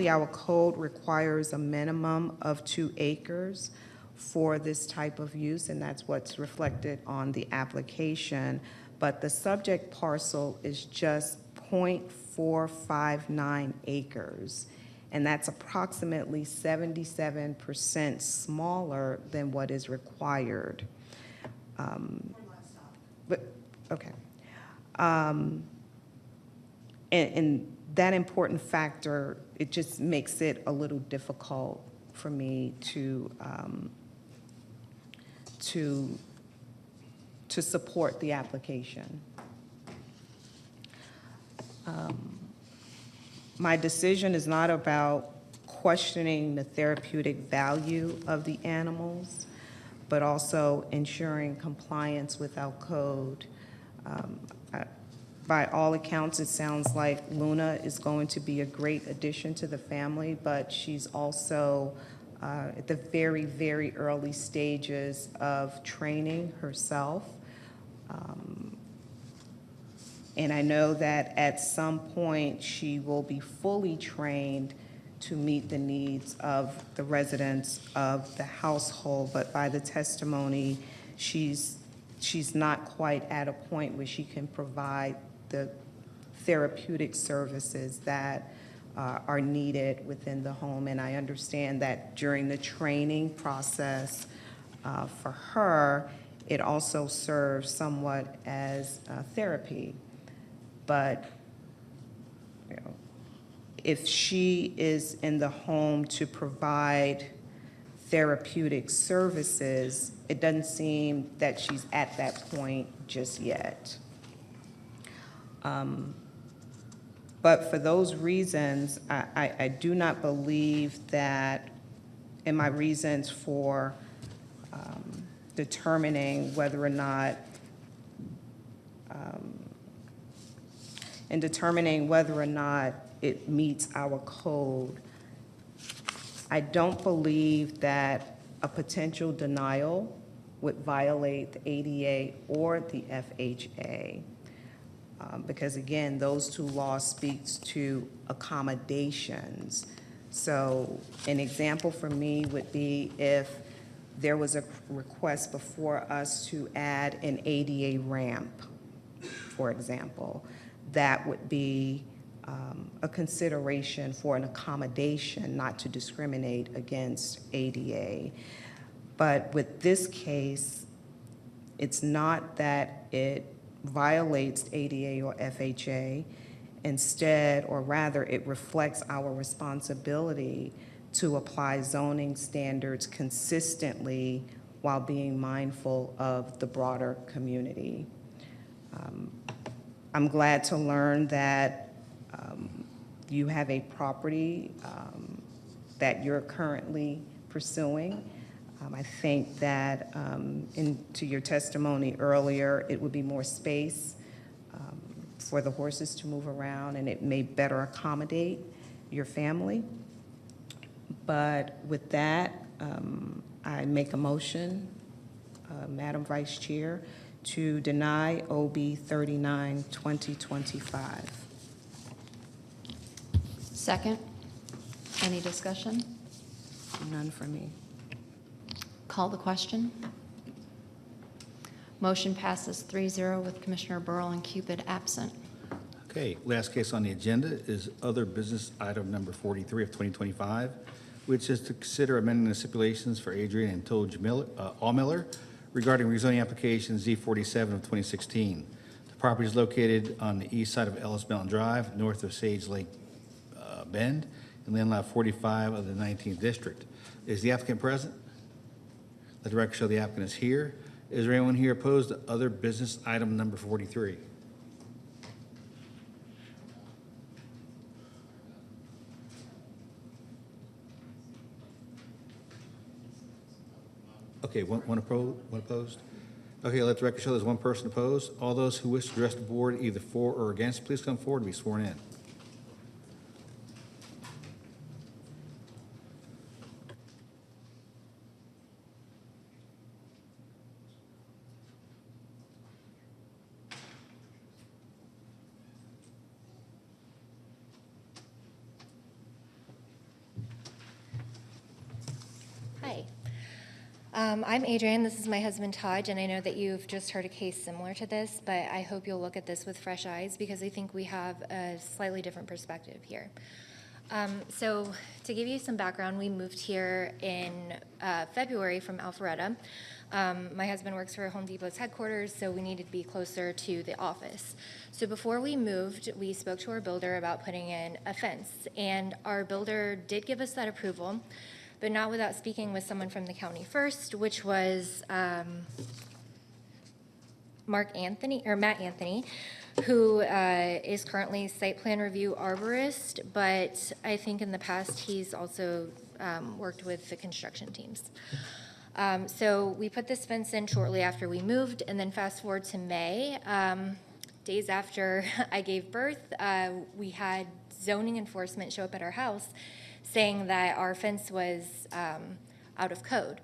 our code requires a minimum of 2 acres for this type of use, and that's what's reflected on the application. But the subject parcel is just 0.459 acres, and that's approximately 77% smaller than what is required. Okay. And that important factor, it just makes it a little difficult for me to support the application. My decision is not about questioning the therapeutic value of the animals, but also ensuring compliance with our code. By all accounts, it sounds like Luna is going to be a great addition to the family, but she's also at the very, very early stages of training herself. And I know that at some point she will be fully trained to meet the needs of the residents of the household, but by the testimony, she's not quite at a point where she can provide the therapeutic services that are needed within the home. And I understand that during the training process for her, it also serves somewhat as therapy. But you know, if she is in the home to provide therapeutic services, it doesn't seem that she's at that point just yet. But for those reasons, I do not believe that in my reasons for determining whether or not it meets our code, I don't believe that a potential denial would violate the ADA or the FHA. Because again, those two laws speaks to accommodations. So an example for me would be if there was a request before us to add an ADA ramp, for example, that would be a consideration for an accommodation, not to discriminate against ADA. But with this case, it's not that it violates ADA or FHA. Instead, or rather, it reflects our responsibility to apply zoning standards consistently while being mindful of the broader community. I'm glad to learn that you have a property that you're currently pursuing. I think that to your testimony earlier, it would be more space for the horses to move around, and it may better accommodate your family. But with that, I make a motion, Madam Vice Chair, to deny OB 39, 2025. Second. Any discussion? None for me. Call the question. Motion passes 3-0 with Commissioner Burrow and Cupid absent. Okay, last case on the agenda is other business item number 43 of 2025, which is to consider amending the stipulations for Adrian and Toad Allmiller regarding rezoning application Z47 of 2016. The property is located on the east side of Ellis Mountain Drive, north of Sage Lake Bend, in land lot 45 of the 19th District. Is the applicant present? Let the record show the applicant is here. Is there anyone here opposed to other business item number 43? Okay, one opposed? Okay, let the record show there's one person opposed. All those who wish to address the board either for or against, please come forward and be sworn in. Hi. I'm Adrienne. This is my husband Todd, and I know that you've just heard a case similar to this, but I hope you'll look at this with fresh eyes because I think we have a slightly different perspective here. So to give you some background, we moved here in February from Alpharetta. My husband works for Home Depot's headquarters, so we needed to be closer to the office. So before we moved, we spoke to our builder about putting in a fence, and our builder did give us that approval, but not without speaking with someone from the county first, which was Matt Anthony, who is currently site plan review arborist, but I think in the past he's also worked with the construction teams. So we put this fence in shortly after we moved, and then fast forward to May, days after I gave birth, we had zoning enforcement show up at our house saying that our fence was out of code.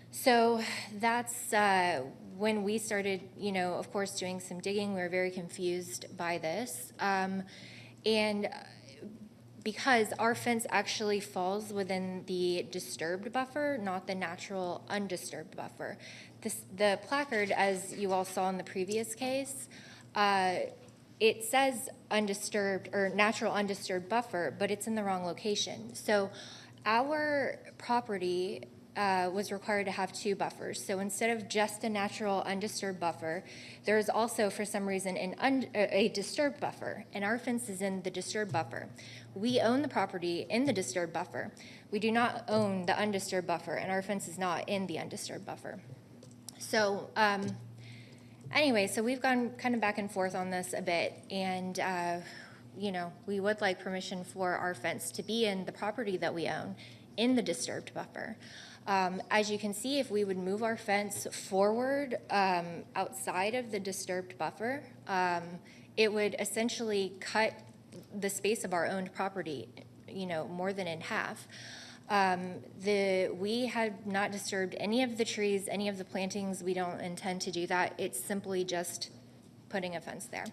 So that's when we started, of course, doing some digging. We were very confused by this. And because our fence actually falls within the disturbed buffer, not the natural undisturbed buffer. The placard, as you all saw in the previous case, it says undisturbed or natural undisturbed buffer, but it's in the wrong location. So our property was required to have two buffers. So instead of just a natural undisturbed buffer, there is also, for some reason, a disturbed buffer, and our fence is in the disturbed buffer. We own the property in the disturbed buffer. We do not own the undisturbed buffer, and our fence is not in the undisturbed buffer. So anyway, so we've gone kind of back and forth on this a bit, and we would like permission for our fence to be in the property that we own in the disturbed buffer. As you can see, if we would move our fence forward outside of the disturbed buffer, it would essentially cut the space of our owned property, more than in half. We have not disturbed any of the trees, any of the plantings. We don't intend to do that. It's simply just putting a fence there.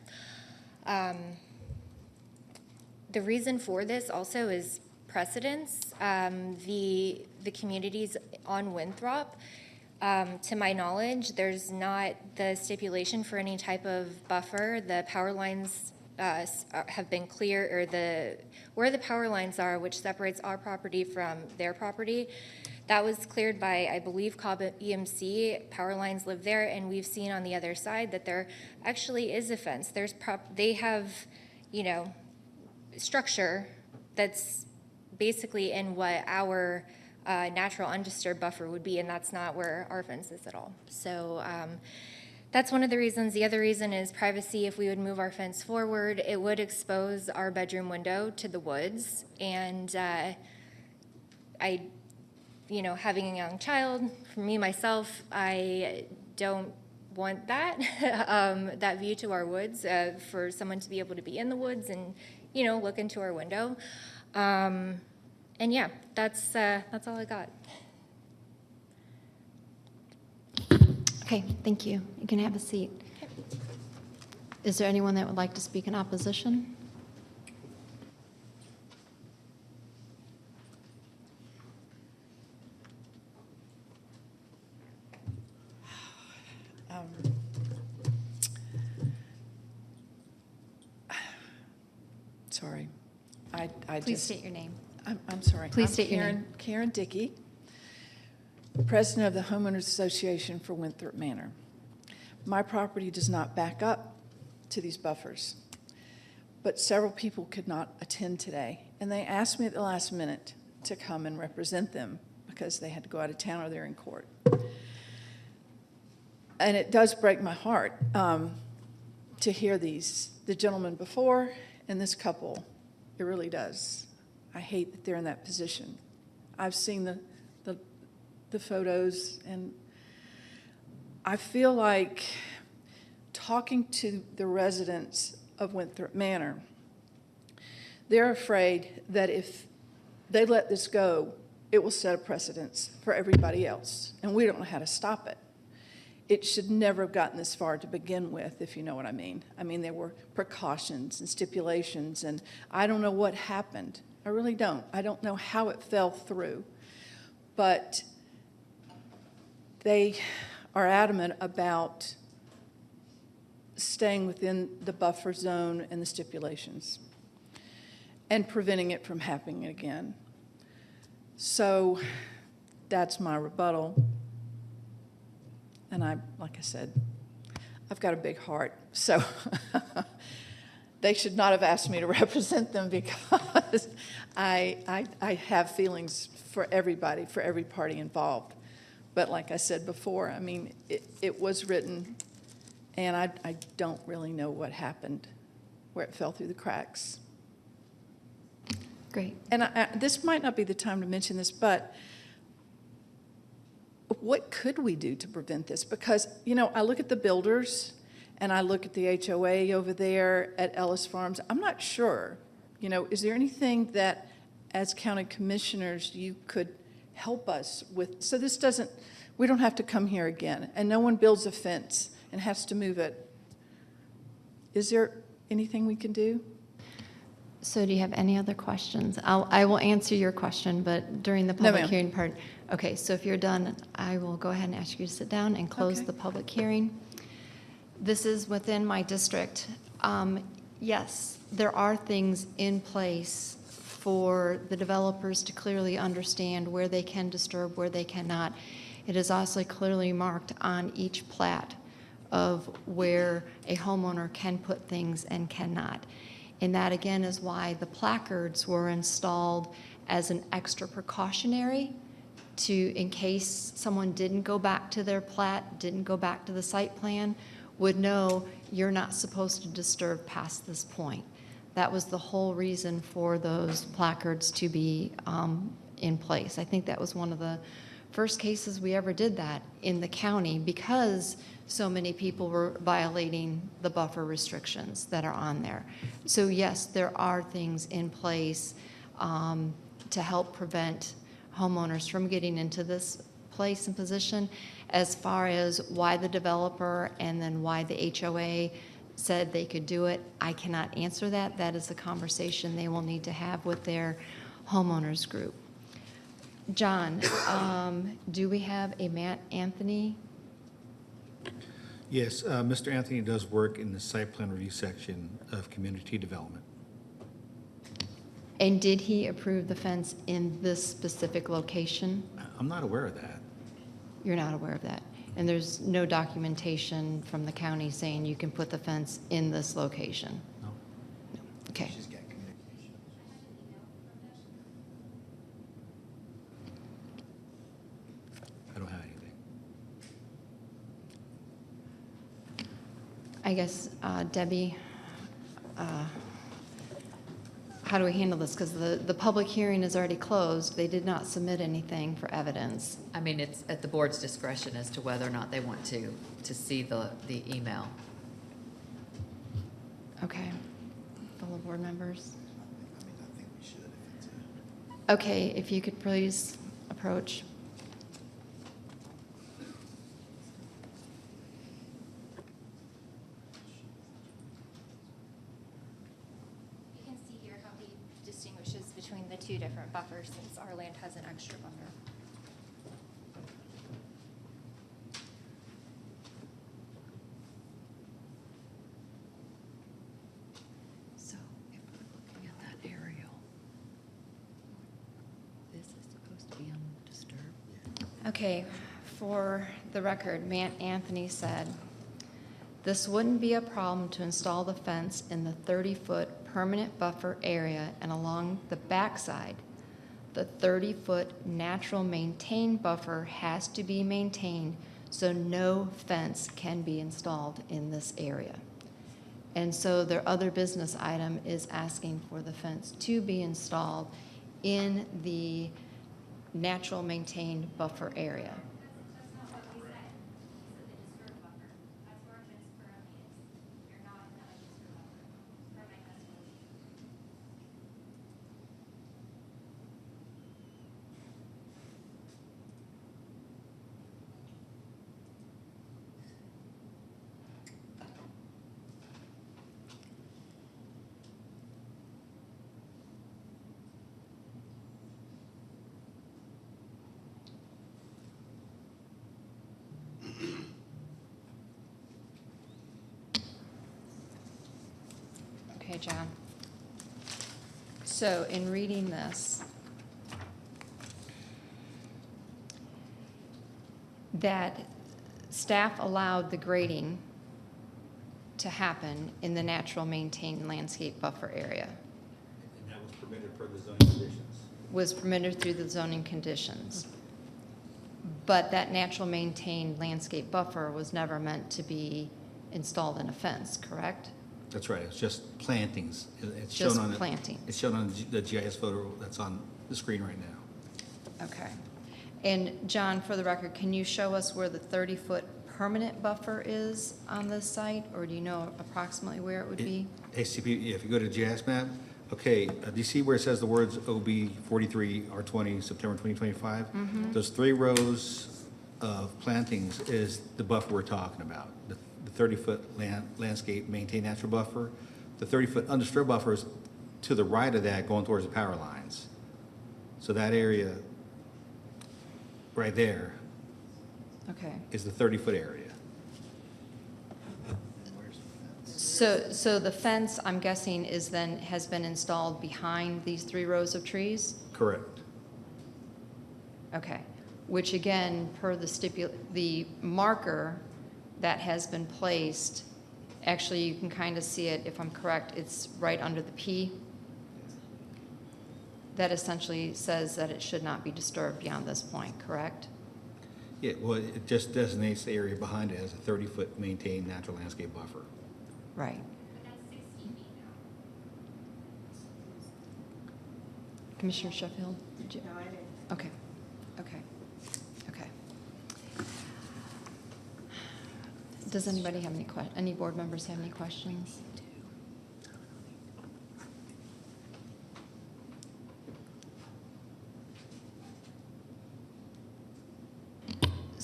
The reason for this also is precedence. The communities on Winthrop, to my knowledge, there's not the stipulation for any type of buffer. The power lines have been clear, or where the power lines are, which separates our property from their property, that was cleared by, I believe, Cobb EMC. Power lines live there, and we've seen on the other side that there actually is a fence. They have, structure that's basically in what our natural undisturbed buffer would be, and that's not where our fence is at all. So that's one of the reasons. The other reason is privacy. If we would move our fence forward, it would expose our bedroom window to the woods, and having a young child, for me, myself, I don't want that, that view to our woods, for someone to be able to be in the woods and, look into our window. And yeah, that's all I got. Okay, thank you. You can have a seat. Is there anyone that would like to speak in opposition? Sorry. Please state your name. I'm sorry. Please state your name. Karen Dickey, President of the Homeowners Association for Winthrop Manor. My property does not back up to these buffers, but several people could not attend today, and they asked me at the last minute to come and represent them because they had to go out of town or they're in court. And it does break my heart to hear the gentleman before and this couple. It really does. I hate that they're in that position. I've seen the photos, and I feel like talking to the residents of Winthrop Manor, they're afraid that if they let this go, it will set a precedence for everybody else, and we don't know how to stop it. It should never have gotten this far to begin with, if you know what I mean. I mean, there were precautions and stipulations, and I don't know what happened. I really don't. I don't know how it fell through. But they are adamant about staying within the buffer zone and the stipulations and preventing it from happening again. So that's my rebuttal. And like I said, I've got a big heart, so they should not have asked me to represent them because I have feelings for everybody, for every party involved. But like I said before, I mean, it was written, and I don't really know what happened, where it fell through the cracks. Great. And this might not be the time to mention this, but what could we do to prevent this? Because, I look at the builders and I look at the HOA over there at Ellis Farms. I'm not sure, is there anything that as county commissioners you could help us with? So we don't have to come here again and no one builds a fence and has to move it. Is there anything we can do? So do you have any other questions? I will answer your question, but during the public hearing part. Okay, so if you're done, I will go ahead and ask you to sit down and close the public hearing. This is within my district. Yes, there are things in place for the developers to clearly understand where they can disturb, where they cannot. It is also clearly marked on each plat of where a homeowner can put things and cannot. And that, again, is why the placards were installed as an extra precautionary in case someone didn't go back to their plat, didn't go back to the site plan, would know you're not supposed to disturb past this point. That was the whole reason for those placards to be in place. I think that was one of the first cases we ever did that in the county because so many people were violating the buffer restrictions that are on there. So yes, there are things in place to help prevent homeowners from getting into this place and position. As far as why the developer and then why the HOA said they could do it, I cannot answer that. That is a conversation they will need to have with their homeowners group. John, do we have a Matt Anthony? Yes, Mr. Anthony does work in the site plan review section of community development. And did he approve the fence in this specific location? I'm not aware of that. You're not aware of that? And there's no documentation from the county saying you can put the fence in this location? No. No. Okay. I don't have anything. I guess, Debbie, how do we handle this? Because the public hearing is already closed. They did not submit anything for evidence. I mean, it's at the board's discretion as to whether or not they want to see the email. Okay. Fellow board members? Okay, if you could please approach. You can see here how he distinguishes between the two different buffers since our land has an extra buffer. So if we're looking at that aerial, this is supposed to be undisturbed. Okay, for the record, Matt Anthony said, "This wouldn't be a problem to install the fence in the 30-foot permanent buffer area and along the backside. The 30-foot natural maintained buffer has to be maintained, so no fence can be installed in this area." And so their other business item is asking for the fence to be installed in the natural maintained buffer area. Okay, John. So in reading this, that staff allowed the grading to happen in the natural maintained landscape buffer area. And that was permitted per the zoning conditions. Was permitted through the zoning conditions. But that natural maintained landscape buffer was never meant to be installed in a fence, correct? That's right, it's just plantings. It's Just shown on planting. It's shown on the GIS photo that's on the screen right now. Okay. And John, for the record, can you show us where the 30-foot permanent buffer is on this site? Or do you know approximately where it would be? ACP, if you go to GIS map, okay, do you see where it says the words OB 43 R20 September 2025? Mhm. Those 3 rows of plantings is the buffer we're talking about. The 30-foot landscape maintained natural buffer. The 30-foot undisturbed buffer is to the right of that going towards the power lines. So that area right there Okay. is the 30-foot area. So the fence, I'm guessing, is then, has been installed behind these 3 rows of trees? Correct. Okay. Which again, per the marker that has been placed, actually you can kind of see it, if I'm correct, it's right under the P. That essentially says that it should not be disturbed beyond this point, correct? Yeah, well, it just designates the area behind it as a 30-foot maintained natural landscape buffer. Right. Commissioner Sheffield? Did you? No, I didn't. Okay, okay, okay. Does anybody have any board members have any questions?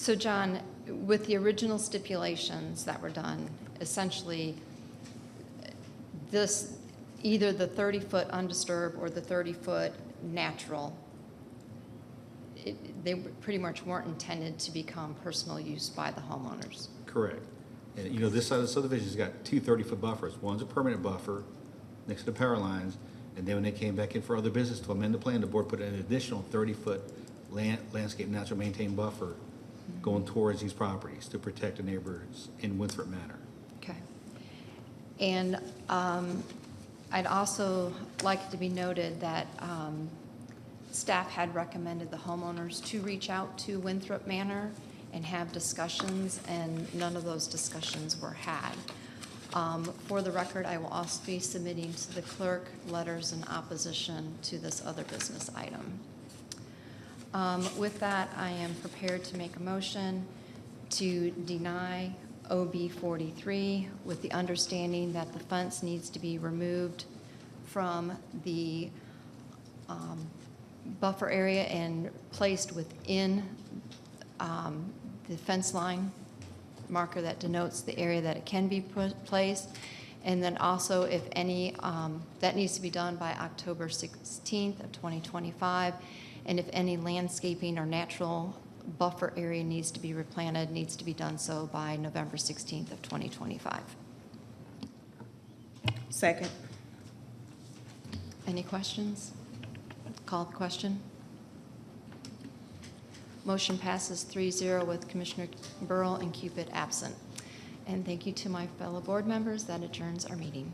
So John, with the original stipulations that were done, essentially, this, either the 30-foot undisturbed or the 30-foot natural, they pretty much weren't intended to become personal use by the homeowners. Correct. And, you know, this side of the subdivision's got two 30-foot buffers. One's a permanent buffer next to the power lines, and then when they came back in for other business to amend the plan, the board put an additional 30-foot landscape natural maintained buffer going towards these properties to protect the neighbors in Winthrop Manor. Okay. And I'd also like it to be noted that staff had recommended the homeowners to reach out to Winthrop Manor and have discussions, and none of those discussions were had. For the record, I will also be submitting to the clerk letters in opposition to this other business item. With that, I am prepared to make a motion to deny OB 43 with the understanding that the fence needs to be removed from the buffer area and placed within the fence line marker that denotes the area that it can be placed. And then also, if any, that needs to be done by October 16th of 2025. And if any landscaping or natural buffer area needs to be replanted, needs to be done so by November 16th of 2025. Second. Any questions? Call the question. Motion passes 3-0 with Commissioner Burrell and Cupid absent. And thank you to my fellow board members. That adjourns our meeting.